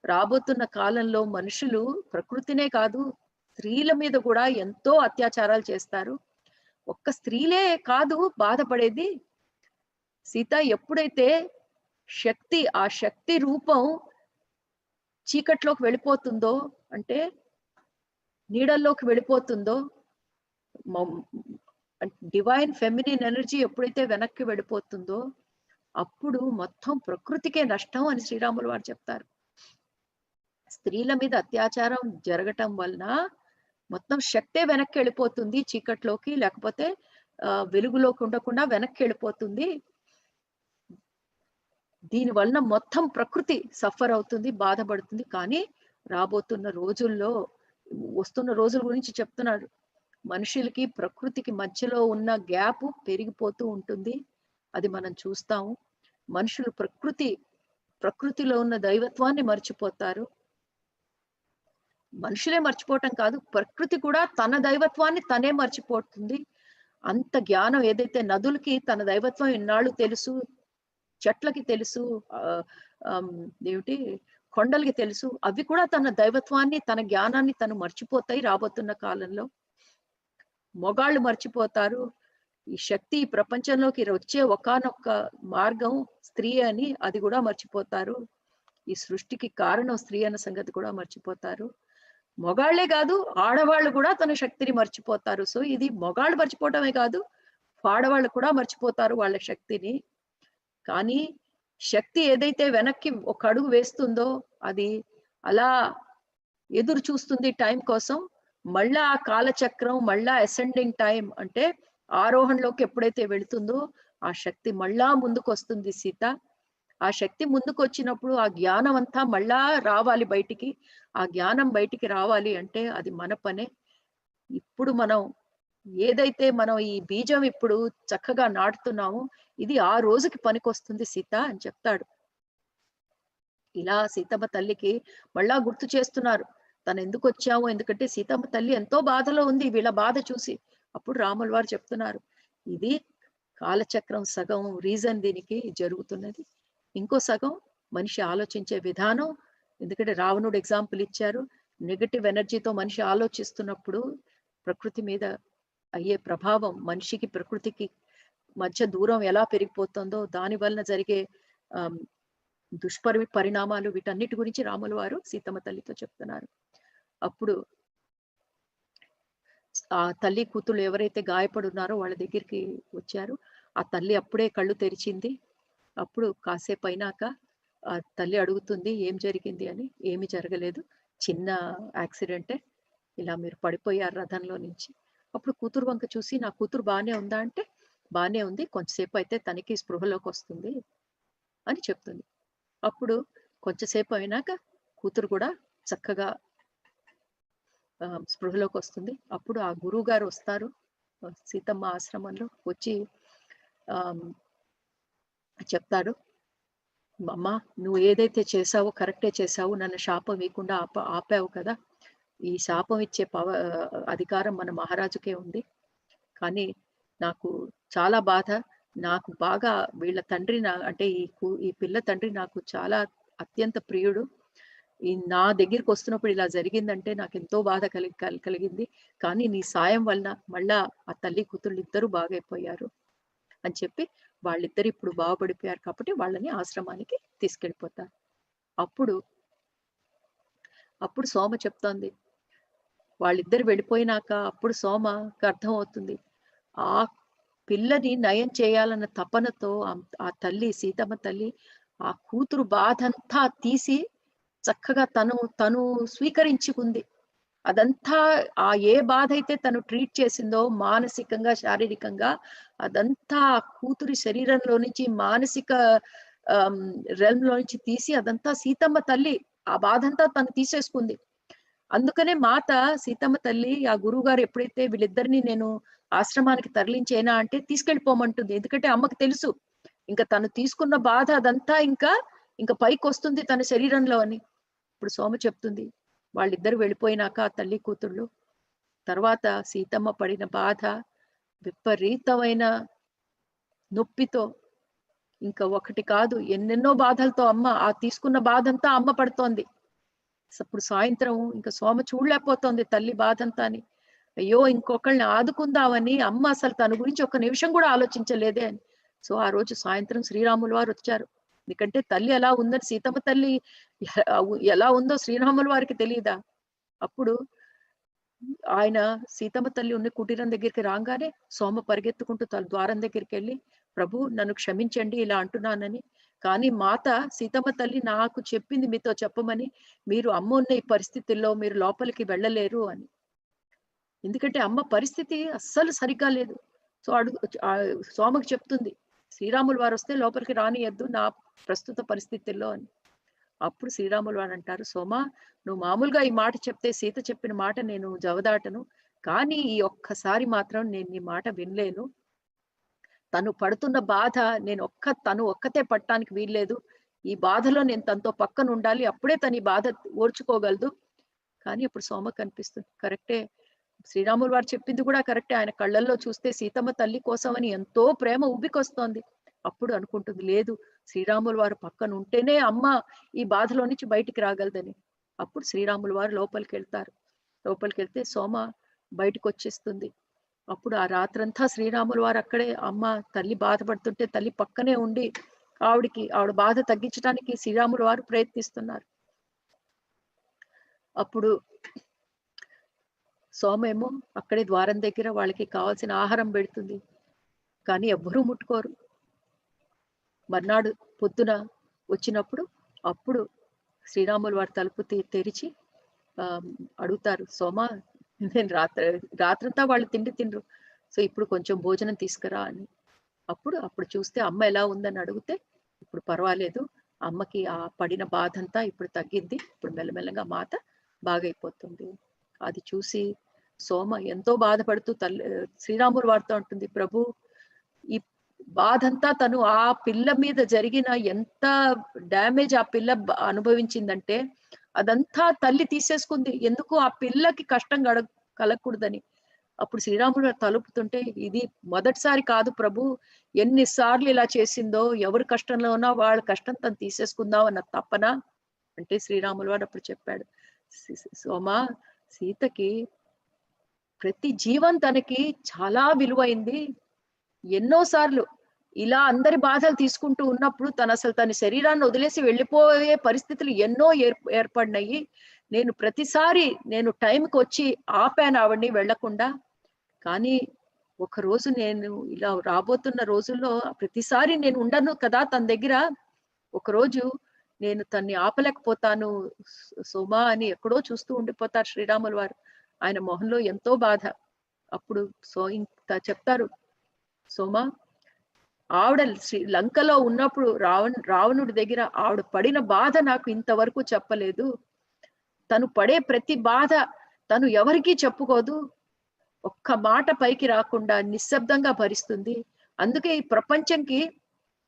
రాబోతున్న కాలంలో మనుషులు ప్రకృతినే కాదు స్త్రీల మీద కూడా ఎంతో అత్యాచారాలు చేస్తారు. ఒక్క స్త్రీలే కాదు బాధపడేది సీత, ఎప్పుడైతే ఆ శక్తి రూపం చీకట్లోకి వెళ్ళిపోతుందో, అంటే నీడల్లోకి వెళ్ళిపోతుందో, డివైన్ ఫెమినిన్ ఎనర్జీ ఎప్పుడైతే వెనక్కి వెళ్ళిపోతుందో అప్పుడు మొత్తం ప్రకృతికే నష్టం అని శ్రీరాములు వారు చెప్తారు. స్త్రీల మీద అత్యాచారం జరగటం వలన మొత్తం శక్తే వెనక్కి వెళ్ళిపోతుంది చీకట్లోకి, లేకపోతే వెలుగులోకి ఉండకుండా వెనక్కి వెళ్ళిపోతుంది. దీని వలన మొత్తం ప్రకృతి సఫర్ అవుతుంది, బాధపడుతుంది. కానీ రాబోతున్న రోజుల్లో, వస్తున్న రోజుల గురించి చెప్తున్నాడు, మనుషులకి ప్రకృతికి మధ్యలో ఉన్న గ్యాప్ పెరిగిపోతూ ఉంటుంది. అది మనం చూస్తాము. మనుషులు ప్రకృతిలో ఉన్న దైవత్వాన్ని మర్చిపోతారు. మనుషులే మర్చిపోవటం కాదు, ప్రకృతి కూడా తన దైవత్వాన్ని తనే మర్చిపోతుంది. అంత జ్ఞానం ఏదైతే నదులకి తన దైవత్వం ఇన్నాళ్ళు తెలుసు, చెట్లకి తెలుసు, ఏమిటి కొండలకి తెలుసు, అవి కూడా తన దైవత్వాన్ని తన జ్ఞానాన్ని తను మర్చిపోతాయి. రాబోతున్న కాలంలో మొగాళ్ళు మర్చిపోతారు. ఈ శక్తి ఈ ప్రపంచంలోకి వచ్చే ఒకానొక్క మార్గం స్త్రీ అని, అది కూడా మర్చిపోతారు. ఈ సృష్టికి కారణం స్త్రీ అన్న సంగతి కూడా మర్చిపోతారు. మొగాళ్లే కాదు, ఆడవాళ్ళు కూడా తన శక్తిని మర్చిపోతారు. సో ఇది మొగాళ్ళు మర్చిపోవటమే కాదు, ఆడవాళ్ళు కూడా మర్చిపోతారు వాళ్ళ శక్తిని. కానీ శక్తి ఏదైతే వెనక్కి ఒక అడుగు వేస్తుందో అది అలా ఎదురు చూస్తుంది టైం కోసం. మళ్ళా ఆ కాలచక్రం, మళ్ళా అసెండింగ్ టైం అంటే ఆరోహణలోకి ఎప్పుడైతే వెళుతుందో ఆ శక్తి మళ్ళా ముందుకు వస్తుంది సీత. ఆ శక్తి ముందుకు వచ్చినప్పుడు ఆ జ్ఞానం అంతా మళ్ళా రావాలి బయటికి. ఆ జ్ఞానం బయటికి రావాలి అంటే అది మన పనే. ఇప్పుడు మనం ఏదైతే మనం ఈ బీజం ఇప్పుడు చక్కగా నాటుతున్నామో ఇది ఆ రోజుకి పనికొస్తుంది సీత అని చెప్తాడు. ఇలా సీతమ్మ తల్లికి మళ్ళా గుర్తు చేస్తున్నారు తను ఎందుకు వచ్చాము. ఎందుకంటే సీతమ్మ తల్లి ఎంతో బాధలో ఉంది వీళ్ళ బాధ చూసి. అప్పుడు రాముల వారు చెప్తున్నారు, ఇది కాలచక్రం సగం రీజన్ దీనికి జరుగుతున్నది, ఇంకో సగం మనిషి ఆలోచించే విధానం. ఎందుకంటే రావణుడు ఎగ్జాంపుల్ ఇచ్చారు, నెగటివ్ ఎనర్జీతో మనిషి ఆలోచిస్తున్నప్పుడు ప్రకృతి మీద అయ్యే ప్రభావం, మనిషికి ప్రకృతికి మధ్య దూరం ఎలా పెరిగిపోతుందో దాని వలన జరిగే పరిణామాలు, వీటన్నిటి గురించి రాముల వారు సీతమ్మ తల్లితో చెప్తున్నారు. అప్పుడు ఆ తల్లి కూతుళ్ళు ఎవరైతే గాయపడి ఉన్నారో వాళ్ళ దగ్గరికి వచ్చారు. ఆ తల్లి అప్పుడే కళ్ళు తెరిచింది. అప్పుడు కాసేపు అయినాక ఆ తల్లి అడుగుతుంది ఏం జరిగింది అని. ఏమి జరగలేదు, చిన్న యాక్సిడెంటే, ఇలా మీరు పడిపోయారు రథంలో నుంచి. అప్పుడు కూతురు వంక చూసి నా కూతురు బాగానే ఉందా అంటే బాగానే ఉంది, కొంచెంసేపు అయితే తనకి స్పృహలోకి వస్తుంది అని చెప్తుంది. అప్పుడు కొంచెంసేపు అయినాక కూతురు కూడా చక్కగా స్పృహలోకి వస్తుంది. అప్పుడు ఆ గురువు గారు వస్తారు సీతమ్మ ఆశ్రమంలో వచ్చి చెప్తాడు, అమ్మ నువ్వు ఏదైతే చేసావో కరెక్టే చేసావు, నన్ను శాపం ఇవ్వకుండా ఆపావు కదా. ఈ శాపం ఇచ్చే అధికారం మన మహారాజుకే ఉంది. కానీ నాకు చాలా బాధ, నాకు బాగా వీళ్ళ తండ్రి అంటే ఈ పిల్ల తండ్రి నాకు చాలా అత్యంత ప్రియుడు. నా దగ్గరికి వస్తున్నప్పుడు ఇలా జరిగిందంటే నాకు ఎంతో బాధ కలిగింది. కానీ నీ సాయం వలన మళ్ళా ఆ తల్లి కూతుళ్ళు ఇద్దరు బాగైపోయారు అని చెప్పి వాళ్ళిద్దరు ఇప్పుడు బాగుపడిపోయారు కాబట్టి వాళ్ళని ఆశ్రమానికి తీసుకెళ్ళిపోతారు. అప్పుడు సోమ చెప్తోంది, వాళ్ళిద్దరు వెళ్ళిపోయినాక అప్పుడు సోమకు అర్థం అవుతుంది, ఆ పిల్లని నయం చేయాలన్న తపనతో ఆ తల్లి సీతమ్మ తల్లి ఆ కూతురు బాధంతా తీసి చక్కగా తను స్వీకరించుకుంది. అదంతా ఆ ఏ బాధ అయితే తను ట్రీట్ చేసిందో మానసికంగా శారీరకంగా అదంతా కూతురి శరీరంలో నుంచి మానసిక రెల్మ్ లో నుంచి తీసి అదంతా సీతమ్మ తల్లి ఆ బాధంతా తను తీసేసుకుంది. అందుకనే మాత సీతమ్మ తల్లి ఆ గురువు గారు ఎప్పుడైతే వీళ్ళిద్దరిని నేను ఆశ్రమానికి తరలించేనా అంటే తీసుకెళ్ళిపోమంటుంది. ఎందుకంటే అమ్మకి తెలుసు ఇంకా తను తీసుకున్న బాధ అదంతా ఇంకా పైకి వస్తుంది తన శరీరంలో అని. ఇప్పుడు సోమ చెప్తుంది, వాళ్ళిద్దరు వెళ్ళిపోయినాక ఆ తల్లి కూతుళ్ళు తర్వాత సీతమ్మ పడిన బాధ విపరీతమైన నొప్పితో, ఇంకా ఒకటి కాదు ఎన్నెన్నో బాధలతో అమ్మ ఆ తీసుకున్న బాధంతా అమ్మ పడుతోంది. అప్పుడు సాయంత్రం ఇంకా సోమ చూడలేకపోతోంది తల్లి బాధంతా అని. అయ్యో ఇంకొకళ్ళని ఆదుకుందామని అమ్మ అసలు తన గురించి ఒక నిమిషం కూడా ఆలోచించలేదే అని. సో ఆ రోజు సాయంత్రం శ్రీరాముల వారు వచ్చారు. ఎందుకంటే తల్లి ఎలా ఉందని, సీతమ్మ తల్లి ఎలా ఉందో శ్రీరాముల వారికి తెలియదా. అప్పుడు ఆయన సీతమ్మ తల్లి ఉన్న కుటీరం దగ్గరికి రాగానే సోమ పరిగెత్తుకుంటూ తన ద్వారం దగ్గరికి వెళ్ళి, ప్రభు నన్ను క్షమించండి ఇలా అంటున్నానని, కానీ మాత సీతమ్మ తల్లి నాకు చెప్పింది మీతో చెప్పమని, మీరు అమ్మ ఉన్న ఈ పరిస్థితుల్లో మీరు లోపలికి వెళ్ళలేరు అని. ఎందుకంటే అమ్మ పరిస్థితి అస్సలు సరిగ్గా లేదు. సో సోమకు చెప్తుంది, శ్రీరాములు వారు వస్తే లోపలికి రానియద్దు నా ప్రస్తుత పరిస్థితుల్లో అని. అప్పుడు శ్రీరాములు వారు అంటారు, సోమా నువ్వు మామూలుగా ఈ మాట చెప్తే సీత చెప్పిన మాట నేను జవదాటను, కానీ ఈ ఒక్కసారి మాత్రం నేను నీ మాట వినలేను. తను పడుతున్న బాధ తను ఒక్కతే పట్టడానికి వీల్లేదు. ఈ బాధలో నేను తనతో పక్కన ఉండాలి, అప్పుడే తను ఈ బాధ ఓర్చుకోగలదు. కానీ అప్పుడు సోమ కనిపిస్తుంది, కరెక్టే, శ్రీరాములు వారు చెప్పింది కూడా కరెక్టే. ఆయన కళ్ళల్లో చూస్తే సీతమ్మ తల్లి కోసం అని ఎంతో ప్రేమ ఉబ్బికొస్తోంది. అప్పుడు అనుకుంటుంది, లేదు శ్రీరాములు వారు పక్కన ఉంటేనే అమ్మ ఈ బాధలో నుంచి బయటికి రాగలదని. అప్పుడు శ్రీరాములు వారు లోపలికి వెళ్తారు. లోపలికి వెళ్తే సోమ బయటకు వచ్చేస్తుంది. అప్పుడు ఆ రాత్రంతా శ్రీరాములు వారు అక్కడే, అమ్మ తల్లి బాధపడుతుంటే తల్లి పక్కనే ఉండి ఆవిడ బాధ తగ్గించడానికి శ్రీరాములు వారు ప్రయత్నిస్తున్నారు. అప్పుడు సోమేమో అక్కడే ద్వారం దగ్గర వాళ్ళకి కావాల్సిన ఆహారం పెడుతుంది, కానీ ఎవ్వరూ ముట్టుకోరు. మర్నాడు పొద్దున వచ్చినప్పుడు అప్పుడు శ్రీరాములు వారి తలుపు తెరిచి అడుగుతారు, సోమా నేను రాత్రంతా వాళ్ళు తిండ్రు, సో ఇప్పుడు కొంచెం భోజనం తీసుకురా అని. అప్పుడు చూస్తే అమ్మ ఎలా ఉందని అడిగితే, ఇప్పుడు పర్వాలేదు, అమ్మకి ఆ పడిన బాధ అంతా ఇప్పుడు తగ్గింది, ఇప్పుడు మెల్లమెల్లగా మాత బాగైపోతుంది. అది చూసి సోమ ఎంతో బాధపడుతూ శ్రీరాములు వారితో ఉంటుంది, ప్రభు ఈ బాధంతా తను ఆ పిల్ల మీద జరిగిన ఎంత డ్యామేజ్ ఆ పిల్ల అనుభవించిందంటే అదంతా తల్లి తీసేసుకుంది, ఎందుకు ఆ పిల్లకి కష్టం కలగకూడదని. అప్పుడు శ్రీరాముడు తలుపుతుంటే, ఇది మొదటిసారి కాదు ప్రభు, ఎన్నిసార్లు ఇలా చేసిందో, ఎవరి కష్టంలో ఉన్నా వాళ్ళ కష్టం తను తీసేసుకుందాం అన్న తప్పన. అంటే శ్రీరాములు వాడు అప్పుడు చెప్పాడు, సోమా సీతకి ప్రతి జీవం తనకి చాలా విలువైంది. ఎన్నోసార్లు ఇలా అందరి బాధలు తీసుకుంటూ ఉన్నప్పుడు తన శరీరాన్ని వదిలేసి వెళ్ళిపోయే పరిస్థితులు ఎన్నో ఏర్పడినాయి. నేను ప్రతిసారి టైంకి వచ్చి ఆపాను ఆవిడ్ని వెళ్లకుండా. కానీ ఒకరోజు నేను ఇలా రాబోతున్న రోజుల్లో ప్రతిసారి నేను ఉండను కదా తన దగ్గర, ఒకరోజు నేను తన్ని ఆపలేకపోతాను సోమా అని ఎక్కడో చూస్తూ ఉండిపోతారు శ్రీరాములు వారు. ఆయన మొహంలో ఎంతో బాధ. అప్పుడు చెప్తారు, సోమా ఆవిడ లంకలో ఉన్నప్పుడు రావణుడి దగ్గర ఆవిడ పడిన బాధ నాకు ఇంతవరకు చెప్పలేదు. తను పడే ప్రతి బాధ తను ఎవరికీ చెప్పుకోదు, ఒక్క మాట పైకి రాకుండా నిశ్శబ్దంగా భరిస్తుంది. అందుకే ఈ ప్రపంచంకి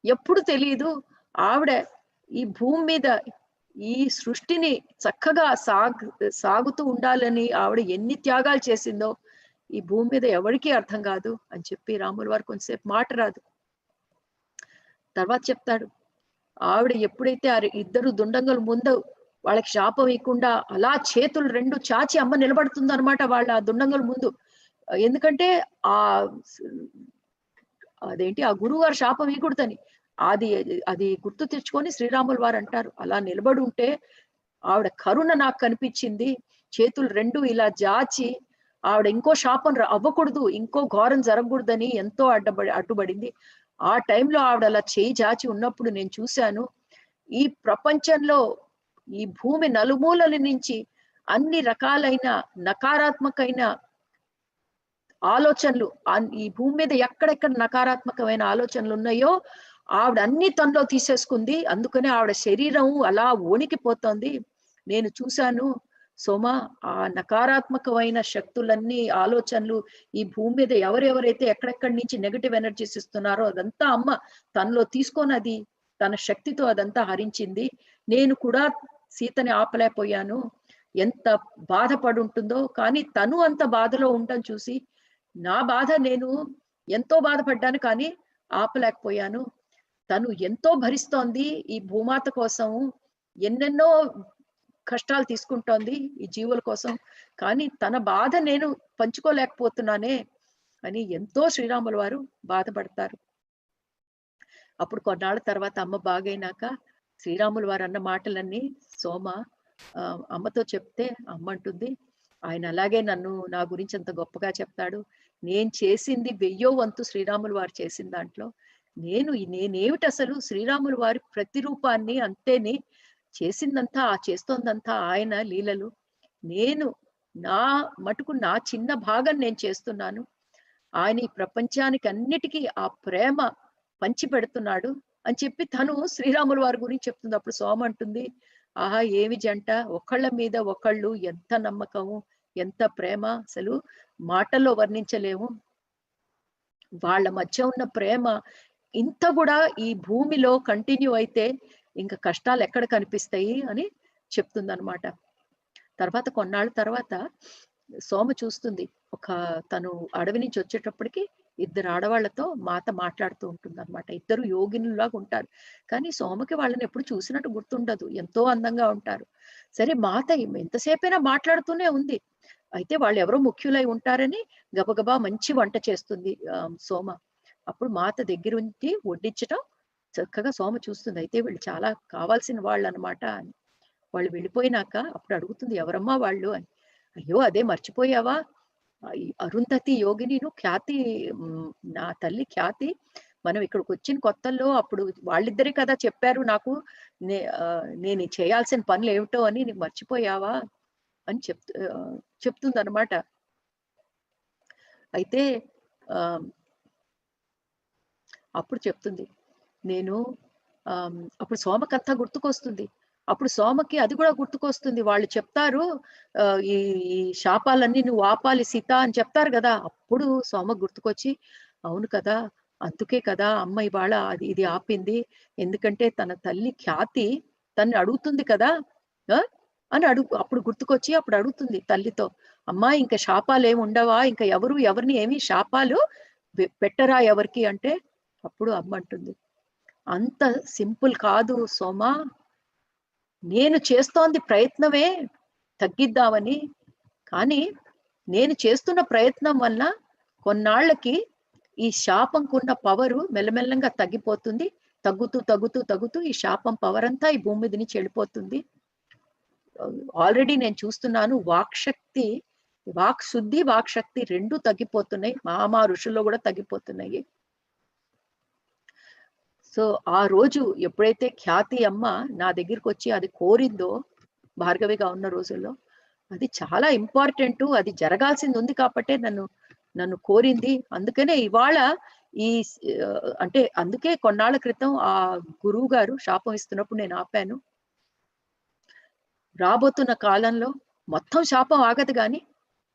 ఎప్పుడు తెలియదు ఆవిడ ఈ భూమి మీద ఈ సృష్టిని చక్కగా సాగుతూ ఉండాలని ఆవిడ ఎన్ని త్యాగాలు చేసిందో ఈ భూమి మీద ఎవరికీ అర్థం కాదు అని చెప్పి రాముల వారు కొంచెంసేపు మాట రాదు. తర్వాత చెప్తాడు, ఆవిడ ఎప్పుడైతే ఇద్దరు దుండంగుల ముందు వాళ్ళకి శాపం ఇవ్వకుండా అలా చేతులు రెండు చాచి అమ్మ నిలబడుతుంది అనమాట వాళ్ళ దుండంగుల ముందు. ఎందుకంటే ఆ గురువు గారు శాపం ఇవ్వకూడదని అది గుర్తు తెచ్చుకొని శ్రీరాములు వారు అంటారు, అలా నిలబడి ఉంటే ఆవిడ కరుణ నాకు కనిపించింది, చేతులు రెండు ఇలా జాచి ఆవిడ ఇంకో శాపం అవ్వకూడదు, ఇంకో ఘోరం జరగకూడదని ఎంతో అడ్డుపడింది. ఆ టైంలో ఆవిడ అలా చేయి జాచి ఉన్నప్పుడు నేను చూశాను, ఈ ప్రపంచంలో ఈ భూమి నలుమూలల నుంచి అన్ని రకాలైన నకారాత్మకమైన ఆలోచనలు, ఈ భూమి మీద ఎక్కడెక్కడ నకారాత్మకమైన ఆలోచనలు ఉన్నాయో ఆవిడ అన్ని తనలో తీసేసుకుంది. అందుకనే ఆవిడ శరీరం అలా వణికిపోతోంది. నేను చూశాను సోమా, ఆ నకారాత్మకమైన శక్తులన్నీ ఆలోచనలు ఈ భూమి మీద ఎవరెవరైతే ఎక్కడెక్కడి నుంచి నెగటివ్ ఎనర్జీస్ ఇస్తున్నారో అదంతా అమ్మ తనలో తీసుకొని అది తన శక్తితో అదంతా హరించింది. నేను కూడా సీతని ఆపలేకపోయాను, ఎంత బాధపడి ఉంటుందో, కానీ తను అంత బాధలో ఉండటం చూసి నా బాధ నేను ఎంతో బాధపడ్డాను, కానీ ఆపలేకపోయాను. తను ఎంతో భరిస్తోంది ఈ భూమాత కోసం, ఎన్నెన్నో కష్టాలు తీసుకుంటోంది ఈ జీవుల కోసం, కానీ తన బాధ నేను పంచుకోలేకపోతున్నానే అని ఎంతో శ్రీరాముల వారు బాధపడతారు. అప్పుడు కొన్నాళ్ళ తర్వాత అమ్మ బాగైనాక శ్రీరాముల వారు అన్న మాటలన్నీ సోమ అమ్మతో చెప్తే అమ్మ అంటుంది, ఆయన అలాగే నా గురించి అంత గొప్పగా చెప్తాడు. నేను చేసింది 1000వ వంతు శ్రీరాములు వారు చేసిన దాంట్లో నేనేమిటి అసలు శ్రీరాములు వారి ప్రతిరూపాన్ని అంతేని చేసిందంతా చేస్తోందంతా ఆయన లీలలు. నేను నా మటుకు నా చిన్న భాగం నేను చేస్తున్నాను. ఆయన ఈ ప్రపంచానికి అన్నిటికీ ఆ ప్రేమ పంచి పెడుతున్నాడు అని చెప్పి తను శ్రీరాములు వారి గురించి చెప్తుంది. అప్పుడు సోమ అంటుంది, ఆహా ఏమి జంట, ఒకళ్ళ మీద ఒకళ్ళు ఎంత నమ్మకము, ఎంత ప్రేమ, అసలు మాటల్లో వర్ణించలేము. వాళ్ళ మధ్య ఉన్న ప్రేమ ఇంత కూడా ఈ భూమిలో కంటిన్యూ అయితే ఇంకా కష్టాలు ఎక్కడ కనిపిస్తాయి అని చెప్తుంది అనమాట. తర్వాత కొన్నాళ్ళ తర్వాత సోమ చూస్తుంది, తను అడవి నుంచి వచ్చేటప్పటికి 2 ఆడవాళ్లతో మాత మాట్లాడుతూ ఉంటుంది అనమాట. 2 యోగినులాగా ఉంటారు, కానీ సోమకి వాళ్ళని ఎప్పుడు చూసినట్టు గుర్తుండదు, ఎంతో అందంగా ఉంటారు. సరే మాత ఎంతసేపైనా మాట్లాడుతూనే ఉంది. అయితే వాళ్ళు ఎవరో ముఖ్యులై ఉంటారని గబగబా మంచి వంట చేస్తుంది సోమ. అప్పుడు మాత దగ్గర ఉంచి వడ్డించటం చక్కగా సోమ చూస్తుంది. అయితే వీళ్ళు చాలా కావాల్సిన వాళ్ళు అనమాట అని. వాళ్ళు వెళ్ళిపోయినాక అప్పుడు అడుగుతుంది, ఎవరమ్మా వాళ్ళు అని. అయ్యో అదే మర్చిపోయావా, అరుంధతి యోగిని ఖ్యాతి, నా తల్లి ఖ్యాతి. మనం ఇక్కడికి వచ్చిన కొత్తల్లో అప్పుడు వాళ్ళిద్దరే కదా చెప్పారు నాకు నేను చేయాల్సిన పనులు ఏమిటో అని, నీకు మర్చిపోయావా అని చెప్తుంది అనమాట. అయితే అప్పుడు చెప్తుంది, నేను అప్పుడు సోమకంతా గుర్తుకొస్తుంది. అప్పుడు సోమకి అది కూడా గుర్తుకొస్తుంది. వాళ్ళు చెప్తారు ఈ శాపాలన్నీ నువ్వు ఆపాలి సీత అని చెప్తారు కదా. అప్పుడు సోమ గుర్తుకొచ్చి, అవును కదా, అందుకే కదా అమ్మ ఇవాళ ఇది ఆపింది, ఎందుకంటే తన తల్లి ఖ్యాతి తన్ని అడుగుతుంది కదా అని అప్పుడు గుర్తుకొచ్చి అప్పుడు అడుగుతుంది తల్లితో, అమ్మా ఇంకా శాపాలు ఏమి ఉండవా, ఇంకా ఎవరిని ఏమి శాపాలు పెట్టరా ఎవరికి అంటే. అప్పుడు అమ్మ అంటుంది, అంత సింపుల్ కాదు సోమా, నేను చేస్తోంది ప్రయత్నమే తగ్గిద్దామని, కానీ నేను చేస్తున్న ప్రయత్నం వల్ల కొన్నాళ్ళకి ఈ శాపంకున్న పవరు మెల్లమెల్లంగా తగ్గిపోతుంది. తగ్గుతూ తగ్గుతూ తగ్గుతూ ఈ శాపం పవర్ అంతా ఈ భూమి మీద నుంచి వెళ్ళిపోతుంది. ఆల్రెడీ నేను చూస్తున్నాను, వాక్శుద్ధి వాక్శక్తి 2 తగ్గిపోతున్నాయి. మహా ఋషుల్లో కూడా తగ్గిపోతున్నాయి. సో ఆ రోజు ఎప్పుడైతే ఖ్యాతి అమ్మ నా దగ్గరికి వచ్చి అది కోరిందో, భార్గవిగా ఉన్న రోజుల్లో, అది చాలా ఇంపార్టెంట్, అది జరగాల్సింది ఉంది కాబట్టి నన్ను కోరింది. అందుకనే ఇవాళ అంటే అందుకే కొన్నాళ్ళ క్రితం ఆ గురువు గారు శాపం ఇస్తున్నప్పుడు నేను ఆపాను. రాబోతున్న కాలంలో మొత్తం శాపం ఆగదు కానీ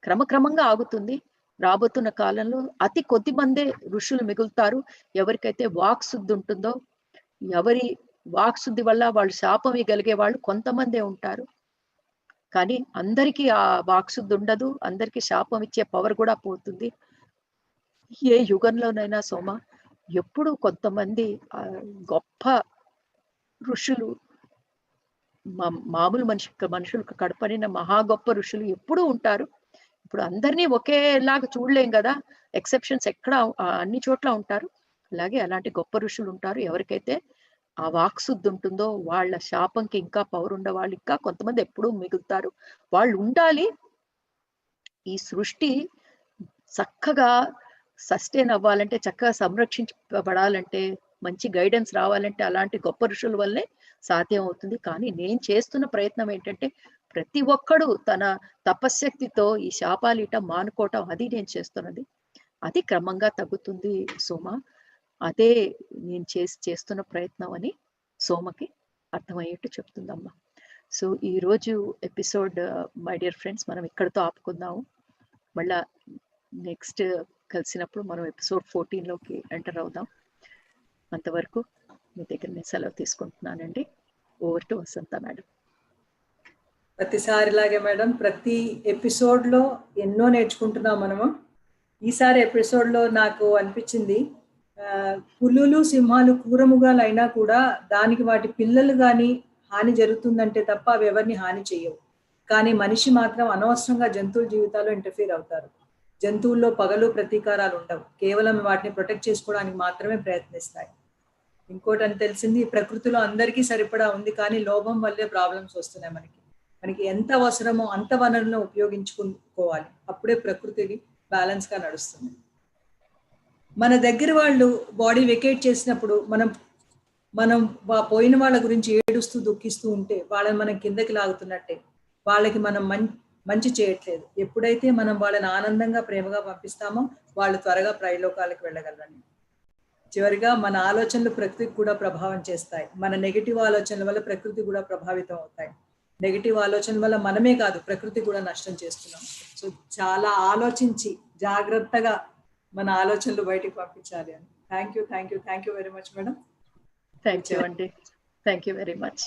క్రమక్రమంగా ఆగుతుంది. రాబోతున్న కాలంలో అతి కొద్ది మందే ఋషులు మిగులుతారు. ఎవరికైతే వాక్శుద్ధి ఉంటుందో, ఎవరి వాక్శుద్ధి వల్ల వాళ్ళు శాపం ఇవ్వగలిగే వాళ్ళు కొంతమందే ఉంటారు. కానీ అందరికీ ఆ వాక్శుద్ధి ఉండదు, అందరికీ శాపం ఇచ్చే పవర్ కూడా పోతుంది. ఏ యుగంలోనైనా సోమ ఎప్పుడు కొంతమంది గొప్ప ఋషులు, మామూలు మనుషులకు కడపడిన మహా గొప్ప ఋషులు ఎప్పుడూ ఉంటారు. ఇప్పుడు అందరినీ ఒకేలాగా చూడలేం కదా, ఎక్సెప్షన్స్ ఎక్కడ అన్ని చోట్ల ఉంటారు. అలాగే అలాంటి గొప్ప ఋషులు ఉంటారు. ఎవరికైతే ఆ వాక్శుద్ధి ఉంటుందో, వాళ్ళ శాపంకి ఇంకా పవర్ ఉండే వాళ్ళు ఇంకా కొంతమంది ఎప్పుడూ మిగులుతారు. వాళ్ళు ఉండాలి. ఈ సృష్టి చక్కగా సస్టైన్ అవ్వాలంటే, చక్కగా సంరక్షించబడాలంటే, మంచి గైడెన్స్ రావాలంటే అలాంటి గొప్ప ఋషుల వల్లే సాధ్యం అవుతుంది. కానీ నేను చేస్తున్న ప్రయత్నం ఏంటంటే, ప్రతి ఒక్కడు తన తపశ్శక్తితో ఈ శాపాలిట మానుకోవటం, అది నేను చేస్తున్నది. అది క్రమంగా తగ్గుతుంది సోమ. అదే నేను చేస్తున్న ప్రయత్నం అని సోమకి అర్థమయ్యేట్టు చెప్తుందమ్మ. సో ఈ రోజు ఎపిసోడ్ మై డియర్ ఫ్రెండ్స్ మనం ఇక్కడితో ఆపుకుందాము. మళ్ళా నెక్స్ట్ కలిసినప్పుడు మనం ఎపిసోడ్ 14లోకి ఎంటర్ అవుదాం. అంతవరకు మీ దగ్గర నేను సెలవు తీసుకుంటున్నానండి. Over to Vasantha madam. ప్రతిసారిలాగే మేడం, ప్రతి ఎపిసోడ్లో ఎన్నో నేర్చుకుంటున్నాం మనము. ఈసారి ఎపిసోడ్లో నాకు అనిపించింది, పులులు సింహాలు క్రూరముగాలు అయినా కూడా దానికి వాటి పిల్లలు కానీ హాని జరుగుతుందంటే తప్ప అవి ఎవరిని హాని చేయవు. కానీ మనిషి మాత్రం అనవసరంగా జంతువుల జీవితాల్లో ఇంటర్ఫీర్ అవుతారు. జంతువుల్లో పగలు ప్రతీకారాలు ఉండవు, కేవలం వాటిని ప్రొటెక్ట్ చేసుకోవడానికి మాత్రమే ప్రయత్నిస్తాయి. ఇంకోటి అని తెలిసింది, ప్రకృతిలో అందరికీ సరిపడా ఉంది, కానీ లోభం వల్లే ప్రాబ్లమ్స్ వస్తున్నాయి మనకి. మనకి ఎంత అవసరమో అంత వనరులను ఉపయోగించుకోవాలి. అప్పుడే ప్రకృతికి బ్యాలెన్స్ గా నడుస్తుంది. మన దగ్గర వాళ్ళు బాడీ వెకేట్ చేసినప్పుడు మనం పోయిన వాళ్ళ గురించి ఏడుస్తూ దుఃఖిస్తూ ఉంటే వాళ్ళని మనం కిందకి లాగుతున్నట్టే. వాళ్ళకి మనం మంచి చేయట్లేదు. ఎప్పుడైతే మనం వాళ్ళని ఆనందంగా ప్రేమగా పంపిస్తామో వాళ్ళు త్వరగా ప్రయలోకాలకు వెళ్ళగలరని. చివరిగా మన ఆలోచనలు ప్రకృతికి కూడా ప్రభావం చేస్తాయి. మన నెగిటివ్ ఆలోచనల వల్ల ప్రకృతి కూడా ప్రభావితం అవుతాయి. నెగిటివ్ ఆలోచనల వల్ల మనమే కాదు ప్రకృతి కూడా నష్టం చేస్తున్నాం. సో చాలా ఆలోచించి జాగ్రత్తగా మన ఆలోచనలు బయటికి పంపించాలి అని. Thank you very much madam. Thank you అండి. Thank you very much.